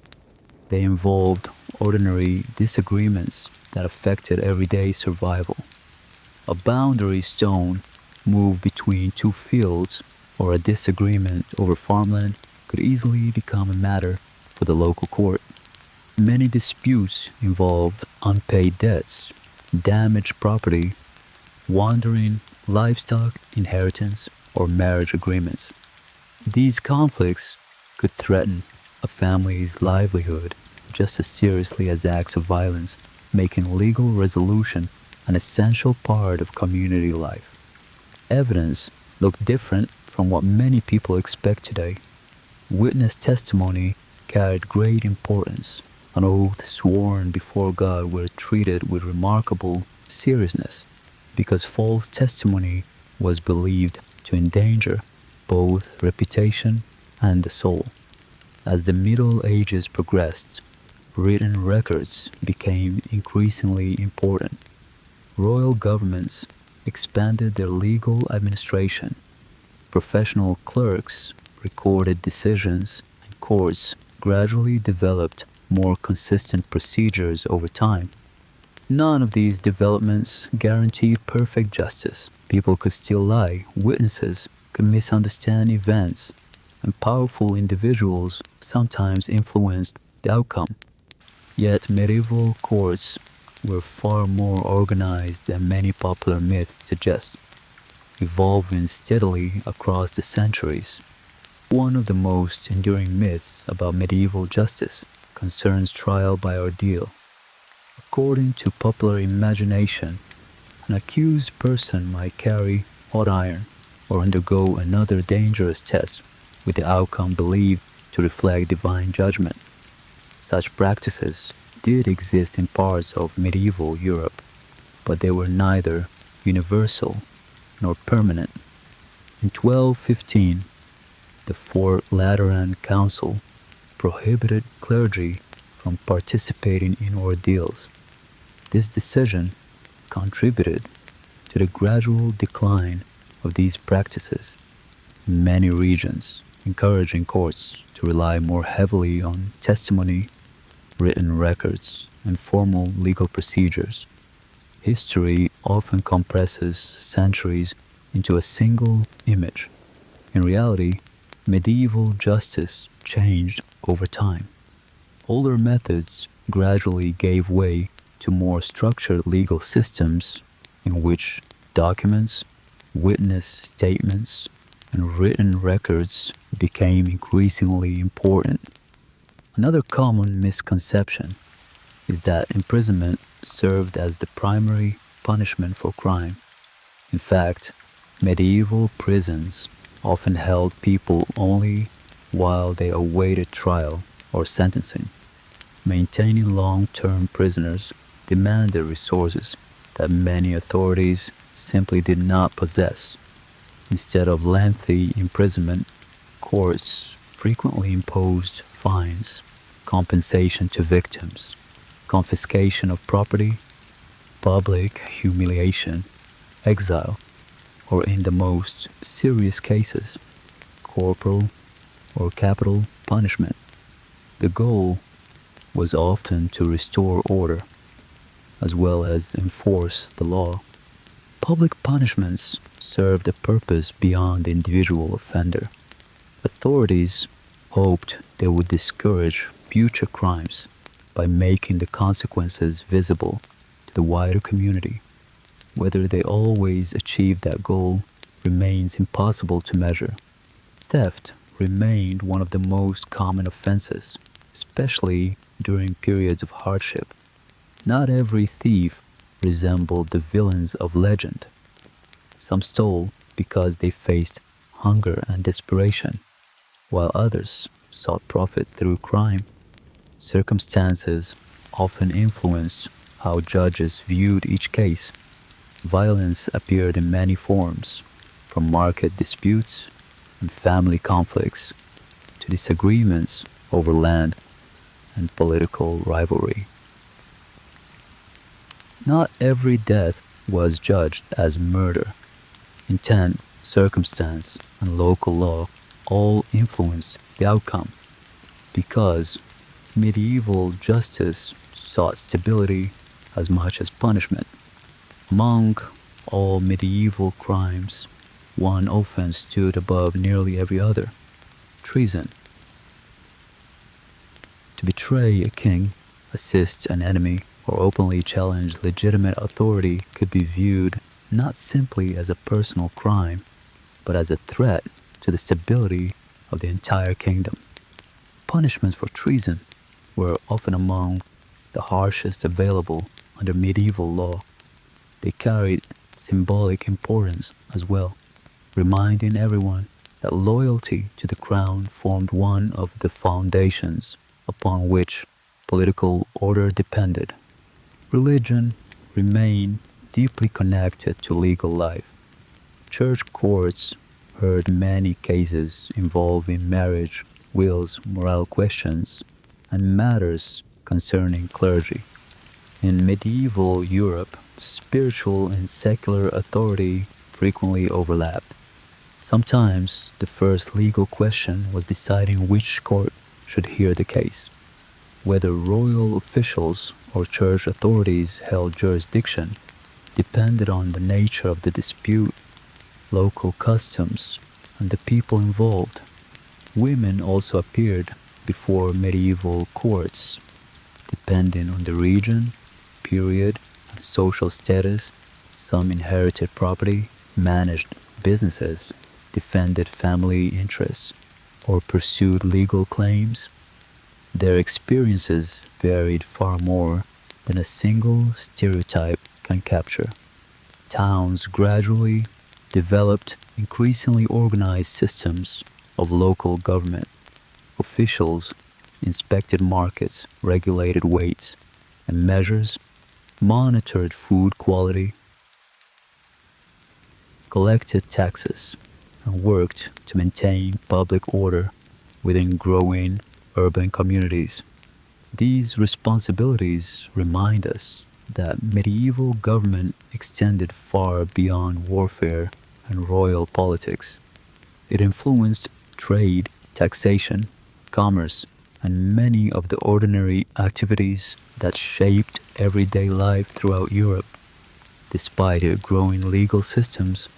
They involved ordinary disagreements that affected everyday survival. A boundary stone moved between two fields or a disagreement over farmland could easily become a matter for the local court. Many disputes involved unpaid debts, damaged property, wandering livestock, inheritance, or marriage agreements. These conflicts could threaten a family's livelihood just as seriously as acts of violence, making legal resolution an essential part of community life. Evidence looked different from what many people expect today. Witness testimony carried great importance. An oath sworn before God were treated with remarkable seriousness because false testimony was believed to endanger both reputation and the soul. As the Middle Ages progressed, written records became increasingly important. Royal governments expanded their legal administration. Professional clerks recorded decisions, and courts gradually developed more consistent procedures over time. None of these developments guaranteed perfect justice. People could still lie, witnesses could misunderstand events, and powerful individuals sometimes influenced the outcome. Yet medieval courts were far more organized than many popular myths suggest, evolving steadily across the centuries. One of the most enduring myths about medieval justice concerns trial by ordeal. According to popular imagination, an accused person might carry hot iron or undergo another dangerous test with the outcome believed to reflect divine judgment. Such practices did exist in parts of medieval Europe, but they were neither universal nor permanent. In 1215, the Fourth Lateran Council prohibited clergy from participating in ordeals. This decision contributed to the gradual decline of these practices in many regions, encouraging courts to rely more heavily on testimony, written records, and formal legal procedures. History often compresses centuries into a single image. In reality, medieval justice changed over time. Older methods gradually gave way to more structured legal systems in which documents, witness statements, and written records became increasingly important. Another common misconception is that imprisonment served as the primary punishment for crime. In fact, medieval prisons often held people only while they awaited trial or sentencing. Maintaining long-term prisoners demanded resources that many authorities simply did not possess. Instead of lengthy imprisonment, courts frequently imposed fines, compensation to victims, confiscation of property, public humiliation, exile, or in the most serious cases, corporal or capital punishment. The goal was often to restore order, as well as enforce the law. Public punishments served a purpose beyond the individual offender. Authorities hoped they would discourage future crimes by making the consequences visible to the wider community. Whether they always achieved that goal remains impossible to measure. Theft remained one of the most common offenses, especially during periods of hardship. Not every thief resembled the villains of legend. Some stole because they faced hunger and desperation, while others sought profit through crime. Circumstances often influenced how judges viewed each case. Violence appeared in many forms, from market disputes and family conflicts to disagreements over land and political rivalry. Not every death was judged as murder. Intent, circumstance, and local law all influenced the outcome. Because medieval justice sought stability as much as punishment. Among all medieval crimes, one offense stood above nearly every other: treason. To betray a king, assist an enemy, or openly challenge legitimate authority could be viewed not simply as a personal crime, but as a threat to the stability of the entire kingdom. Punishments for treason were often among the harshest available under medieval law. They carried symbolic importance as well, reminding everyone that loyalty to the crown formed one of the foundations upon which political order depended. Religion remained deeply connected to legal life. Church courts heard many cases involving marriage, wills, moral questions, and matters concerning clergy. In medieval Europe, spiritual and secular authority frequently overlapped. Sometimes the first legal question was deciding which court should hear the case. Whether royal officials or church authorities held jurisdiction depended on the nature of the dispute, local customs, and the people involved. Women also appeared before medieval courts, depending on the region, period, and social status. Some inherited property, managed businesses, defended family interests, or pursued legal claims. Their experiences varied far more than a single stereotype can capture. Towns gradually developed increasingly organized systems of local government. Officials inspected markets, regulated weights and measures, monitored food quality, collected taxes, and worked to maintain public order within growing urban communities. These responsibilities remind us that medieval government extended far beyond warfare and royal politics. It influenced trade, taxation, commerce, and many of the ordinary activities that shaped everyday life throughout Europe. Despite their growing legal systems,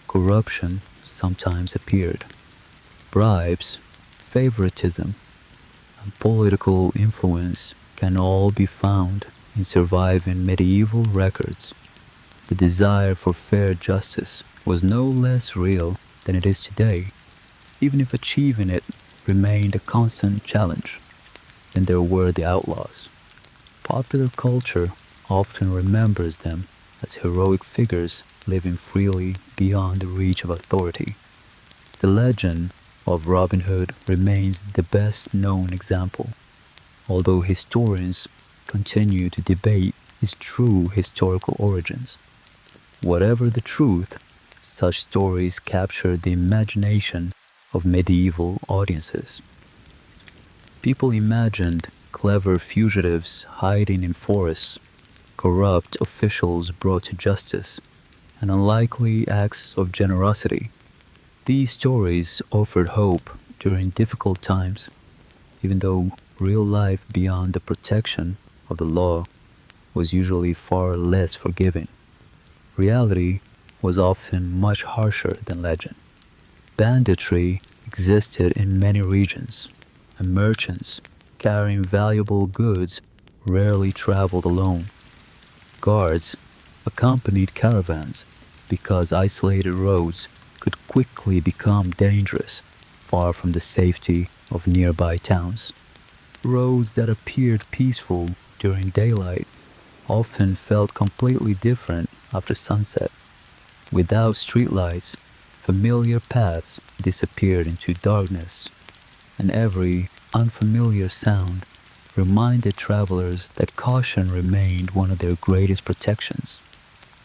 corruption sometimes appeared. Bribes, favoritism, and political influence can all be found in surviving medieval records. The desire for fair justice was no less real than it is today, even if achieving it remained a constant challenge. Then there were the outlaws. Popular culture often remembers them as heroic figures living freely beyond the reach of authority. The legend of Robin Hood remains the best known example, although historians continue to debate its true historical origins. Whatever the truth, such stories captured the imagination of medieval audiences. People imagined clever fugitives hiding in forests, corrupt officials brought to justice, and unlikely acts of generosity. These stories offered hope during difficult times, even though real life beyond the protection of the law was usually far less forgiving. Reality was often much harsher than legend. Banditry existed in many regions, and merchants carrying valuable goods rarely traveled alone. Guards accompanied caravans because isolated roads could quickly become dangerous far from the safety of nearby towns. Roads that appeared peaceful during daylight often felt completely different after sunset. Without streetlights, familiar paths disappeared into darkness, and every unfamiliar sound reminded travelers that caution remained one of their greatest protections.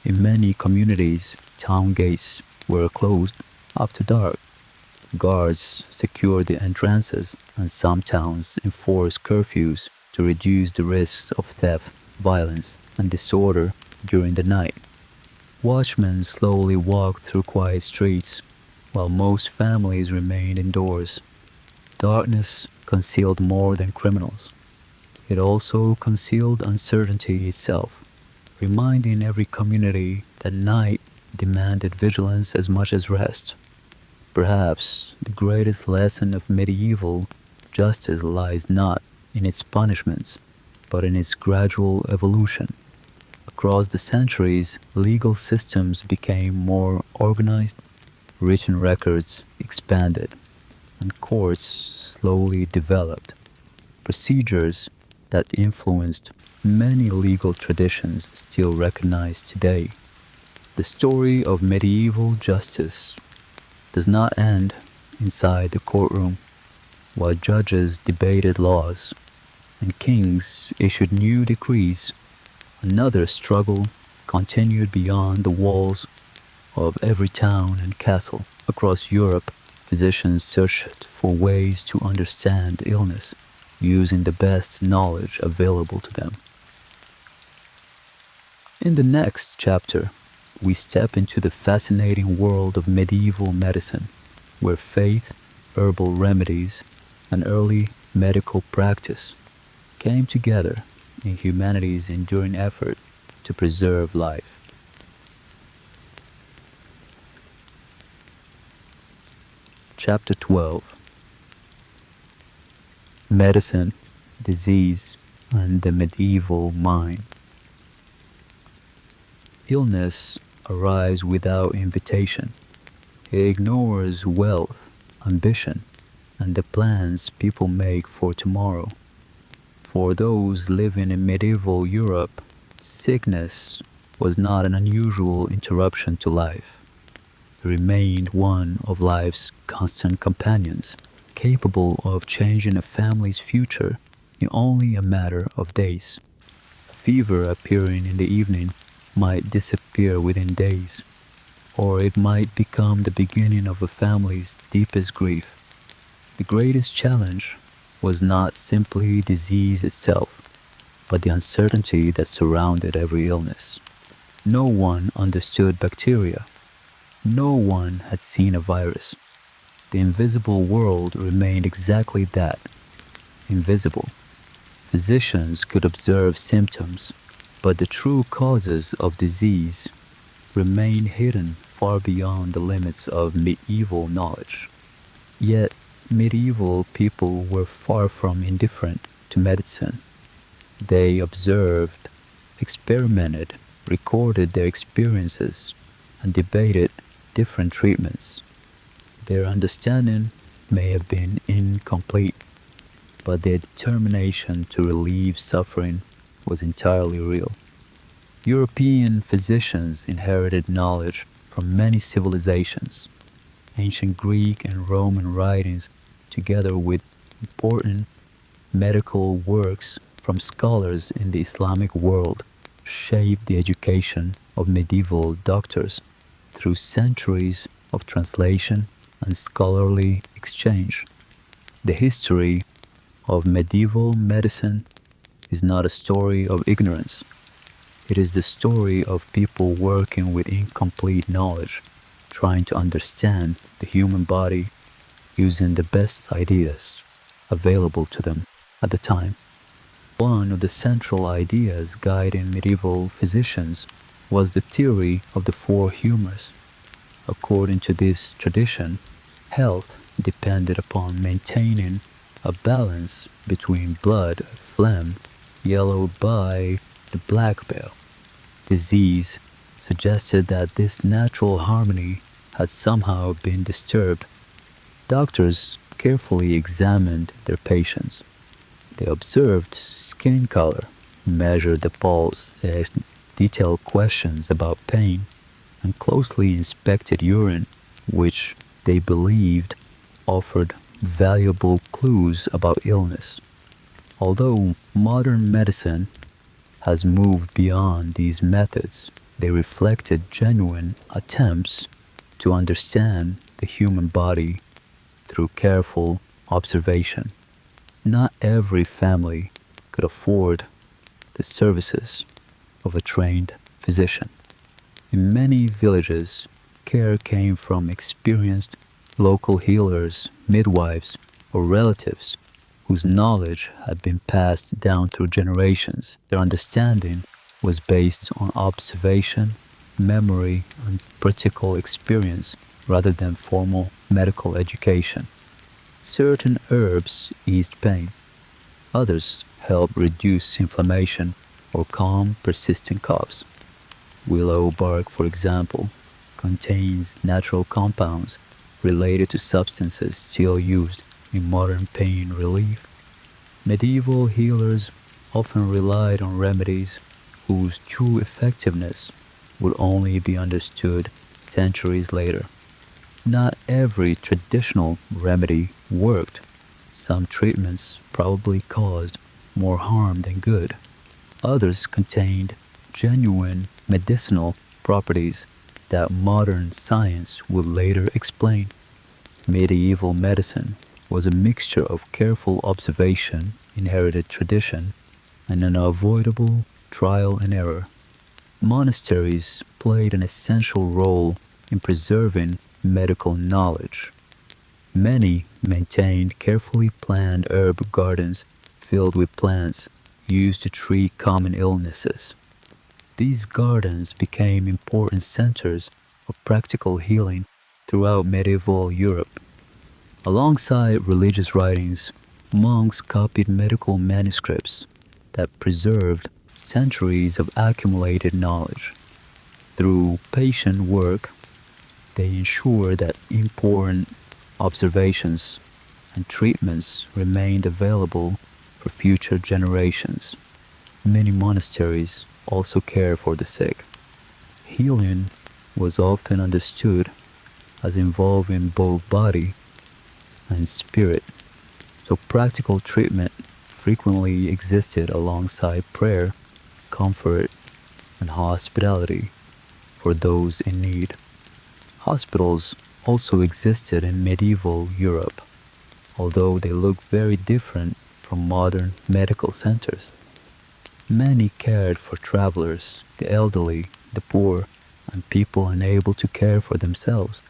In many communities, town gates were closed after dark. Guards secured the entrances, and some towns enforced curfews to reduce the risks of theft, violence, and disorder during the night. Watchmen slowly walked through quiet streets, while most families remained indoors. Darkness concealed more than criminals. It also concealed uncertainty itself, reminding every community that night demanded vigilance as much as rest. Perhaps the greatest lesson of medieval justice lies not in its punishments, but in its gradual evolution. Across the centuries, legal systems became more organized, written records expanded, and courts slowly developed procedures that influenced many legal traditions still recognized today. The story of medieval justice does not end inside the courtroom while judges debated laws and kings issued new decrees. Another struggle continued beyond the walls of every town and castle. Across Europe, physicians searched for ways to understand illness using the best knowledge available to them. In the next chapter, we step into the fascinating world of medieval medicine, where faith, herbal remedies, and early medical practice came together in humanity's enduring effort to preserve life. Chapter 12. Medicine, Disease, and the Medieval Mind. Illness arrives without invitation. It ignores wealth, ambition, and the plans people make for tomorrow. For those living in medieval Europe, sickness was not an unusual interruption to life. It remained one of life's constant companions, capable of changing a family's future in only a matter of days. A fever appearing in the evening might disappear within days, or it might become the beginning of a family's deepest grief. The greatest challenge was not simply disease itself, but the uncertainty that surrounded every illness. No one understood bacteria. No one had seen a virus. The invisible world remained exactly that, invisible. Physicians could observe symptoms, but the true causes of disease remained hidden far beyond the limits of medieval knowledge. Yet, medieval people were far from indifferent to medicine. They observed, experimented, recorded their experiences, and debated different treatments. Their understanding may have been incomplete, but their determination to relieve suffering was entirely real. European physicians inherited knowledge from many civilizations. Ancient Greek and Roman writings, together with important medical works from scholars in the Islamic world, shaped the education of medieval doctors through centuries of translation and scholarly exchange. The history of medieval medicine is not a story of ignorance. It is the story of people working with incomplete knowledge, trying to understand the human body using the best ideas available to them at the time. One of the central ideas guiding medieval physicians was the theory of the four humors. According to this tradition, health depended upon maintaining a balance between blood, phlegm, yellowed by the black bile. Disease suggested that this natural harmony had somehow been disturbed. Doctors carefully examined their patients. They observed skin color, measured the pulse, asked detailed questions about pain, and closely inspected urine, which they believed offered valuable clues about illness. Although modern medicine has moved beyond these methods, they reflected genuine attempts to understand the human body through careful observation. Not every family could afford the services of a trained physician. In many villages, care came from experienced local healers, midwives, or relatives whose knowledge had been passed down through generations. Their understanding was based on observation, memory, and practical experience rather than formal medical education. Certain herbs eased pain. Others helped reduce inflammation or calm persistent coughs. Willow bark, for example, contains natural compounds related to substances still used in modern pain relief. Medieval healers often relied on remedies whose true effectiveness would only be understood centuries later. Not every traditional remedy worked. Some treatments probably caused more harm than good. Others contained genuine medicinal properties that modern science would later explain. Medieval medicine was a mixture of careful observation, inherited tradition, and unavoidable trial and error. Monasteries played an essential role in preserving medical knowledge. Many maintained carefully planned herb gardens filled with plants used to treat common illnesses. These gardens became important centers of practical healing throughout medieval Europe. Alongside religious writings, monks copied medical manuscripts that preserved centuries of accumulated knowledge. Through patient work, they ensured that important observations and treatments remained available for future generations. Many monasteries also cared for the sick. Healing was often understood as involving both body and spirit, so practical treatment frequently existed alongside prayer, comfort, and hospitality for those in need. Hospitals also existed in medieval Europe, although they looked very different from modern medical centers. Many cared for travelers, the elderly, the poor, and people unable to care for themselves.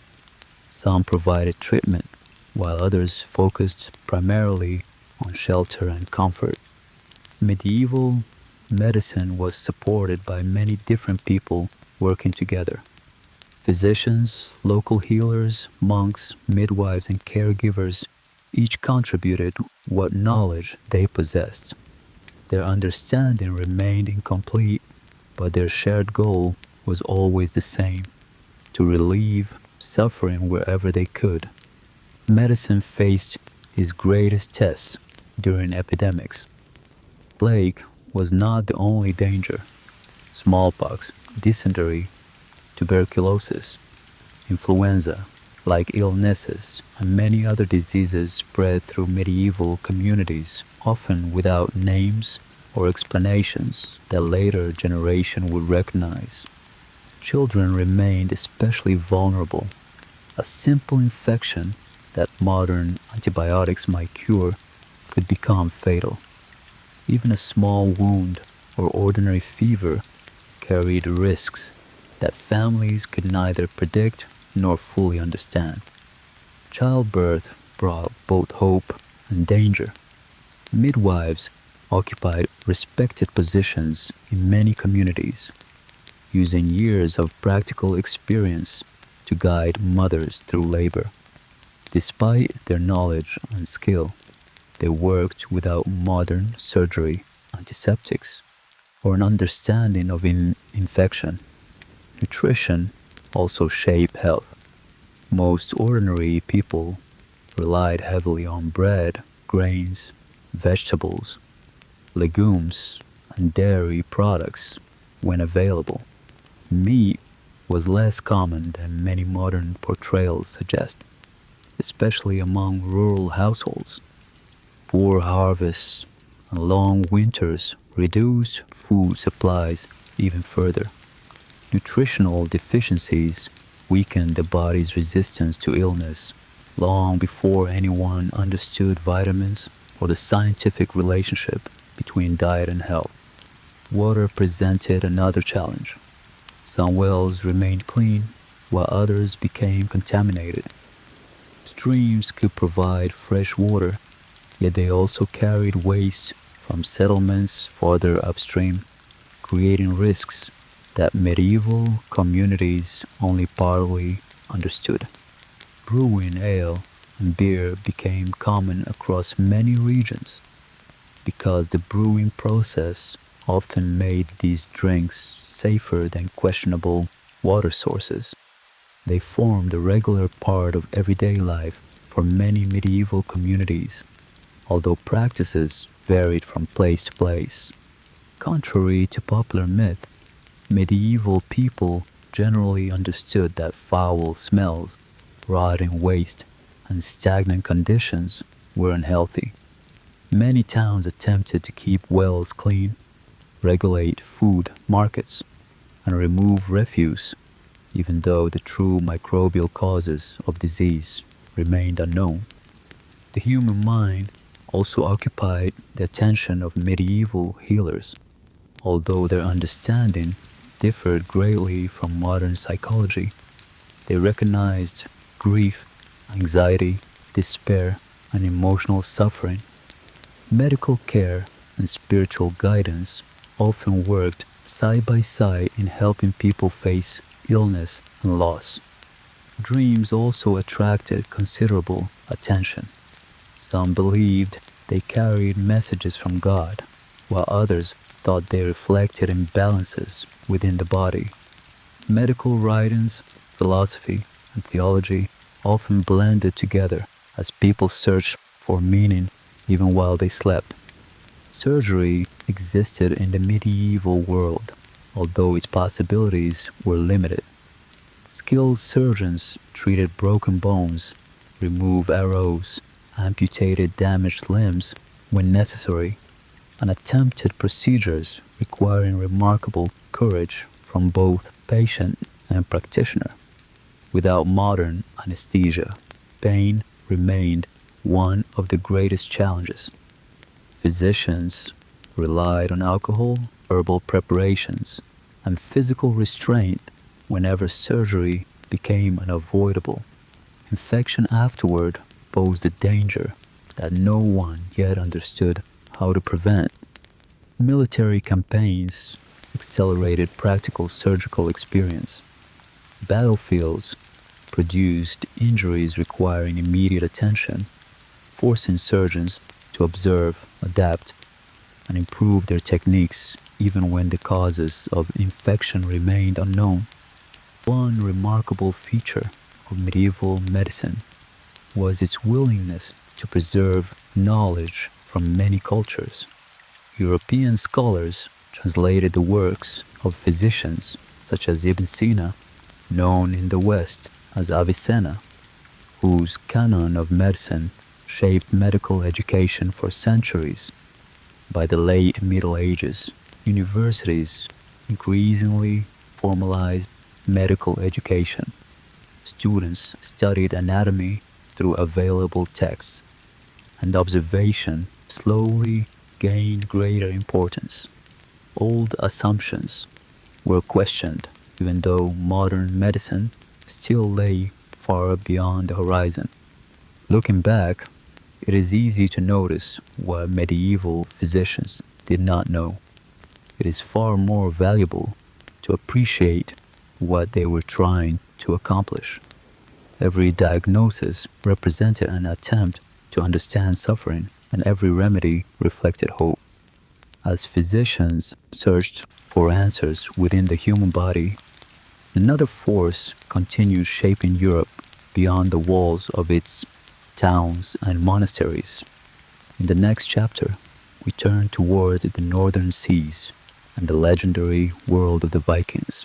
Some provided treatment, while others focused primarily on shelter and comfort. Medieval medicine was supported by many different people working together. Physicians, local healers, monks, midwives, and caregivers each contributed what knowledge they possessed. Their understanding remained incomplete, but their shared goal was always the same: to relieve suffering wherever they could. Medicine faced its greatest tests during epidemics. Plague was not the only danger. Smallpox, dysentery, tuberculosis, influenza, like illnesses, and many other diseases spread through medieval communities, often without names or explanations that later generation would recognize. Children remained especially vulnerable. A simple infection that modern antibiotics might cure could become fatal. Even a small wound or ordinary fever carried risks that families could neither predict nor fully understand. Childbirth brought both hope and danger. Midwives occupied respected positions in many communities, using years of practical experience to guide mothers through labor. Despite their knowledge and skill, they worked without modern surgery, antiseptics, or an understanding of infection. Nutrition also shaped health. Most ordinary people relied heavily on bread, grains, vegetables, legumes, and dairy products when available. Meat was less common than many modern portrayals suggest, especially among rural households. Poor harvests and long winters reduced food supplies even further. Nutritional deficiencies weakened the body's resistance to illness long before anyone understood vitamins or the scientific relationship between diet and health. Water presented another challenge. Some wells remained clean, while others became contaminated. Streams could provide fresh water, yet they also carried waste from settlements farther upstream, creating risks that medieval communities only partly understood. Brewing ale and beer became common across many regions because the brewing process often made these drinks safer than questionable water sources. They formed a regular part of everyday life for many medieval communities, although practices varied from place to place. Contrary to popular myth, medieval people generally understood that foul smells, rotting waste, and stagnant conditions were unhealthy. Many towns attempted to keep wells clean, regulate food markets, and remove refuse, even though the true microbial causes of disease remained unknown. The human mind also occupied the attention of medieval healers, although their understanding differed greatly from modern psychology. They recognized grief, anxiety, despair, and emotional suffering. Medical care and spiritual guidance often worked side by side in helping people face illness and loss. Dreams also attracted considerable attention. Some believed they carried messages from God, while others thought they reflected imbalances within the body. Medical writings, philosophy, and theology often blended together as people searched for meaning even while they slept. Surgery existed in the medieval world, although its possibilities were limited. Skilled surgeons treated broken bones, removed arrows, amputated damaged limbs when necessary, and attempted procedures requiring remarkable courage from both patient and practitioner. Without modern anesthesia, pain remained one of the greatest challenges. Physicians relied on alcohol, herbal preparations, and physical restraint whenever surgery became unavoidable. Infection afterward posed a danger that no one yet understood how to prevent. Military campaigns accelerated practical surgical experience. Battlefields produced injuries requiring immediate attention, forcing surgeons to observe, adapt, and improve their techniques even when the causes of infection remained unknown. One remarkable feature of medieval medicine was its willingness to preserve knowledge from many cultures. European scholars translated the works of physicians such as Ibn Sina, known in the West as Avicenna, whose canon of medicine shaped medical education for centuries. By the late Middle Ages, universities increasingly formalized medical education. Students studied anatomy through available texts, and observation slowly gained greater importance. Old assumptions were questioned, even though modern medicine still lay far beyond the horizon. Looking back, it is easy to notice what medieval physicians did not know. It is far more valuable to appreciate what they were trying to accomplish. Every diagnosis represented an attempt to understand suffering, and every remedy reflected hope. As physicians searched for answers within the human body, another force continued shaping Europe beyond the walls of its towns and monasteries. In the next chapter, we turn toward the northern seas and the legendary world of the Vikings.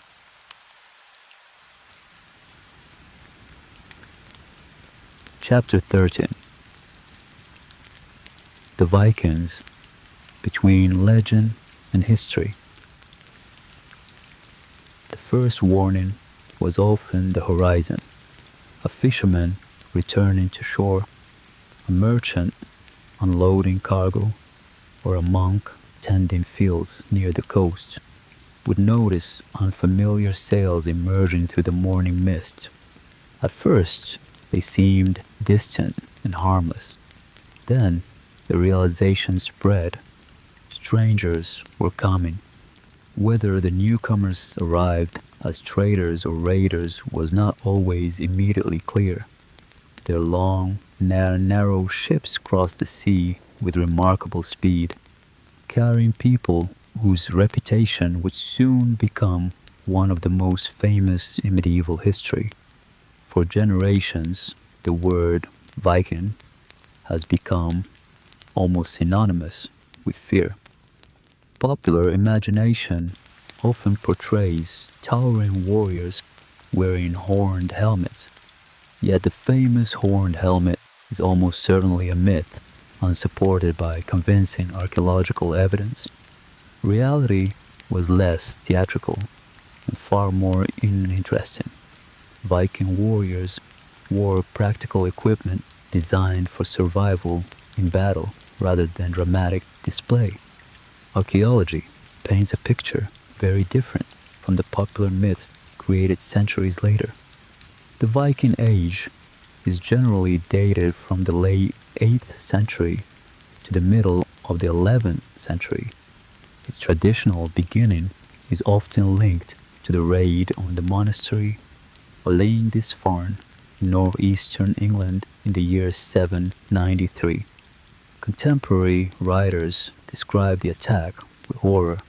Chapter 13. The Vikings, between legend and history. The first warning was often the horizon. A fisherman returning to shore, a merchant unloading cargo, or a monk tending fields near the coast would notice unfamiliar sails emerging through the morning mist. At first, they seemed distant and harmless. Then, the realization spread. Strangers were coming. Whether the newcomers arrived as traders or raiders was not always immediately clear. Their long, narrow ships crossed the sea with remarkable speed, carrying people whose reputation would soon become one of the most famous in medieval history. For generations, the word Viking has become almost synonymous with fear. Popular imagination often portrays towering warriors wearing horned helmets, yet the famous horned helmet is almost certainly a myth, unsupported by convincing archaeological evidence. Reality was less theatrical and far more interesting. Viking warriors wore practical equipment designed for survival in battle rather than dramatic display. Archaeology paints a picture very different from the popular myths created centuries later. The Viking Age is generally dated from the late 8th century to the middle of the 11th century. Its traditional beginning is often linked to the raid on the monastery of Lindisfarne in northeastern England in the year 793. Contemporary writers describe the attack with horror.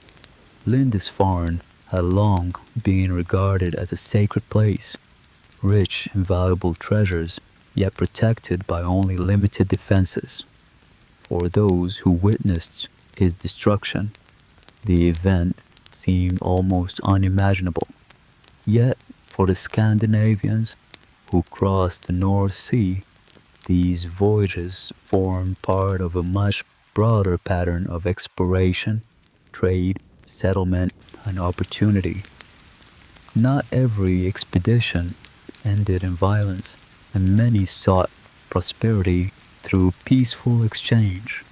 Lindisfarne had long been regarded as a sacred place, rich in valuable treasures, yet protected by only limited defenses. For those who witnessed its destruction, the event seemed almost unimaginable. Yet, for the Scandinavians who crossed the North Sea, these voyages formed part of a much broader pattern of exploration, trade, settlement, and opportunity. Not every expedition ended in violence, and many sought prosperity through peaceful exchange.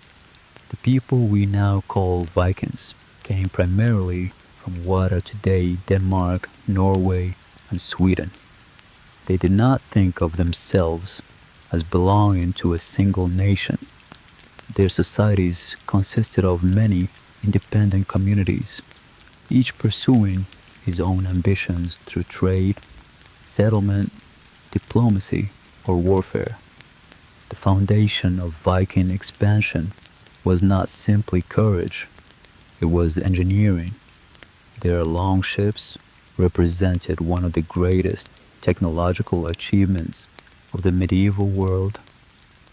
The people we now call Vikings came primarily from what are today Denmark, Norway, and Sweden. They did not think of themselves as belonging to a single nation. Their societies consisted of many independent communities, each pursuing his own ambitions through trade, settlement, diplomacy, or warfare. The foundation of Viking expansion was not simply courage, it was engineering. Their longships represented one of the greatest technological achievements of the medieval world,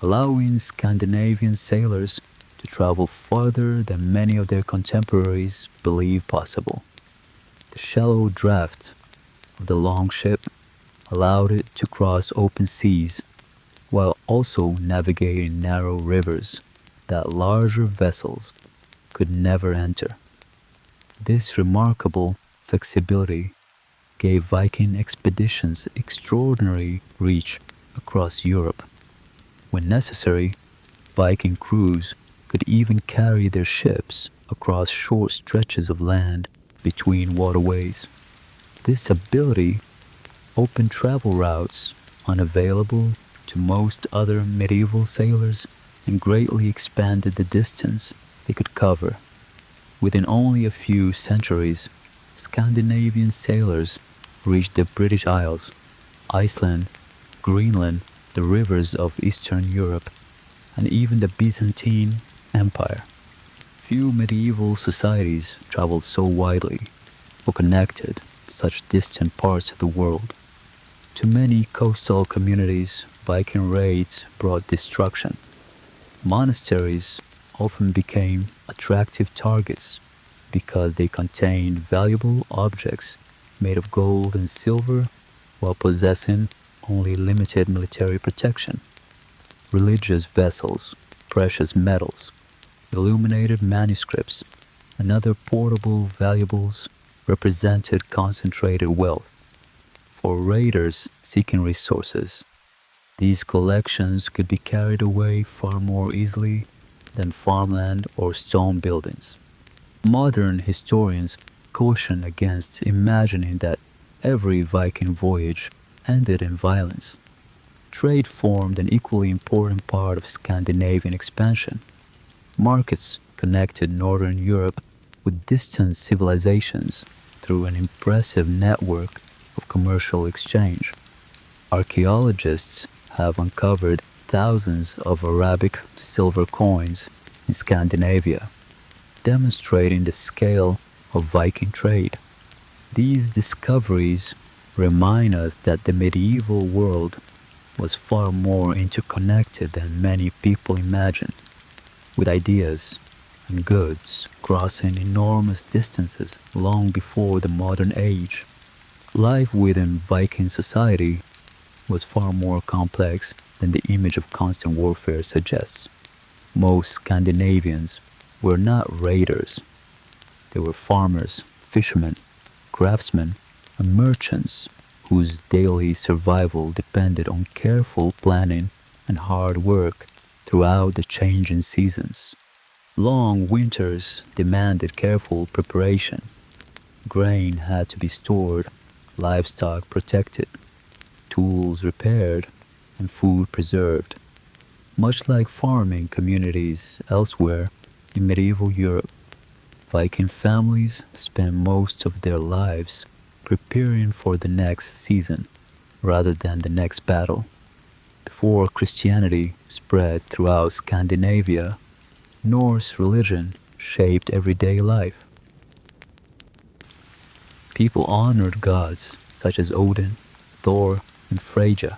allowing Scandinavian sailors to travel farther than many of their contemporaries believed possible. The shallow draft of the longship allowed it to cross open seas while also navigating narrow rivers that larger vessels could never enter. This remarkable flexibility gave Viking expeditions extraordinary reach across Europe. When necessary, Viking crews could even carry their ships across short stretches of land between waterways. This ability opened travel routes unavailable to most other medieval sailors and greatly expanded the distance they could cover. Within only a few centuries, Scandinavian sailors reached the British Isles, Iceland, Greenland, the rivers of Eastern Europe, and even the Byzantine Empire. Few medieval societies traveled so widely or connected such distant parts of the world. To many coastal communities, Viking raids brought destruction. Monasteries often became attractive targets because they contained valuable objects made of gold and silver while possessing only limited military protection. Religious vessels, precious metals, illuminated manuscripts, and other portable valuables represented concentrated wealth. For raiders seeking resources, these collections could be carried away far more easily than farmland or stone buildings. Modern historians caution against imagining that every Viking voyage ended in violence. Trade formed an equally important part of Scandinavian expansion. Markets connected Northern Europe with distant civilizations through an impressive network of commercial exchange. Archaeologists have uncovered thousands of Arabic silver coins in Scandinavia, demonstrating the scale of Viking trade. These discoveries remind us that the medieval world was far more interconnected than many people imagine, with ideas, and goods crossing enormous distances long before the modern age. Life within Viking society was far more complex than the image of constant warfare suggests. Most Scandinavians were not raiders. They were farmers, fishermen, craftsmen, and merchants whose daily survival depended on careful planning and hard work throughout the changing seasons. Long winters demanded careful preparation. Grain had to be stored, livestock protected, tools repaired, and food preserved. Much like farming communities elsewhere in medieval Europe, Viking families spent most of their lives preparing for the next season rather than the next battle. Before Christianity spread throughout Scandinavia, Norse religion shaped everyday life. People honored gods such as Odin, Thor, and Freyja.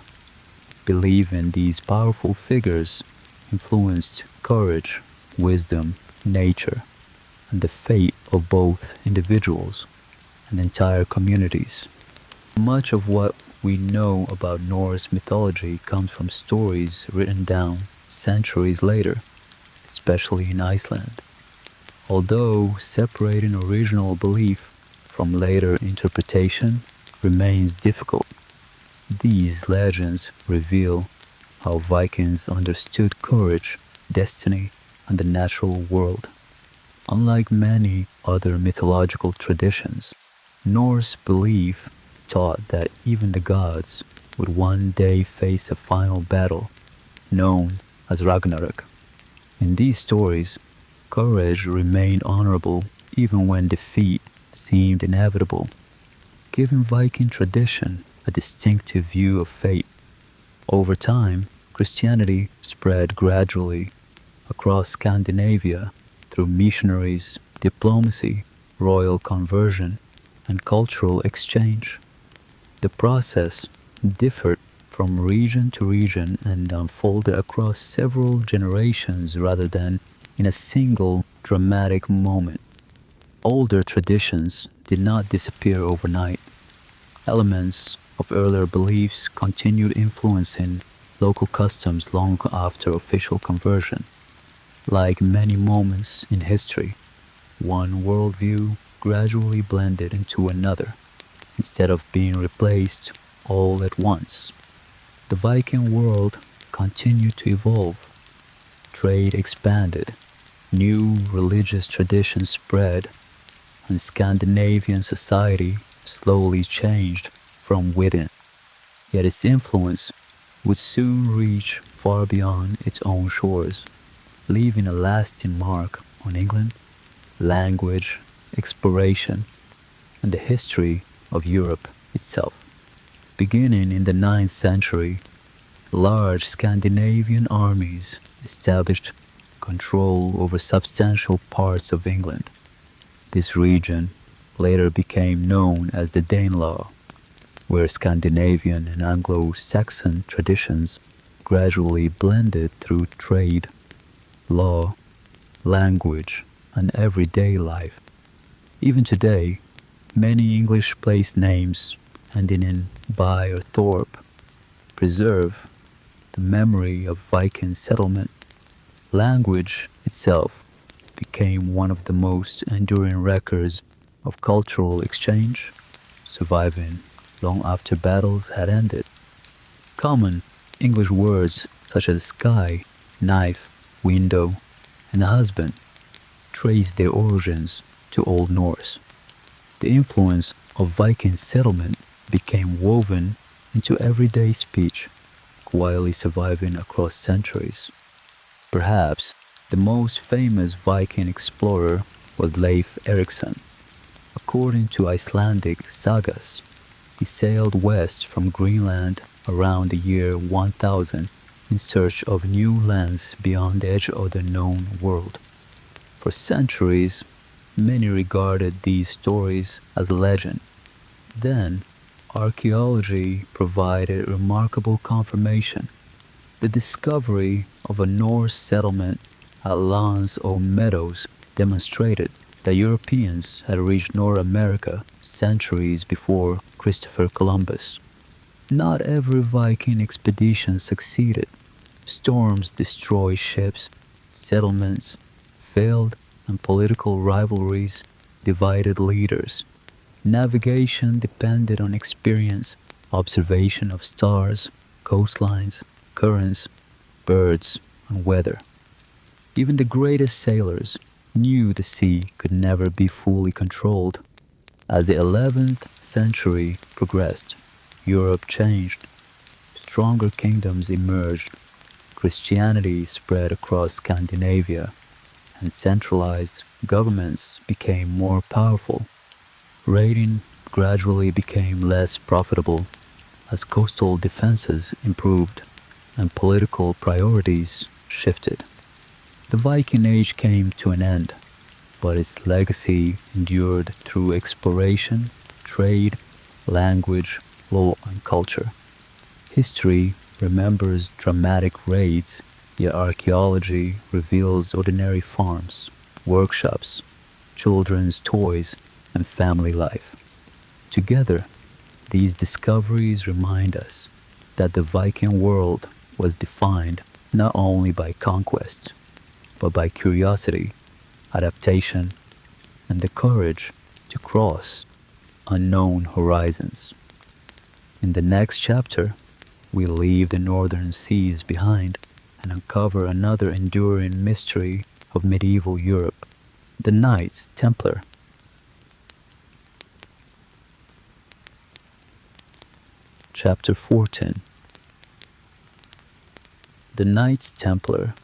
Believing these powerful figures influenced courage, wisdom, nature, and the fate of both individuals and entire communities. Much of what we know about Norse mythology comes from stories written down centuries later, especially in Iceland. Although separating original belief from later interpretation remains difficult, these legends reveal how Vikings understood courage, destiny, and the natural world. Unlike many other mythological traditions, Norse belief taught that even the gods would one day face a final battle, known as Ragnarok. In these stories, courage remained honorable even when defeat seemed inevitable, giving Viking tradition a distinctive view of fate. Over time, Christianity spread gradually across Scandinavia through missionaries, diplomacy, royal conversion, and cultural exchange. The process differed from region to region and unfolded across several generations rather than in a single dramatic moment. Older traditions did not disappear overnight. Elements of earlier beliefs continued influencing local customs long after official conversion. Like many moments in history, one worldview gradually blended into another instead of being replaced all at once. The Viking world continued to evolve. Trade expanded, new religious traditions spread, and Scandinavian society slowly changed from within. Yet its influence would soon reach far beyond its own shores, leaving a lasting mark on England, language, exploration, and the history of Europe itself. Beginning in the 9th century, large Scandinavian armies established control over substantial parts of England. This region later became known as the Danelaw, where Scandinavian and Anglo-Saxon traditions gradually blended through trade, law, language, and everyday life. Even today, many English place names ending in by or thorpe preserve the memory of Viking settlement. Language itself became one of the most enduring records of cultural exchange, surviving long after battles had ended. Common English words such as sky, knife, window, and husband trace their origins to Old Norse. The influence of Viking settlement became woven into everyday speech, quietly surviving across centuries. Perhaps the most famous Viking explorer was Leif Erikson. According to Icelandic sagas, he sailed west from Greenland around the year 1000 in search of new lands beyond the edge of the known world. For centuries, many regarded these stories as legend. Then, archaeology provided remarkable confirmation. The discovery of a Norse settlement at Lans o Meadows demonstrated that Europeans had reached North America centuries before Christopher Columbus. Not every Viking expedition succeeded. Storms destroyed ships, settlements failed, and political rivalries divided leaders. Navigation depended on experience, observation of stars, coastlines, currents, birds, and weather. Even the greatest sailors knew the sea could never be fully controlled. As the 11th century progressed, Europe changed. Stronger kingdoms emerged, Christianity spread across Scandinavia, and centralized governments became more powerful. Raiding gradually became less profitable as coastal defenses improved and political priorities shifted. The Viking Age came to an end, but its legacy endured through exploration, trade, language, law, and culture. History remembers dramatic raids, yet archaeology reveals ordinary farms, workshops, children's toys, and family life. Together, these discoveries remind us that the Viking world was defined not only by conquest, but by curiosity, adaptation, and the courage to cross unknown horizons. In the next chapter, we leave the northern seas behind and uncover another enduring mystery of medieval Europe, the Knights Templar. Chapter 14. The Knights Templar,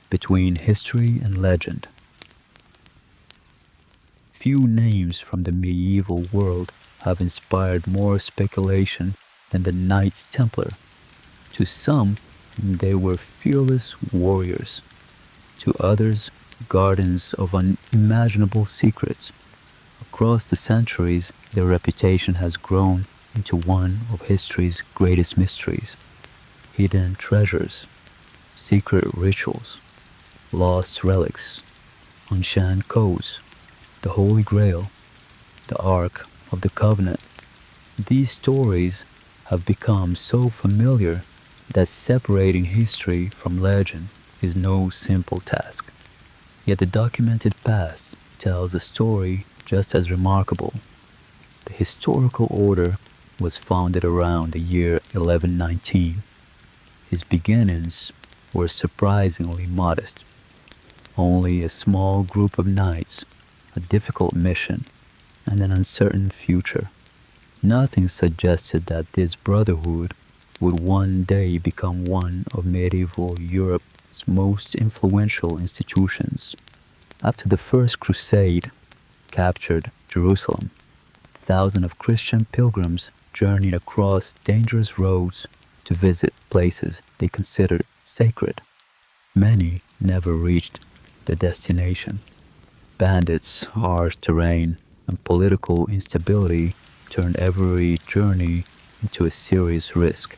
between history and legend. Few names from the medieval world have inspired more speculation than the Knights Templar. To some, they were fearless warriors. To others, guardians of unimaginable secrets. Across the centuries, their reputation has grown into one of history's greatest mysteries. Hidden treasures, secret rituals, lost relics, unshanned codes, the Holy Grail, the Ark of the Covenant. These stories have become so familiar that separating history from legend is no simple task. Yet the documented past tells a story just as remarkable. The historical order was founded around the year 1119. His beginnings were surprisingly modest. Only a small group of knights, a difficult mission, and an uncertain future. Nothing suggested that this brotherhood would one day become one of medieval Europe's most influential institutions. After the First Crusade captured Jerusalem, thousands of Christian pilgrims journeyed across dangerous roads to visit places they considered sacred. Many never reached their destination. Bandits, harsh terrain, and political instability turned every journey into a serious risk.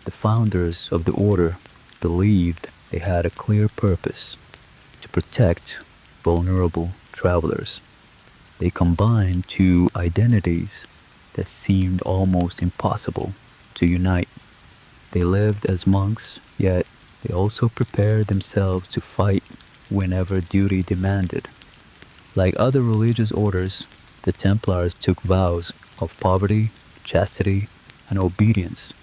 The founders of the order believed they had a clear purpose: to protect vulnerable travelers. They combined two identities that seemed almost impossible to unite. They lived as monks, yet they also prepared themselves to fight whenever duty demanded. Like other religious orders, the Templars took vows of poverty, chastity, and obedience.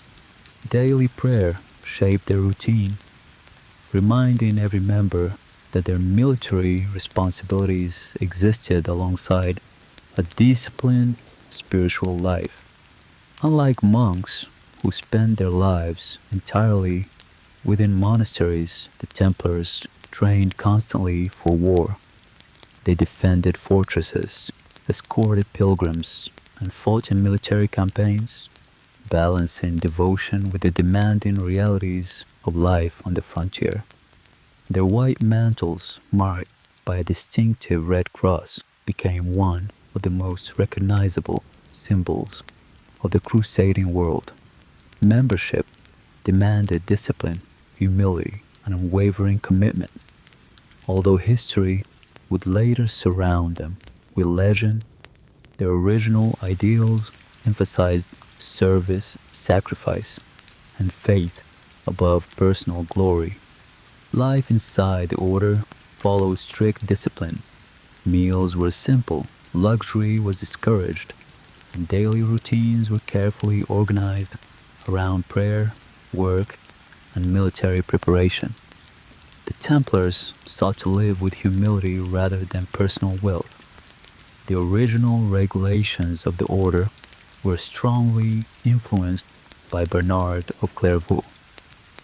Daily prayer shaped their routine, reminding every member that their military responsibilities existed alongside a disciplined spiritual life. Unlike monks who spend their lives entirely within monasteries, the Templars trained constantly for war. They defended fortresses, escorted pilgrims, and fought in military campaigns, balancing devotion with the demanding realities of life on the frontier. Their white mantles, marked by a distinctive red cross, became one of the most recognizable symbols of the crusading world. Membership demanded discipline, humility, and unwavering commitment. Although history would later surround them with legend. Their original ideals emphasized service, sacrifice, and faith above personal glory. Life inside the order followed strict discipline. Meals were simple, luxury was discouraged, and daily routines were carefully organized around prayer, work, and military preparation. The Templars sought to live with humility rather than personal wealth. The original regulations of the order were strongly influenced by Bernard of Clairvaux.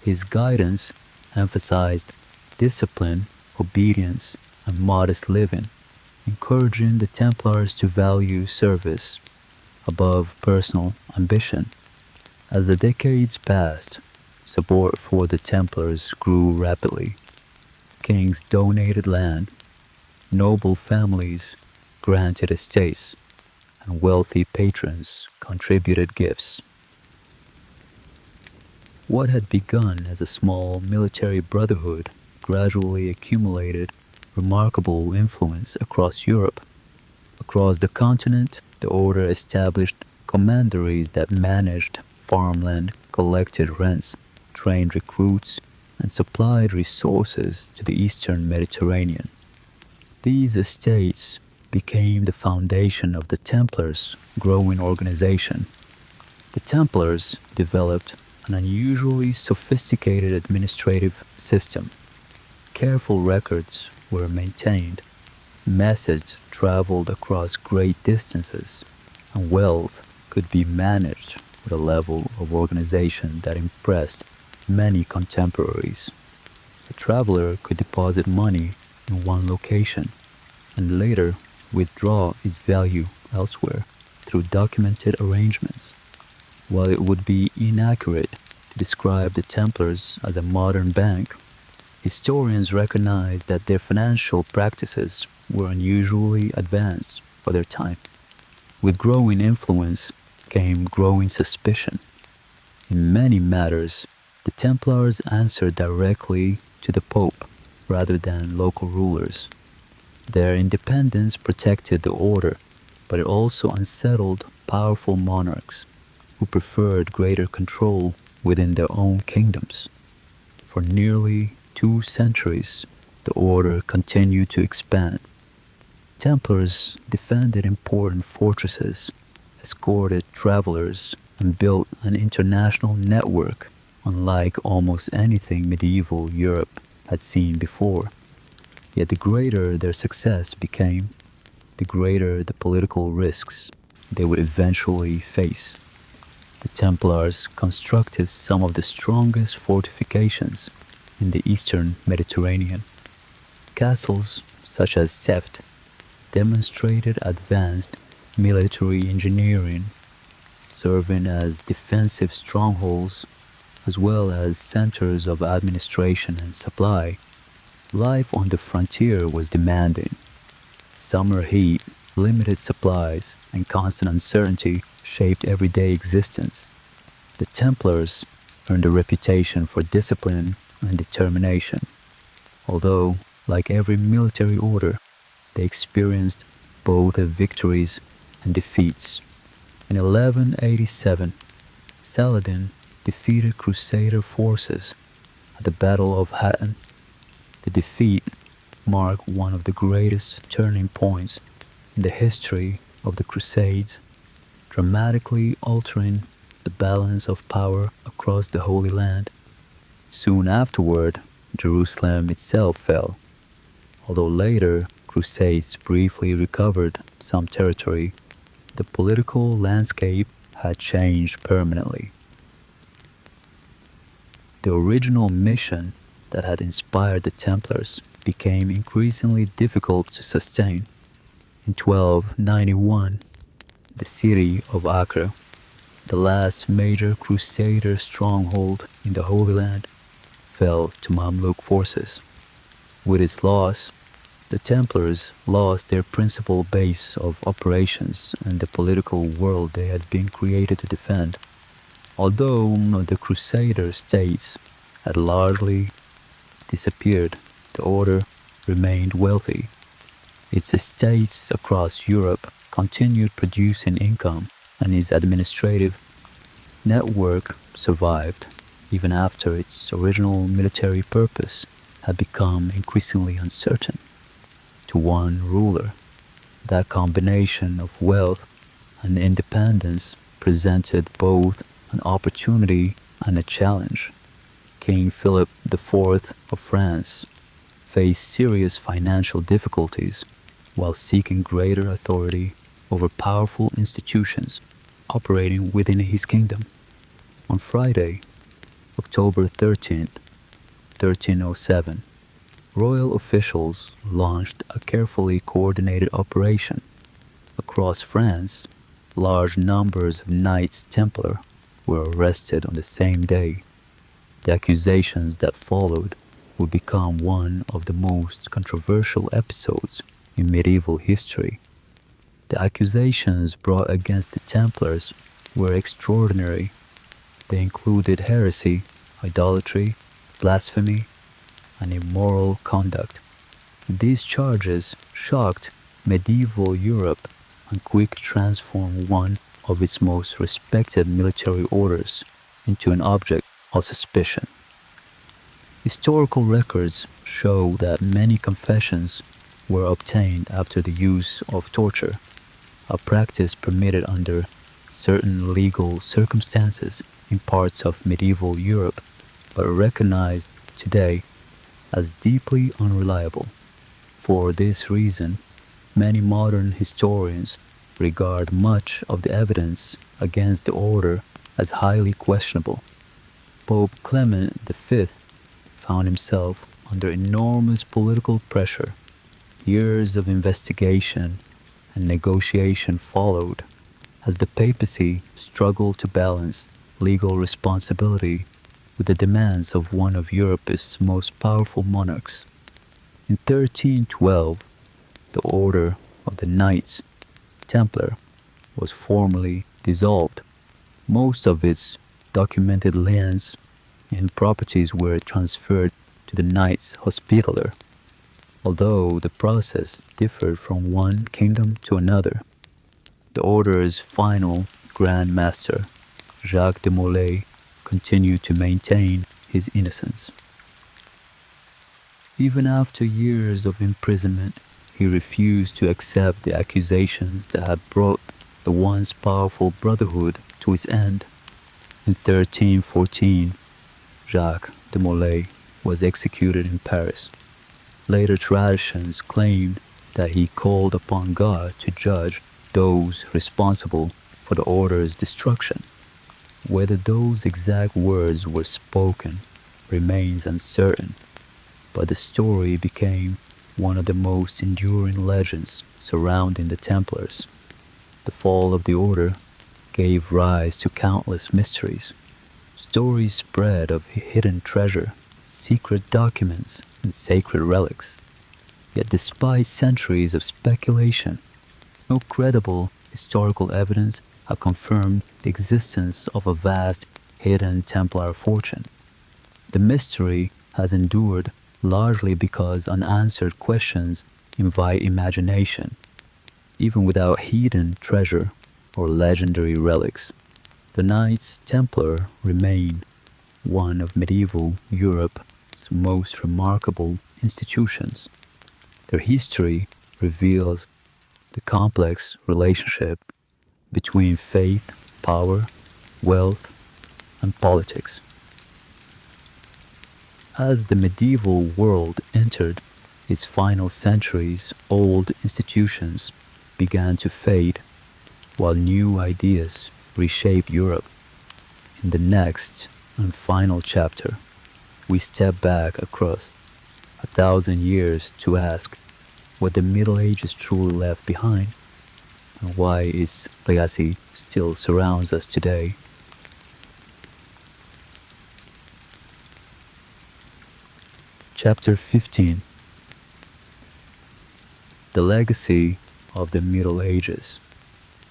His guidance emphasized discipline, obedience, and modest living, encouraging the Templars to value service above personal ambition. As the decades passed, support for the Templars grew rapidly. Kings donated land, noble families granted estates, and wealthy patrons contributed gifts. What had begun as a small military brotherhood gradually accumulated remarkable influence across Europe. Across the continent, the order established commanderies that managed farmland, collected rents, trained recruits, and supplied resources to the eastern Mediterranean. These estates became the foundation of the Templars' growing organization. The Templars developed an unusually sophisticated administrative system. Careful records were maintained, message traveled across great distances, and wealth could be managed with a level of organization that impressed many contemporaries. A traveler could deposit money in one location and later withdraw its value elsewhere through documented arrangements. While it would be inaccurate to describe the Templars as a modern bank, historians recognize that their financial practices were unusually advanced for their time. With growing influence came growing suspicion. In many matters, the Templars answered directly to the Pope rather than local rulers. Their independence protected the order, but it also unsettled powerful monarchs who preferred greater control within their own kingdoms. For nearly 2 centuries, the order continued to expand. Templars defended important fortresses, escorted travelers, and built an international network unlike almost anything medieval Europe had seen before. Yet the greater their success became, the greater the political risks they would eventually face. The Templars constructed some of the strongest fortifications in the eastern Mediterranean. Castles such as Seft demonstrated advanced military engineering, serving as defensive strongholds as well as centers of administration and supply. Life on the frontier was demanding. Summer heat, limited supplies, and constant uncertainty shaped everyday existence. The Templars earned a reputation for discipline and determination, although, like every military order, they experienced both victories and defeats. In 1187, Saladin defeated Crusader forces at the Battle of Hattin. The defeat marked one of the greatest turning points in the history of the Crusades, dramatically altering the balance of power across the Holy Land. Soon afterward, Jerusalem itself fell, although later Crusades briefly recovered some territory. The political landscape had changed permanently. The original mission that had inspired the Templars became increasingly difficult to sustain. In 1291, the city of Acre, the last major Crusader stronghold in the Holy Land, fell to Mamluk forces. With its loss, the Templars lost their principal base of operations and the political world they had been created to defend. Although the Crusader states had largely disappeared, the order remained wealthy. Its estates across Europe continued producing income, and its administrative network survived even after its original military purpose had become increasingly uncertain. To one ruler, that combination of wealth and independence presented both an opportunity and a challenge. King Philip IV of France faced serious financial difficulties while seeking greater authority over powerful institutions operating within his kingdom. On Friday, October 13th, 1307, royal officials launched a carefully coordinated operation. Across France, large numbers of Knights Templar were arrested on the same day. The accusations that followed would become one of the most controversial episodes in medieval history. The accusations brought against the Templars were extraordinary. They included heresy, idolatry, blasphemy, and immoral conduct. These charges shocked medieval Europe and quickly transformed one of its most respected military orders into an object of suspicion. Historical records show that many confessions were obtained after the use of torture, a practice permitted under certain legal circumstances in parts of medieval Europe, but recognized today as deeply unreliable. For this reason, many modern historians regard much of the evidence against the order as highly questionable. Pope Clement V found himself under enormous political pressure. Years of investigation and negotiation followed as the papacy struggled to balance legal responsibility with the demands of one of Europe's most powerful monarchs. In 1312, the Order of the Knights Templar was formally dissolved. Most of its documented lands and properties were transferred to the Knights Hospitaller, although the process differed from one kingdom to another. The order's final Grand Master, Jacques de Molay, continued to maintain his innocence. Even after years of imprisonment, he refused to accept the accusations that had brought the once powerful brotherhood to its end. In 1314, Jacques de Molay was executed in Paris. Later traditions claimed that he called upon God to judge those responsible for the order's destruction. Whether those exact words were spoken remains uncertain, but the story became one of the most enduring legends surrounding the Templars. The fall of the order gave rise to countless mysteries. Stories spread of hidden treasure, secret documents, and sacred relics. Yet despite centuries of speculation, no credible historical evidence had confirmed the existence of a vast hidden Templar fortune. The mystery has endured largely because unanswered questions invite imagination. Even without hidden treasure or legendary relics, the Knights Templar remain one of medieval Europe's most remarkable institutions. Their history reveals the complex relationship between faith, power, wealth, and politics. As the medieval world entered its final centuries, old institutions began to fade while new ideas reshaped Europe. In the next and final chapter, we step back across 1,000 years to ask what the Middle Ages truly left behind and why its legacy still surrounds us today. Chapter 15. The Legacy of the Middle Ages.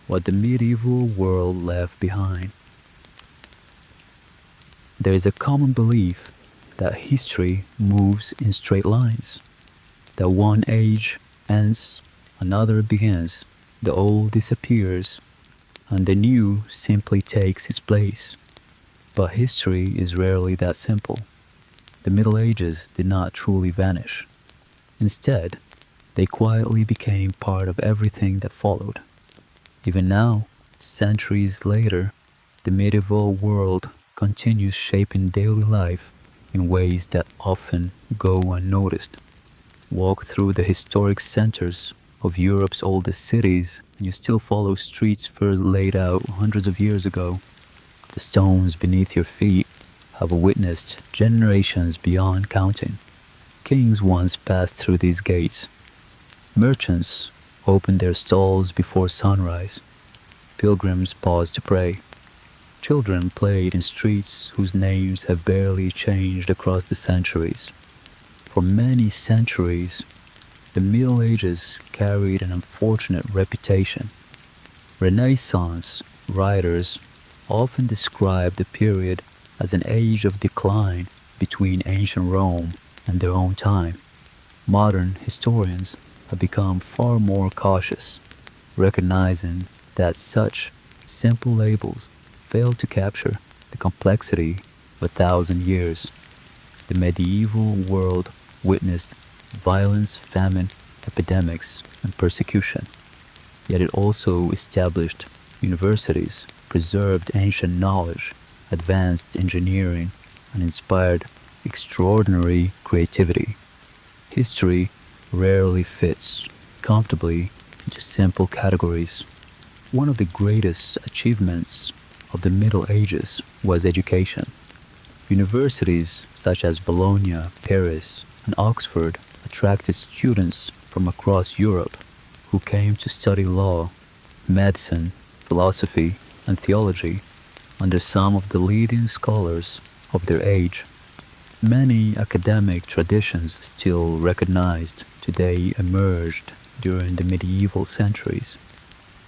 What the medieval world left behind. There is a common belief that history moves in straight lines, that one age ends another begins, the old disappears, and the new simply takes its place. But history is rarely that simple. The Middle Ages did not truly vanish. Instead, they quietly became part of everything that followed. Even now, centuries later, the medieval world continues shaping daily life in ways that often go unnoticed. Walk through the historic centers of Europe's oldest cities, and you still follow streets first laid out hundreds of years ago. The stones beneath your feet have witnessed generations beyond counting. Kings once passed through these gates. Merchants opened their stalls before sunrise. Pilgrims paused to pray. Children played in streets whose names have barely changed across the centuries. For many centuries, the Middle Ages carried an unfortunate reputation. Renaissance writers often describe the period as an age of decline between ancient Rome and their own time. Modern historians have become far more cautious, recognizing that such simple labels fail to capture the complexity of 1,000 years. The medieval world witnessed violence, famine, epidemics, and persecution. Yet it also established universities, preserved ancient knowledge, advanced engineering, and inspired extraordinary creativity. History rarely fits comfortably into simple categories. One of the greatest achievements of the Middle Ages was education. Universities such as Bologna, Paris, and Oxford attracted students from across Europe who came to study law, medicine, philosophy, and theology under some of the leading scholars of their age. Many academic traditions still recognized today emerged during the medieval centuries.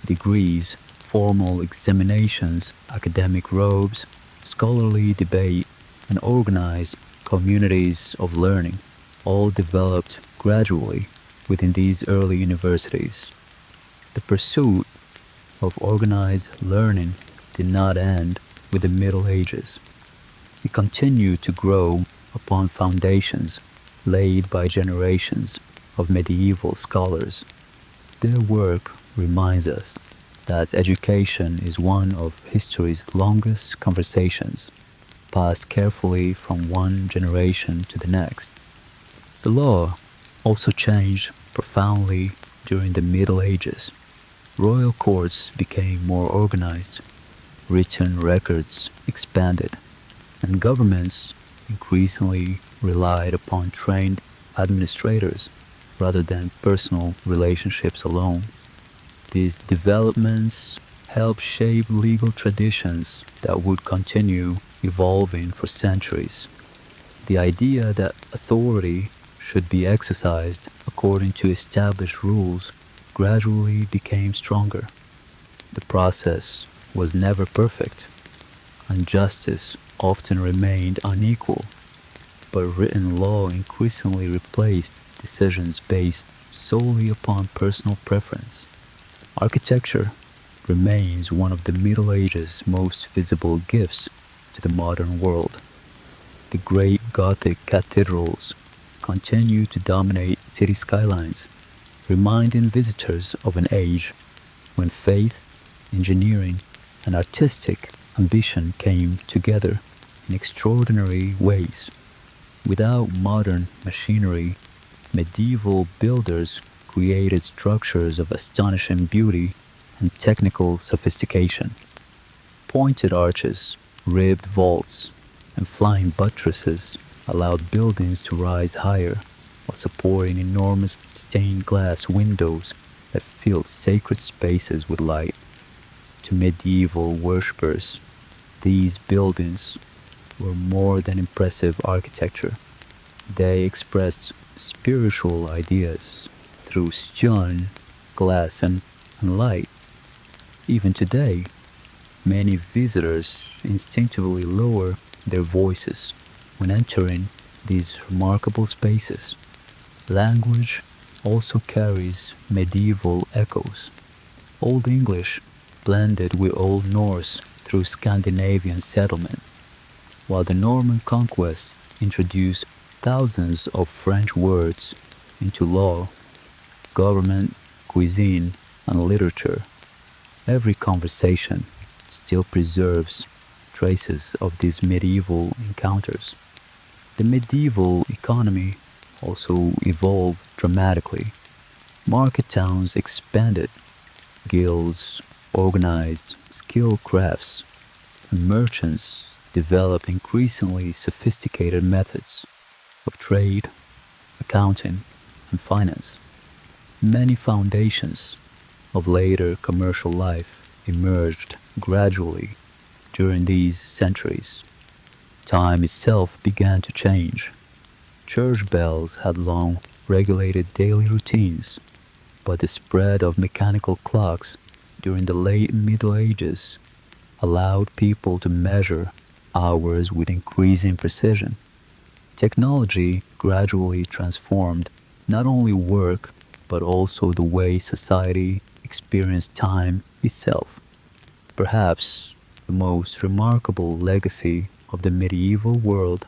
Degrees, formal examinations, academic robes, scholarly debate, and organized communities of learning all developed gradually within these early universities. The pursuit of organized learning did not end with the Middle Ages. It continued to grow upon foundations laid by generations of medieval scholars. Their work reminds us that education is one of history's longest conversations, passed carefully from one generation to the next. The law also changed profoundly during the Middle Ages. Royal courts became more organized, written records expanded, and governments increasingly relied upon trained administrators rather than personal relationships alone. These developments helped shape legal traditions that would continue evolving for centuries. The idea that authority should be exercised according to established rules gradually became stronger. The process was never perfect, and justice often remained unequal, but written law increasingly replaced decisions based solely upon personal preference. Architecture remains one of the Middle Ages' most visible gifts to the modern world. The great Gothic cathedrals continue to dominate city skylines, reminding visitors of an age when faith, engineering, and artistic ambition came together in extraordinary ways. Without modern machinery, medieval builders created structures of astonishing beauty and technical sophistication. Pointed arches, ribbed vaults, and flying buttresses allowed buildings to rise higher while supporting enormous stained glass windows that filled sacred spaces with light. To medieval worshippers, these buildings were more than impressive architecture. They expressed spiritual ideas through stone, glass, and light. Even today, many visitors instinctively lower their voices when entering these remarkable spaces. Language also carries medieval echoes. Old English blended with Old Norse through Scandinavian settlement, while the Norman conquest introduced thousands of French words into law, government, cuisine, and literature. Every conversation still preserves traces of these medieval encounters. The medieval economy also evolved dramatically. Market towns expanded, guilds organized skilled crafts, and merchants developed increasingly sophisticated methods of trade, accounting, and finance. Many foundations of later commercial life emerged gradually during these centuries. Time itself began to change. Church bells had long regulated daily routines, but the spread of mechanical clocks during the late Middle Ages allowed people to measure hours with increasing precision. Technology gradually transformed not only work but also the way society experienced time itself. Perhaps the most remarkable legacy of the medieval world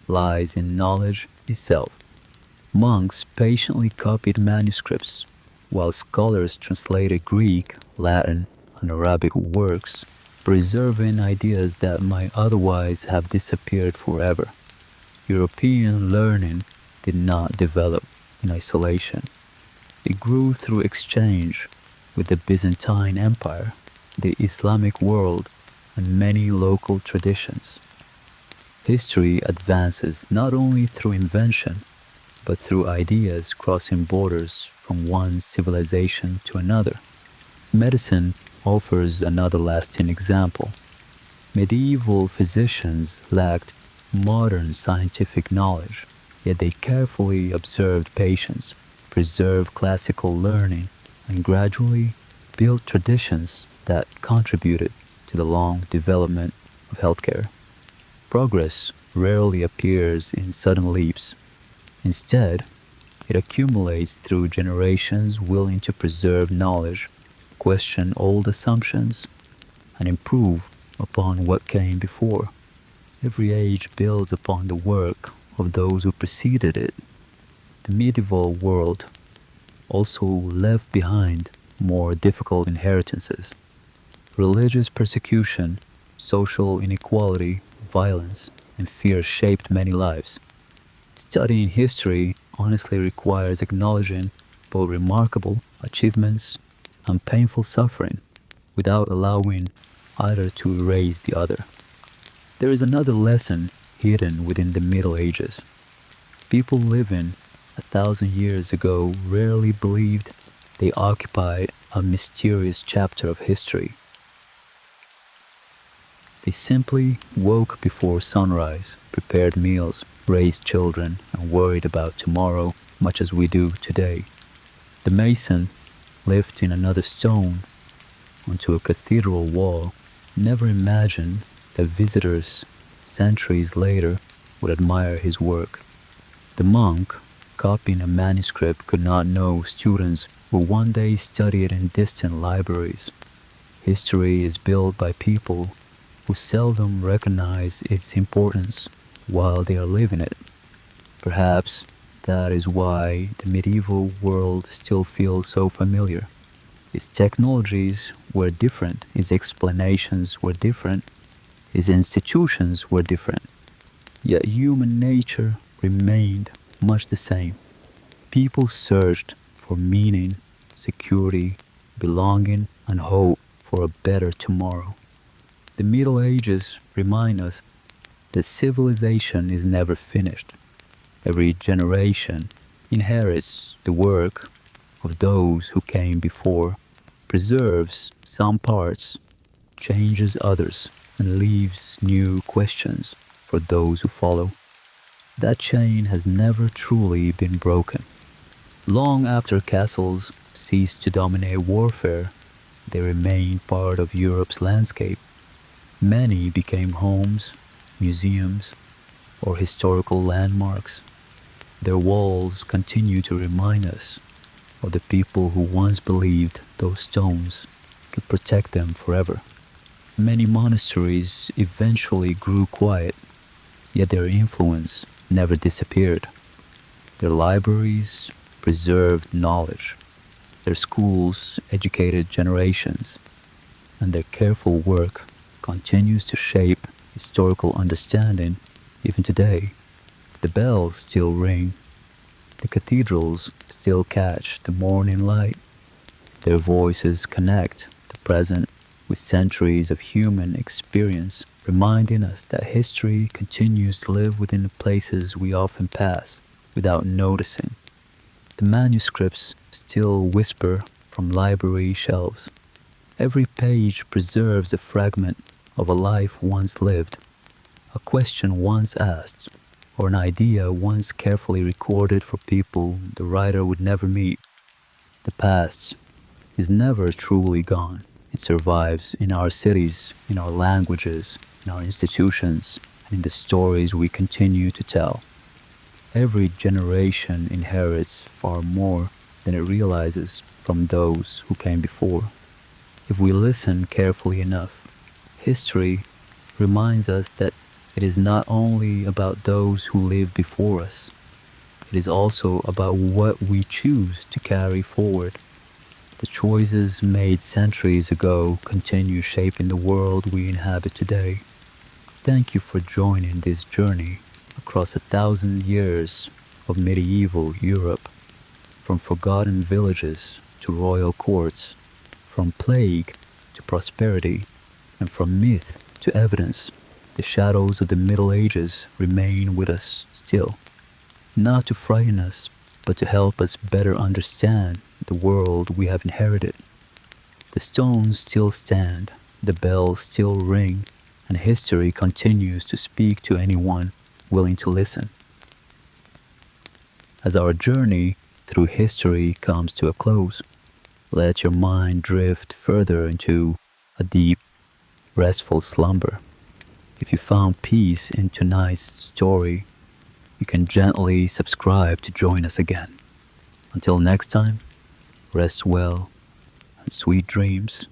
lies in knowledge itself. Monks patiently copied manuscripts, while scholars translated Greek, Latin, and Arabic works, preserving ideas that might otherwise have disappeared forever. European learning did not develop in isolation. It grew through exchange with the Byzantine Empire, the Islamic world, and many local traditions. History advances not only through invention, but through ideas crossing borders from one civilization to another. Medicine offers another lasting example. Medieval physicians lacked modern scientific knowledge, yet they carefully observed patients, preserved classical learning, and gradually built traditions that contributed to the long development of healthcare. Progress rarely appears in sudden leaps. Instead, it accumulates through generations willing to preserve knowledge, question old assumptions, and improve upon what came before. Every age builds upon the work of those who preceded it. The medieval world also left behind more difficult inheritances. Religious persecution, social inequality, violence, and fear shaped many lives. Studying history honestly requires acknowledging both remarkable achievements and painful suffering without allowing either to erase the other. There is another lesson hidden within the Middle Ages. People living 1,000 years ago rarely believed they occupied a mysterious chapter of history. They simply woke before sunrise, prepared meals, raised children, and worried about tomorrow much as we do today. The mason, lifting another stone onto a cathedral wall, never imagined that visitors centuries later would admire his work. The monk, copying a manuscript, could not know students will one day study it in distant libraries. History is built by people who seldom recognize its importance while they are living it. Perhaps that is why the medieval world still feels so familiar. Its technologies were different, its explanations were different, its institutions were different, yet human nature remained much the same. People searched for meaning, security, belonging, and hope for a better tomorrow. The Middle Ages remind us that civilization is never finished. Every generation inherits the work of those who came before, preserves some parts, changes others, and leaves new questions for those who follow. That chain has never truly been broken. Long after castles ceased to dominate warfare, they remained part of Europe's landscape. Many became homes, museums, or historical landmarks. Their walls continue to remind us of the people who once believed those stones could protect them forever. Many monasteries eventually grew quiet, yet their influence never disappeared. Their libraries preserved knowledge, their schools educated generations, and their careful work continues to shape historical understanding even today. The bells still ring, the cathedrals still catch the morning light, their voices connect the present with centuries of human experience, reminding us that history continues to live within the places we often pass without noticing. The manuscripts still whisper from library shelves. Every page preserves a fragment of a life once lived, a question once asked, or an idea once carefully recorded for people the writer would never meet. The past is never truly gone. It survives in our cities, in our languages, in our institutions, and in the stories we continue to tell. Every generation inherits far more than it realizes from those who came before. If we listen carefully enough, history reminds us that it is not only about those who lived before us, it is also about what we choose to carry forward. The choices made centuries ago continue shaping the world we inhabit today. Thank you for joining this journey across 1,000 years of medieval Europe, from forgotten villages to royal courts, from plague to prosperity, and from myth to evidence. The shadows of the Middle Ages remain with us still, not to frighten us, but to help us better understand the world we have inherited. The stones still stand, the bells still ring, and history continues to speak to anyone willing to listen. As our journey through history comes to a close, let your mind drift further into a deep, restful slumber. If you found peace in tonight's story, you can gently subscribe to join us again. Until next time, rest well and sweet dreams.